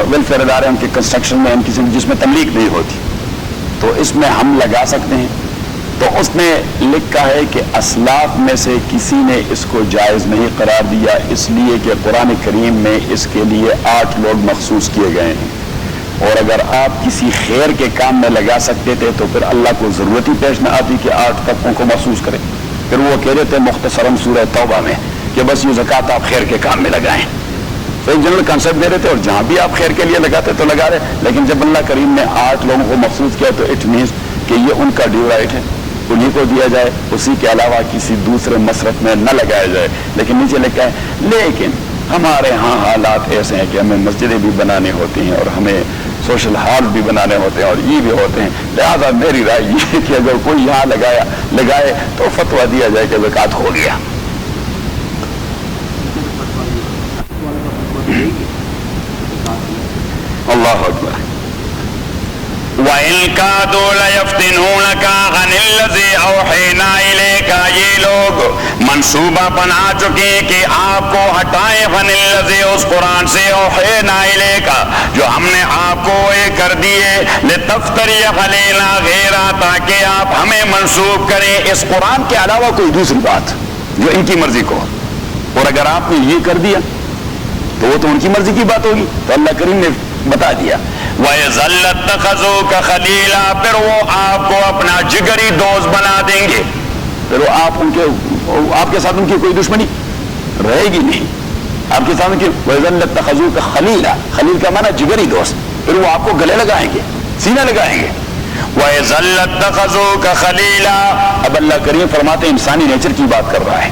ویلفیئر ادارے ان کے کنسٹرکشن میں ان کسی جس میں تملیغ نہیں ہوتی تو اس میں ہم لگا سکتے ہیں. تو اس نے لکھا ہے کہ اسلاف میں سے کسی نے اس کو جائز نہیں قرار دیا, اس لیے کہ قرآن کریم میں اس کے لیے 8 لوگ مخصوص کیے گئے ہیں, اور اگر آپ کسی خیر کے کام میں لگا سکتے تھے تو پھر اللہ کو ضرورت ہی پیش نہ آتی کہ 8 طبقوں کو مخصوص کریں. پھر وہ کہہ رہے تھے مختصراً سورہ توبہ میں کہ بس یہ زکوٰۃ آپ خیر کے کام میں لگائیں. تو ایک جنرل کانسیپٹ دے رہے تھے, اور جہاں بھی آپ خیر کے لیے لگاتے تو لگا رہے, لیکن جب اللہ کریم نے 8 لوگوں کو مخصوص کیا تو اٹ مینس کہ یہ ان کا ڈیو رائٹ ہے, انہیں کو دیا جائے, اسی کے علاوہ کسی دوسرے مصرف میں نہ لگایا جائے. لیکن نیچے لکھا ہے لیکن ہمارے ہاں حالات ایسے ہیں کہ ہمیں مسجدیں بھی بنانی ہوتی ہیں اور ہمیں سوشل ہال بھی بنانے ہوتے ہیں اور یہ بھی ہوتے ہیں, لہٰذا میری رائے یہ ہے کہ اگر کوئی یہاں لگائے تو فتویٰ دیا جائے کہ زکوٰۃ ہو گیا. اللہ اکبر. وَإِن كَادُوا لَيَفْتِنُونَكَ عَنِ الَّذِي أَوْحَيْنَا إِلَيْكَ, یہ لوگ منصوبہ بنا چکے کہ آپ کو ہٹائیں عَنِ الَّذِي, اس قرآن سے, أَوْحَيْنَا إِلَيْكَ جو ہم نے آپ کو یہ کر دیے, لِتَفْتَرِيَ عَلَيْنَا غَيْرَهُ تاکہ آپ ہمیں منسوب کریں اس قرآن کے علاوہ کوئی دوسری بات جو ان کی مرضی کو. اور اگر آپ نے یہ کر دیا تو وہ تو ان کی مرضی کی بات ہوگی. تو اللہ کریم نے بتا دیا وَإِذَا لَاتَّخَذُوكَ خَلِيلًا, پھر وہ آپ کو اپنا جگری دوست بنا دیں گے, پھر وہ آپ کے ساتھ ان کی کوئی دشمنی رہے گی نہیں. آپ کے ساتھ وَإِذَا لَاتَّخَذُوكَ خَلِيلًا, خلیل کا معنی جگری دوست, پھر وہ آپ کو گلے لگائیں گے, سینہ لگائیں گے. وَإِذَا لَاتَّخَذُوكَ خَلِيلًا, اب اللہ کریم فرماتے ہیں انسانی نیچر کی بات کر رہا ہے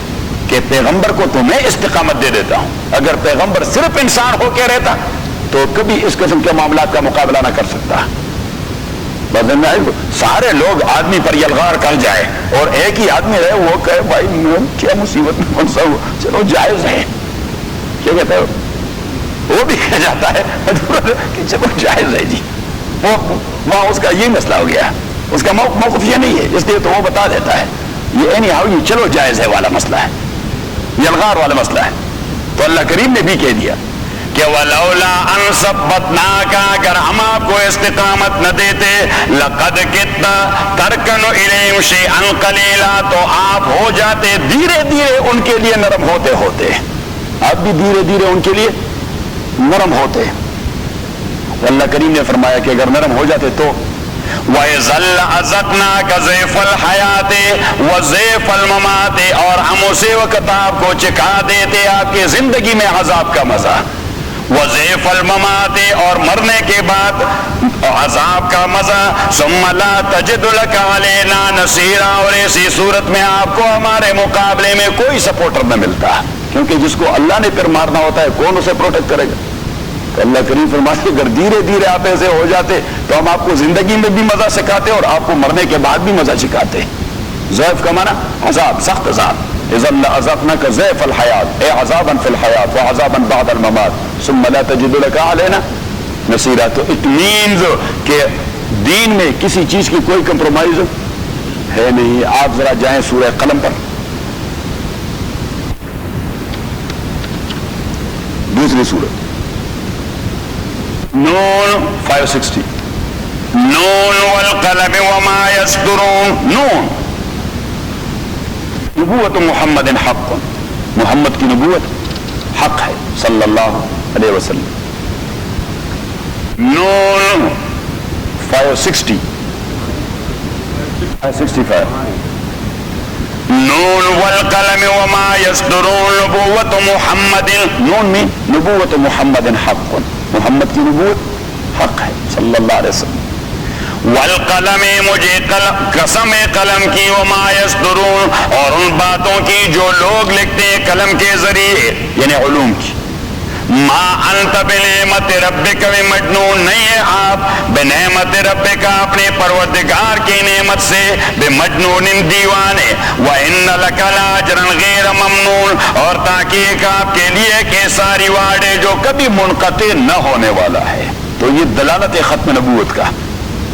کہ پیغمبر کو تو میں استقامت دے دیتا ہوں, اگر پیغمبر صرف انسان ہو کے رہتا تو کبھی اس قسم کے معاملات کا مقابلہ نہ کر سکتا. سارے لوگ آدمی پر یلغار کر جائے اور ایک ہی آدمی رہے, وہ کہے بھائی میں کیا مصیبت میں پھنسا ہوں, چلو جائز ہے, کیا کہتے ہیں, وہ بھی کہا جاتا ہے کہ چلو جائز ہے جی. وہاں اس کا یہ مسئلہ ہو گیا, اس کا موقف یہ نہیں ہے, اس لیے تو وہ بتا دیتا ہے یہ اینی ہاؤ, یہ چلو جائز ہے والا مسئلہ ہے, یلغار والا مسئلہ ہے. تو اللہ کریم نے بھی کہہ دیا کہ وَلَوْلَا أَن ثَبَّتْنَاكَ, اگر ہم آپ کو استقامت نہ دیتے, لَقَدْ كِدْتَ تَرْكَنُ إِلَيْهِمْ شَيْئًا قَلِيلًا, تو آپ ہو جاتے دھیرے دھیرے ان کے لیے نرم ہوتے, آپ بھی دھیرے دھیرے ان کے لیے نرم ہوتے. اللہ کریم نے فرمایا کہ اگر نرم ہو جاتے تو وَإِذَا لَأَذَقْنَاكَ ضِعْفَ الْحَيَاةِ وَضِعْفَ الْمَمَاتِ, اور ہم اسی وقت آپ کو چکھا دیتے آپ کی زندگی میں عذاب کا مزہ, وضعف الممات, اور مرنے کے بعد عذاب کا مزہ, ثم لا تجد لك علينا نصيرا, اور ایسی صورت میں آپ کو ہمارے مقابلے میں کوئی سپورٹر نہ ملتا, کیونکہ جس کو اللہ نے پھر مارنا ہوتا ہے کون اسے پروٹیکٹ کرے گا. تو اللہ کریم فرماتے اگر دھیرے دھیرے آپ ایسے ہو جاتے تو ہم آپ کو زندگی میں بھی مزہ سکھاتے اور آپ کو مرنے کے بعد بھی مزہ سکھاتے. ضعف کا معنی عذاب, سخت عذاب. اذا لأذقناك ضعف الحیات, اے عذابا فی الحیات وعذابا بعد الممات ثم لا تجد لك علینا نصیرا. تو اٹ مینز کہ دین میں کسی چیز کی کوئی کمپرومائز ہے نہیں. آپ ذرا جائیں سورہ قلم پر, دوسری سورت نون 560. نون والقلم وما يسطرون. نون نبوت محمد حق, محمد کی نبوت حق ہے صلی اللہ علیہ وسلم. نون 560 565. نون والقلم وما يسطرون نبوت محمد. نون میں نبوت محمد حق, محمد کی نبوت حق ہے صلی اللہ علیہ وسلم. والقلم, مجھے قسم قلم کی, وما يسطرون, اور ان باتوں کی جو لوگ لکھتے ہیں قلم کے ذریعے یعنی علوم کی. ما انت بنعمت ربک بمجنون, نہیں ہے آپ بنعمت ربک اپنے پروردگار کی نعمت سے بمجنون دیوانے. وان لک لاجرا غیر ممنون, اور تاکہ آپ کے لیے کیسا ریوارڈ ہے جو کبھی منقطع نہ ہونے والا ہے. تو یہ دلالت ختم نبوت کا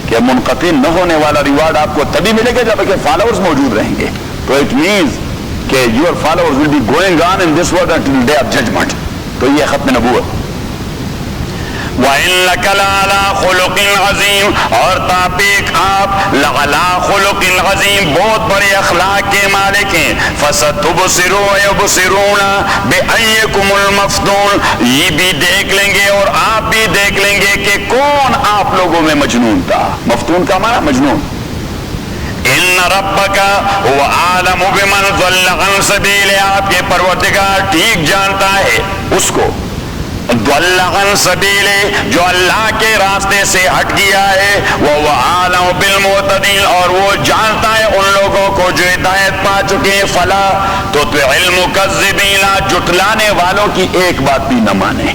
کہ منقطع نہ ہونے والا ریوارڈ آپ کو تبھی ملے گا جب کہ فالوورز موجود رہیں گے. تو اٹ مینز کہ your followers will be going on in this world until day of judgement. تو یہ ختم نبوت. وَإِنَّكَ لَعَلَىٰ خُلُقٍ عَظِيمٍ, اور تاپیک آپ لَعَلَىٰ خُلُقٍ عَظِيمٍ, بہت بڑے اخلاق کے مالک ہیں. فَسَتُبْصِرُ وَيُبْصِرُونَ بِأَيِّكُمُ الْمَفْتُونُ, یہ بھی دیکھ لیں گے اور آپ بھی دیکھ لیں گے کہ کون آپ لوگوں میں مجنون تھا. مفتون کا معنی مجنون. ان ربک هو عالم بمن ضل عن سبیلہ, آپ کے پروردگار ٹھیک جانتا ہے اس کو ضل عن سبیلہ جو اللہ کے راستے سے ہٹ گیا ہے. وہ عالم بالمعتدین, اور وہ جانتا ہے ان لوگوں کو جو ہدایت پا چکے. فلا تطع المکذبین, جٹلانے والوں کی ایک بات بھی نہ مانے.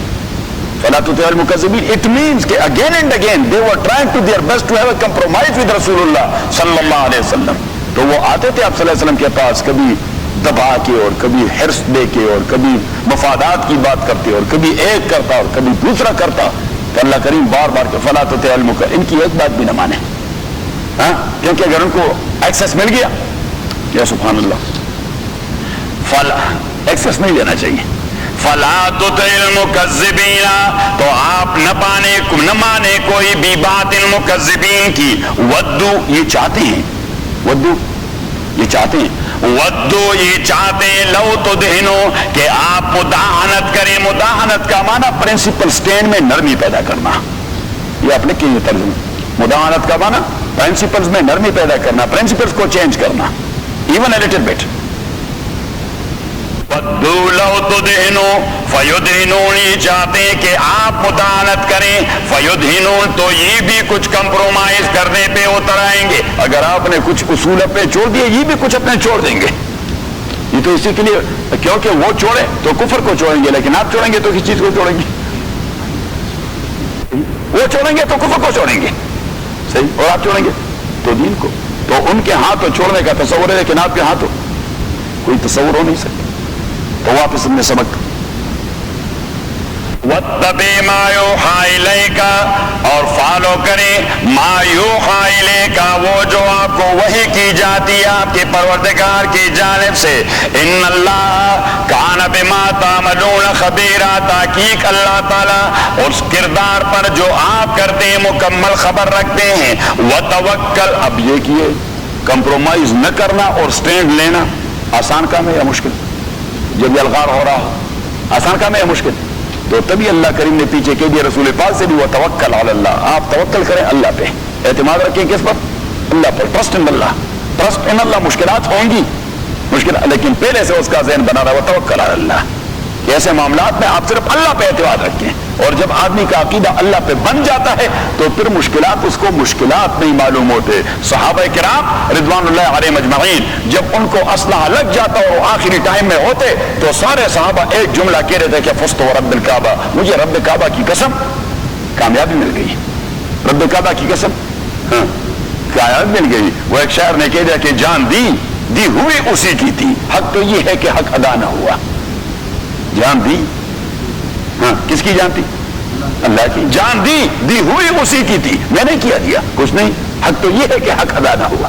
فلا تطع المکذبین, it means کہ again and again they were trying to their best to have a compromise with رسول اللہ صلی اللہ علیہ وسلم. تو وہ آتے تھے آپ صلی اللہ علیہ وسلم کے پاس, کبھی دبا کے اور کبھی حرص دے کے اور کبھی مفادات کی بات کرتے اور کبھی ایک کرتا اور کبھی دوسرا کرتا. تو اللہ کریم بار بار کہ فلا تطع المکذبین, ان کی ایک بات بھی نہ مانے. ہاں, کیونکہ اگر ان کو ایکسس مل گیا, یا سبحان اللہ, فلا ایکسس نہیں دینا چاہیے. فلا تطع المکذبین, تو آپ نہ مانے کوئی بھی بات ان مکذبین کی. ودو, یہ چاہتے ہیں, ودو یہ چاہتے ہیں, ودو یہ چاہتے ہیں, لو تدہنو, کہ آپ مداہنت کریں. مداہنت کا معنی پرنسپل سٹینڈ میں نرمی پیدا کرنا. یہ آپ لکھیں یہ ترجمہ. مداہنت کا معنی پرنسپلز میں نرمی پیدا کرنا, پرنسپلز کو چینج کرنا, ایون اے لٹل بٹ. ودو لو تدہنو فیدہنون, یہ چاہتے ہیں کہ آپ مداہنت کریں. فیدہنون, تو یہ بھی کچھ کمپرومائز کرنے پہ اتر آئیں گے. اگر آپ نے کچھ اصول اپنے چھوڑ دیے, یہ بھی کچھ اپنے چھوڑ دیں گے. یہ تو اسی کے لیے, کیونکہ وہ چھوڑے تو کفر کو چھوڑیں گے, لیکن آپ چھوڑیں گے تو کس چیز کو چھوڑیں گے؟ وہ چھوڑیں گے تو کفر کو چھوڑیں گے, صحیح, اور آپ چھوڑیں گے تو دین کو. تو ان کے ہاتھ تو چھوڑنے کا تصور ہے, لیکن آپ کے ہاتھ تو کوئی تصور ہو نہیں سکتا. تو واپس اپنے سبق وَاتَّبِعْ مَا يُوحَىٰ إِلَيْكَ, اور فالو کریں مَا يُوحَىٰ إِلَيْكَ, وہ جو آپ کو وحی کی جاتی ہے آپ کے پروردگار کی جانب سے. إِنَّ اللَّهَ كَانَ بِمَا تَعْمَلُونَ خَبِيرًا, تحقیق اللہ تعالیٰ اس کردار پر جو آپ کرتے ہیں مکمل خبر رکھتے ہیں. وَتَوَكَّلْ, اب یہ کیے کمپرومائز نہ کرنا اور سٹینڈ لینا آسان کام ہے یا مشکل؟ جب یہ الغار ہو رہا ہو, آسان کام ہے یا مشکل؟ تو تبھی اللہ کریم نے پیچھے کہہ دیا رسول پاک سے بھی, وہ توکل علی اللہ, آپ توکل کریں اللہ پہ, اعتماد رکھیں کس پر؟ اللہ پر. Trust in Allah, trust in اللہ. مشکلات ہوں گی, لیکن پہلے سے اس کا ذہن بنا رہا, وہ توکل علی اللہ, کہ ایسے معاملات میں آپ صرف اللہ پہ اعتماد رکھیں. اور جب آدمی کا عقیدہ اللہ پہ بن جاتا ہے تو پھر مشکلات اس کو مشکلات نہیں معلوم ہوتے. صحابہ کرام رضوان اللہ علیہم اجمعین, جب ان کو اسلحہ لگ جاتا اور آخری ٹائم میں ہوتے تو سارے صحابہ ایک جملہ کہہ رہے تھے کہ فزت ورب الکعبہ, مجھے رب کعبہ کی قسم کامیابی مل گئی. رب کعبہ کی قسم کامیابی مل گئی. وہ ایک شاعر نے کہہ دیا کہ جان دی ہوئی اسی کی تھی, حق تو یہ ہے کہ حق ادا نہ ہوا. جان دی, ہاں, کس کی جان تھی؟ اللہ کی جان دی ہوئی اسی کی تھی، میں نے دیا کچھ نہیں، حق تو یہ ہے کہ حق ادا نہ ہوا،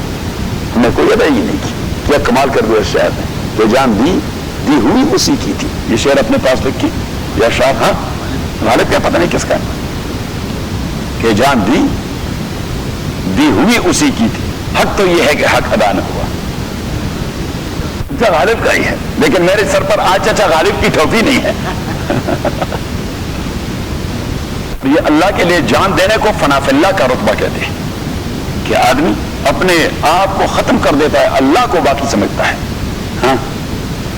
میں کوئی ادا ہی نہیں کی، کیا کمال کر دو اس شعر میں کہ جان دی ہوئی اسی کی تھی. یہ شعر اپنے پاس لکھی یا شاہ ہاں غالب کیا پتہ نہیں کس کا کہ جان دی ہوئی اسی کی تھی، حق تو یہ ہے کہ حق ادا نہ ہوا. غالب کا ہی ہے، لیکن میرے سر پر آج چچا غالب کی ٹوپی نہیں ہے. یہ اللہ کے لیے جان دینے کو فنا فی اللہ کا رتبہ کہتے ہیں کہ آدمی اپنے آپ کو ختم کر دیتا ہے، اللہ کو باقی سمجھتا ہے. ہاں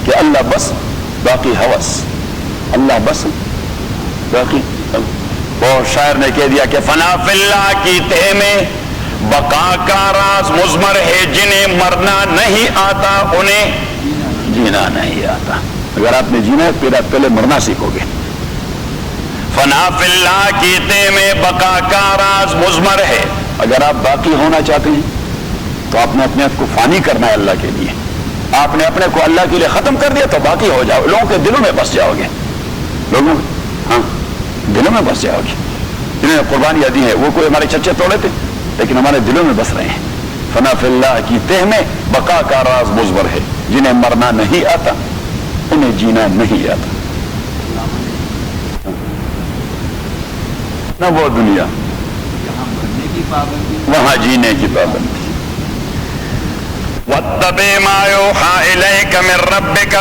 کہ اللہ بس باقی ہوس، اللہ بس باقی. وہ شاعر نے کہہ دیا کہ فنا فی اللہ کی تہ میں بقا کا راز مضمر ہے، جنہیں مرنا نہیں آتا انہیں جینا نہیں آتا. اگر آپ نے جینا ہے پھر آپ پہلے مرنا سیکھو گے. فنا فی اللہ کی تہ میں بقا کا راز مضمر ہے. اگر آپ باقی ہونا چاہتے ہیں تو آپ نے اپنے آپ کو فانی کرنا ہے اللہ کے لیے. آپ نے اپنے کو اللہ کے لیے ختم کر دیا تو باقی ہو جاؤ، لوگوں کے دلوں میں بس جاؤ گے، لوگوں ہاں دلوں میں بس جاؤ گے. جنہیں قربانیاں دی ہے وہ کوئی ہمارے چچے توڑے تھے لیکن ہمارے دلوں میں بس رہے ہیں. فنا فی اللہ کی تہ میں بقا کا راز مضمر ہے، جنہیں مرنا نہیں آتا انہیں جینا نہیں آتا. نہ وہ دنیا جہاں مرنے کی پابندی وہاں جینے کی پابندی. وَاتَّبِعْ مَا يُوحَىٰ إِلَيْكَ مِن رَّبِّكَ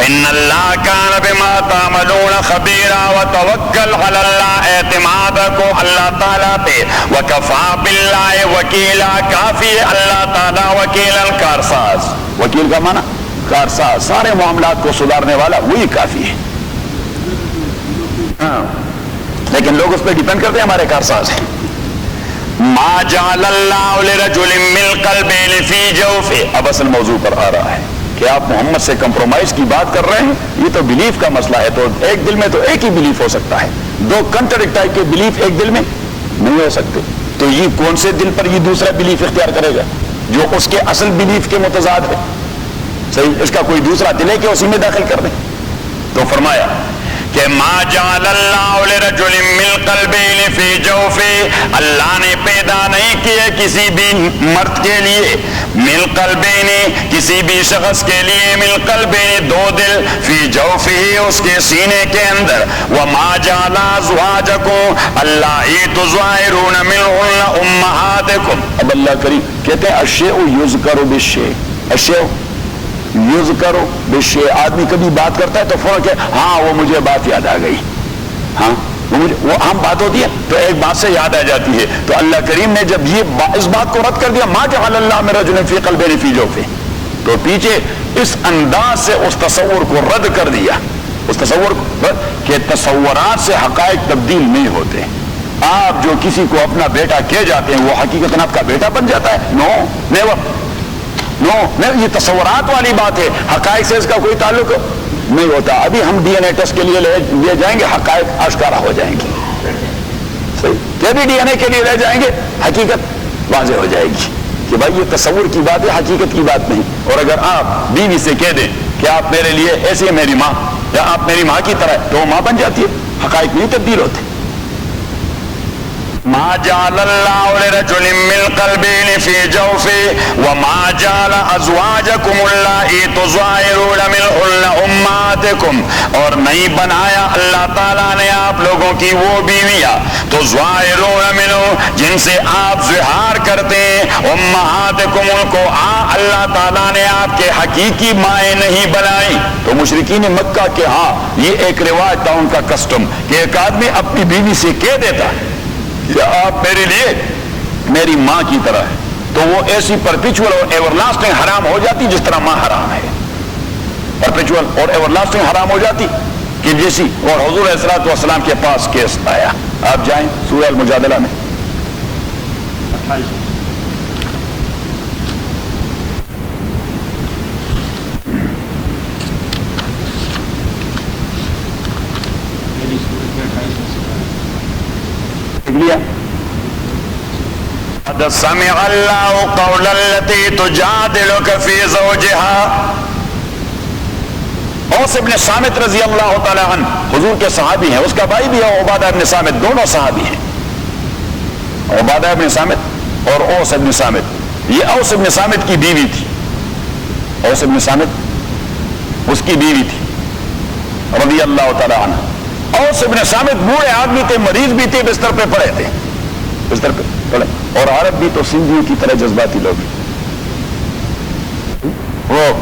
إِنَّ اللَّهَ كَانَ بِمَا تَعْمَلُونَ خَبِيرًا وَتَوَكَّلْ عَلَى اللَّهِ. اعتماد کو اللہ تعالیٰ پہ. وَكَفَىٰ بِاللَّهِ وَكِيلًا، کافی ہے اللہ تعالیٰ وکیلاً کارساز. وکیل کا معنی کارساز، سارے معاملات کو سدھارنے والا وہی کافی ہے. ہاں لیکن لوگ اس پہ ڈیپینڈ کرتے ہیں ہمارے کارساز ہیں. ما جعل اللہ لرجل من قلبین فی جوفہ. اب اصل موضوع پر آ رہا ہے کہ آپ محمد سے کمپرومائز کی بات کر رہے ہیں، یہ تو بلیف کا مسئلہ ہے. تو ایک دل میں تو ایک ہی بلیف ہو سکتا ہے، دو کنٹرڈکٹ ٹائپ کے بلیف ایک دل میں نہیں ہو سکتے. تو یہ کون سے دل پر یہ دوسرا بلیف اختیار کرے گا جو اس کے اصل بلیف کے متضاد ہے؟ صحیح، اس کا کوئی دوسرا دل ہے کہ اسی میں داخل کر دیں. تو فرمایا کہ ما جعل اللہ لرجل من قلبین فی جوفہ، اللہ نے پیدا نہیں کیے کسی بھی مرد کے لیے من قلبین، کسی بھی شخص کے لیے من قلبین دو دل، فی جوفہ اس کے سینے کے اندر. وما جعل ازواجکم اللہ تظاہرون منہن امہاتکم. اب اللہ کریم کہتے ہیں الشیء یذکر بالشیء، الشیء یذکر بالشیء. آدمی کبھی بات کرتا ہے تو فوراً کہ ہاں وہ مجھے بات یاد آ گئی، ہاں وہ عام بات ہوتی ہے تو ایک بات سے یاد آ جاتی ہے. تو اللہ کریم نے جب یہ اس بات کو رد کر دیا ما جعل اللہ من رجل فی قلبین فی جوفہ، تو پیچھے اس انداز سے اس تصور کو رد کر دیا. اس تصور کو رد کہ تصورات سے حقائق تبدیل نہیں ہوتے. آپ جو کسی کو اپنا بیٹا کہہ جاتے ہیں وہ حقیقتاً آپ کا بیٹا بن جاتا ہے؟ نو نیور، نو یہ تصورات والی بات ہے، حقائق سے اس کا کوئی تعلق نہیں ہوتا. ابھی ہم ڈی این اے ٹیسٹ کے لیے لے جائیں گے، حقائق آشکارا ہو جائیں گے. صحیح، بھی ڈی این اے کے لیے لے جائیں گے حقیقت واضح ہو جائے گی کہ بھائی یہ تصور کی بات ہے، حقیقت کی بات نہیں. اور اگر آپ بیوی سے کہہ دیں کہ آپ میرے لیے ایسی ہے میری ماں، یا آپ میری ماں کی طرح، تو وہ ماں بن جاتی ہے، حقائق نہیں تبدیل ہوتے. ما جعل اللہ لرجل من قلبین فی جوفہ وما جعل ازواجکم اللہ تظاہرون منہن امہاتکم. اور نہیں بنایا اللہ تعالیٰ نے آپ لوگوں کی وہ بیویاں تظاہرون منہن جن سے آپ ظہار کرتے ہیں، امہاتکم ان کو اللہ تعالیٰ نے آپ کے حقیقی مائیں نہیں بنائی. تو مشرکین مکہ کے ہاں یہ ایک رواج تھا ان کا کسٹم کہ ایک آدمی اپنی بیوی سے کہہ دیتا یا آپ میرے لیے میری ماں کی طرح ہے، تو وہ ایسی پرپیچول اور ایور لاسٹنگ حرام ہو جاتی جس طرح ماں حرام ہے. پرپیچول اور ایور لاسٹنگ حرام ہو جاتی کہ جیسی. اور حضور علیہ الصلوۃ والسلام کے پاس کیس آیا، آپ جائیں سورہ المجادلہ میں. قد سمع اللہ قول التي تجادلك في زوجها. اوس ابن صامت رضی اللہ تعالیٰ عنہ حضور کے صحابی ہیں، اس کا بھائی بھی ہے عبادہ ابن صامت، دونوں صحابی ہیں، عبادہ ابن صامت اور اوس ابن صامت۔ یہ اوس ابن صامت کی بیوی تھی، اوس ابن صامت اس کی بیوی تھی رضی اللہ تعالیٰ عنہ۔ اوس ابن صامت بوڑھے آدمی تھے، مریض بھی تھے، بستر پہ پڑے تھے، بستر پہ پڑے، اور عرب بھی تو سندھیوں کی طرح جذباتی لوگ ہیں، وہ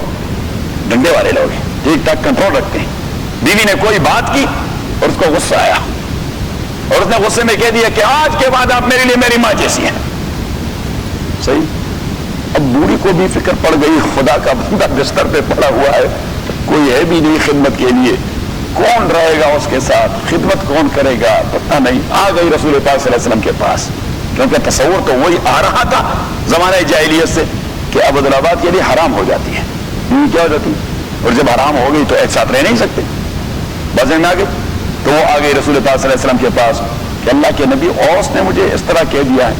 ڈنڈے والے لوگ ہیں، ٹھیک ٹھاک کنٹرول رکھتے ہیں۔ بیوی نے کوئی بات کی اور اس کو غصہ آیا، اور اس نے غصے میں کہہ دیا کہ آج کے بعد آپ میرے لیے میری ماں جیسی ہیں۔ صحیح۔ اب بوڑھی کو بھی فکر پڑ گئی، خدا کا بندہ بستر پہ پڑا ہوا ہے، کوئی ہے بھی نہیں خدمت کے لیے، کون رہے گا اس کے ساتھ، خدمت کون کرے گا، پتہ نہیں۔ آ گئی رسول پاک صلی اللہ علیہ وسلم کے پاس، کیونکہ تصور تو وہی آ رہا تھا زمانہ جاہلیت سے کہ اب عبدالآباد کے لیے حرام ہو جاتی ہے، کیا ہو جاتی، اور جب حرام ہو گئی تو ایک ساتھ رہ نہیں سکتے، بس میں آ گئی۔ تو وہ آ گئی رسول پاک صلی اللہ علیہ وسلم کے پاس کہ اللہ کے نبی اوس نے مجھے اس طرح کہہ دیا ہے،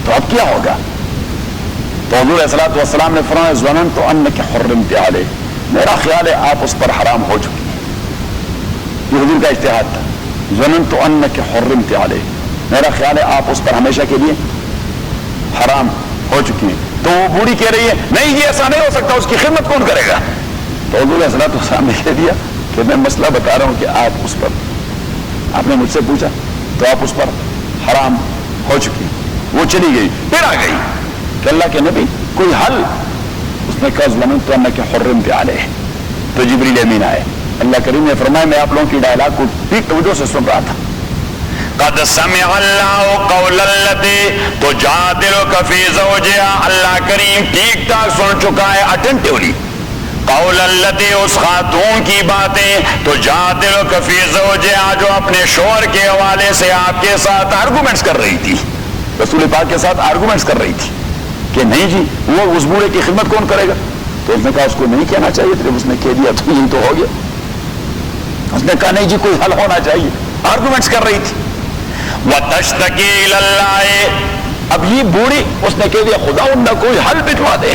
تو اب کیا ہوگا؟ تو حضور الصلوۃ والسلام نے فرمایا ظننت انک حرمت علیہ، میرا خیال ہے آپ اس پر حرام ہو چکی ہیں۔ یہ حضور کا اجتہاد تھا، ظننت انک حرمت علیہ، میرا خیال ہے آپ اس پر ہمیشہ کے لیے حرام ہو چکی ہیں۔ تو وہ بوڑھی کہہ رہی ہے نہیں یہ ایسا نہیں ہو سکتا، اس کی خدمت کون کرے گا؟ تو حضور الصلوۃ والسلام نے کہہ دیا کہ میں مسئلہ بتا رہا ہوں کہ آپ اس پر، آپ نے مجھ سے پوچھا تو آپ اس پر حرام ہو چکی ہیں۔ وہ چلی گئی، پھر آ گئی کہ اللہ کے نبی کوئی حل؟ اس نے کہا ظننت انک حرمت علیہ۔ تو جبریل امین آئے، اللہ کریم نے فرمایا میں آپ لوگوں کی ڈائلاگ کو ٹھیک توجہ سے سن رہا تھا۔ قد سمع اللہ قول التی تجادلک فی زوجہا، اللہ کریم ٹھیک ٹھاک سن چکا ہے اٹینٹیولی قول التی، اس خاتون کی باتیں، تجادلک فی زوجہا جو اپنے شوہر کے حوالے سے آپ کے ساتھ آرگومنٹس کر رہی تھی، رسول پاک کے ساتھ آرگومنٹس کر رہی تھی کہ نہیں جی وہ اس بوڑھے کی خدمت کون کرے گا؟ تو اس نے کہا اس کو نہیں کہنا چاہیے، جب اس نے کہہ دیا تو یہی تو ہو گیا۔ اس نے کہا نہیں جی کوئی حل ہونا چاہیے، آرگومنٹس کر رہی تھی۔ وَتَشْتَكِي إِلَى اللَّهِ، اب یہ بوڑھی اس نے کہہ دیا خدا ان کوئی حل بٹوا دے،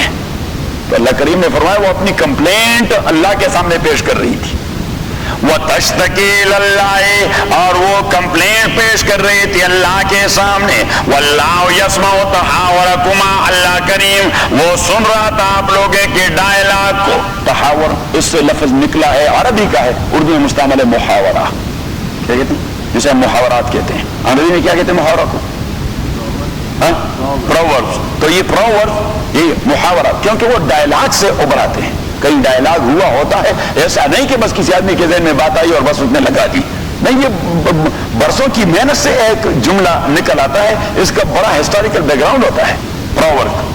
تو اللہ کریم نے فرمایا وہ اپنی کمپلینٹ اللہ کے سامنے پیش کر رہی تھی۔ وَتَشْتَكِي إِلَى اللَّهِ، اور وہ کمپلینٹ پیش کر رہی تھی اللہ کے سامنے۔ وَاللَّهُ يَسْمَعُ تَحَاوُرَكُمَا، اللہ کریم وہ سن رہا تھا آپ لوگوں کے ڈائلاگ کو۔ تحاور اس سے لفظ نکلا ہے، عربی کا ہے، اردو میں مستعمل ہے محاورہ، کیا کہتے ہیں جسے ہم محاورات کہتے ہیں، انگریزی میں کیا کہتے ہیں محاورہ کو؟ پرووربس۔ تو یہ پروورب یہ محاورہ، کیونکہ وہ ڈائلاگ سے ابھر آتے ہیں، کئی ڈائلاگ ہوا ہوتا ہے، ایسا نہیں کہ بس کسی آدمی کے ذہن میں بات آئی اور بس اس نے لگا دی، نہیں، یہ برسوں کی محنت سے ایک جملہ نکل آتا ہے، اس کا بڑا ہسٹوریکل بیک گراؤنڈ ہوتا ہے پروورب۔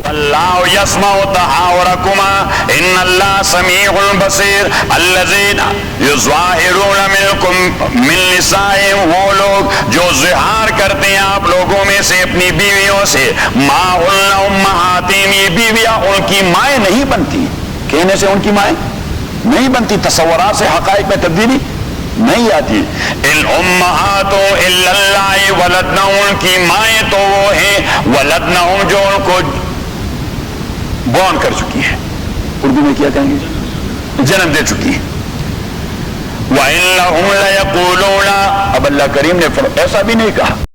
اللہ یسمع تحاورکما ان اللہ سمیع بصیر الذین یظاہرون منکم من نسائہم، وہ لوگ جو ظہار کرتے ہیں آپ لوگوں میں سے اپنی بیویوں سے، ما ہن امہاتہم، یہ بیویاں ان کی مائیں نہیں بنتی، کہنے سے ان کی مائیں نہیں بنتی، تصورات سے حقائق میں تبدیلی نہیں آتی۔ ان امہاتو الا اللہ ولدنا، ان کی مائیں تو وہ ہیں ولدنہم جو ان کو بورن کر چکی ہے، اردو میں کیا کہیں گے، جنم دے چکی ہے۔ وَإِنَّهُمْ لَيَقُولُونَ، اب اللہ کریم نے ایسا بھی نہیں کہا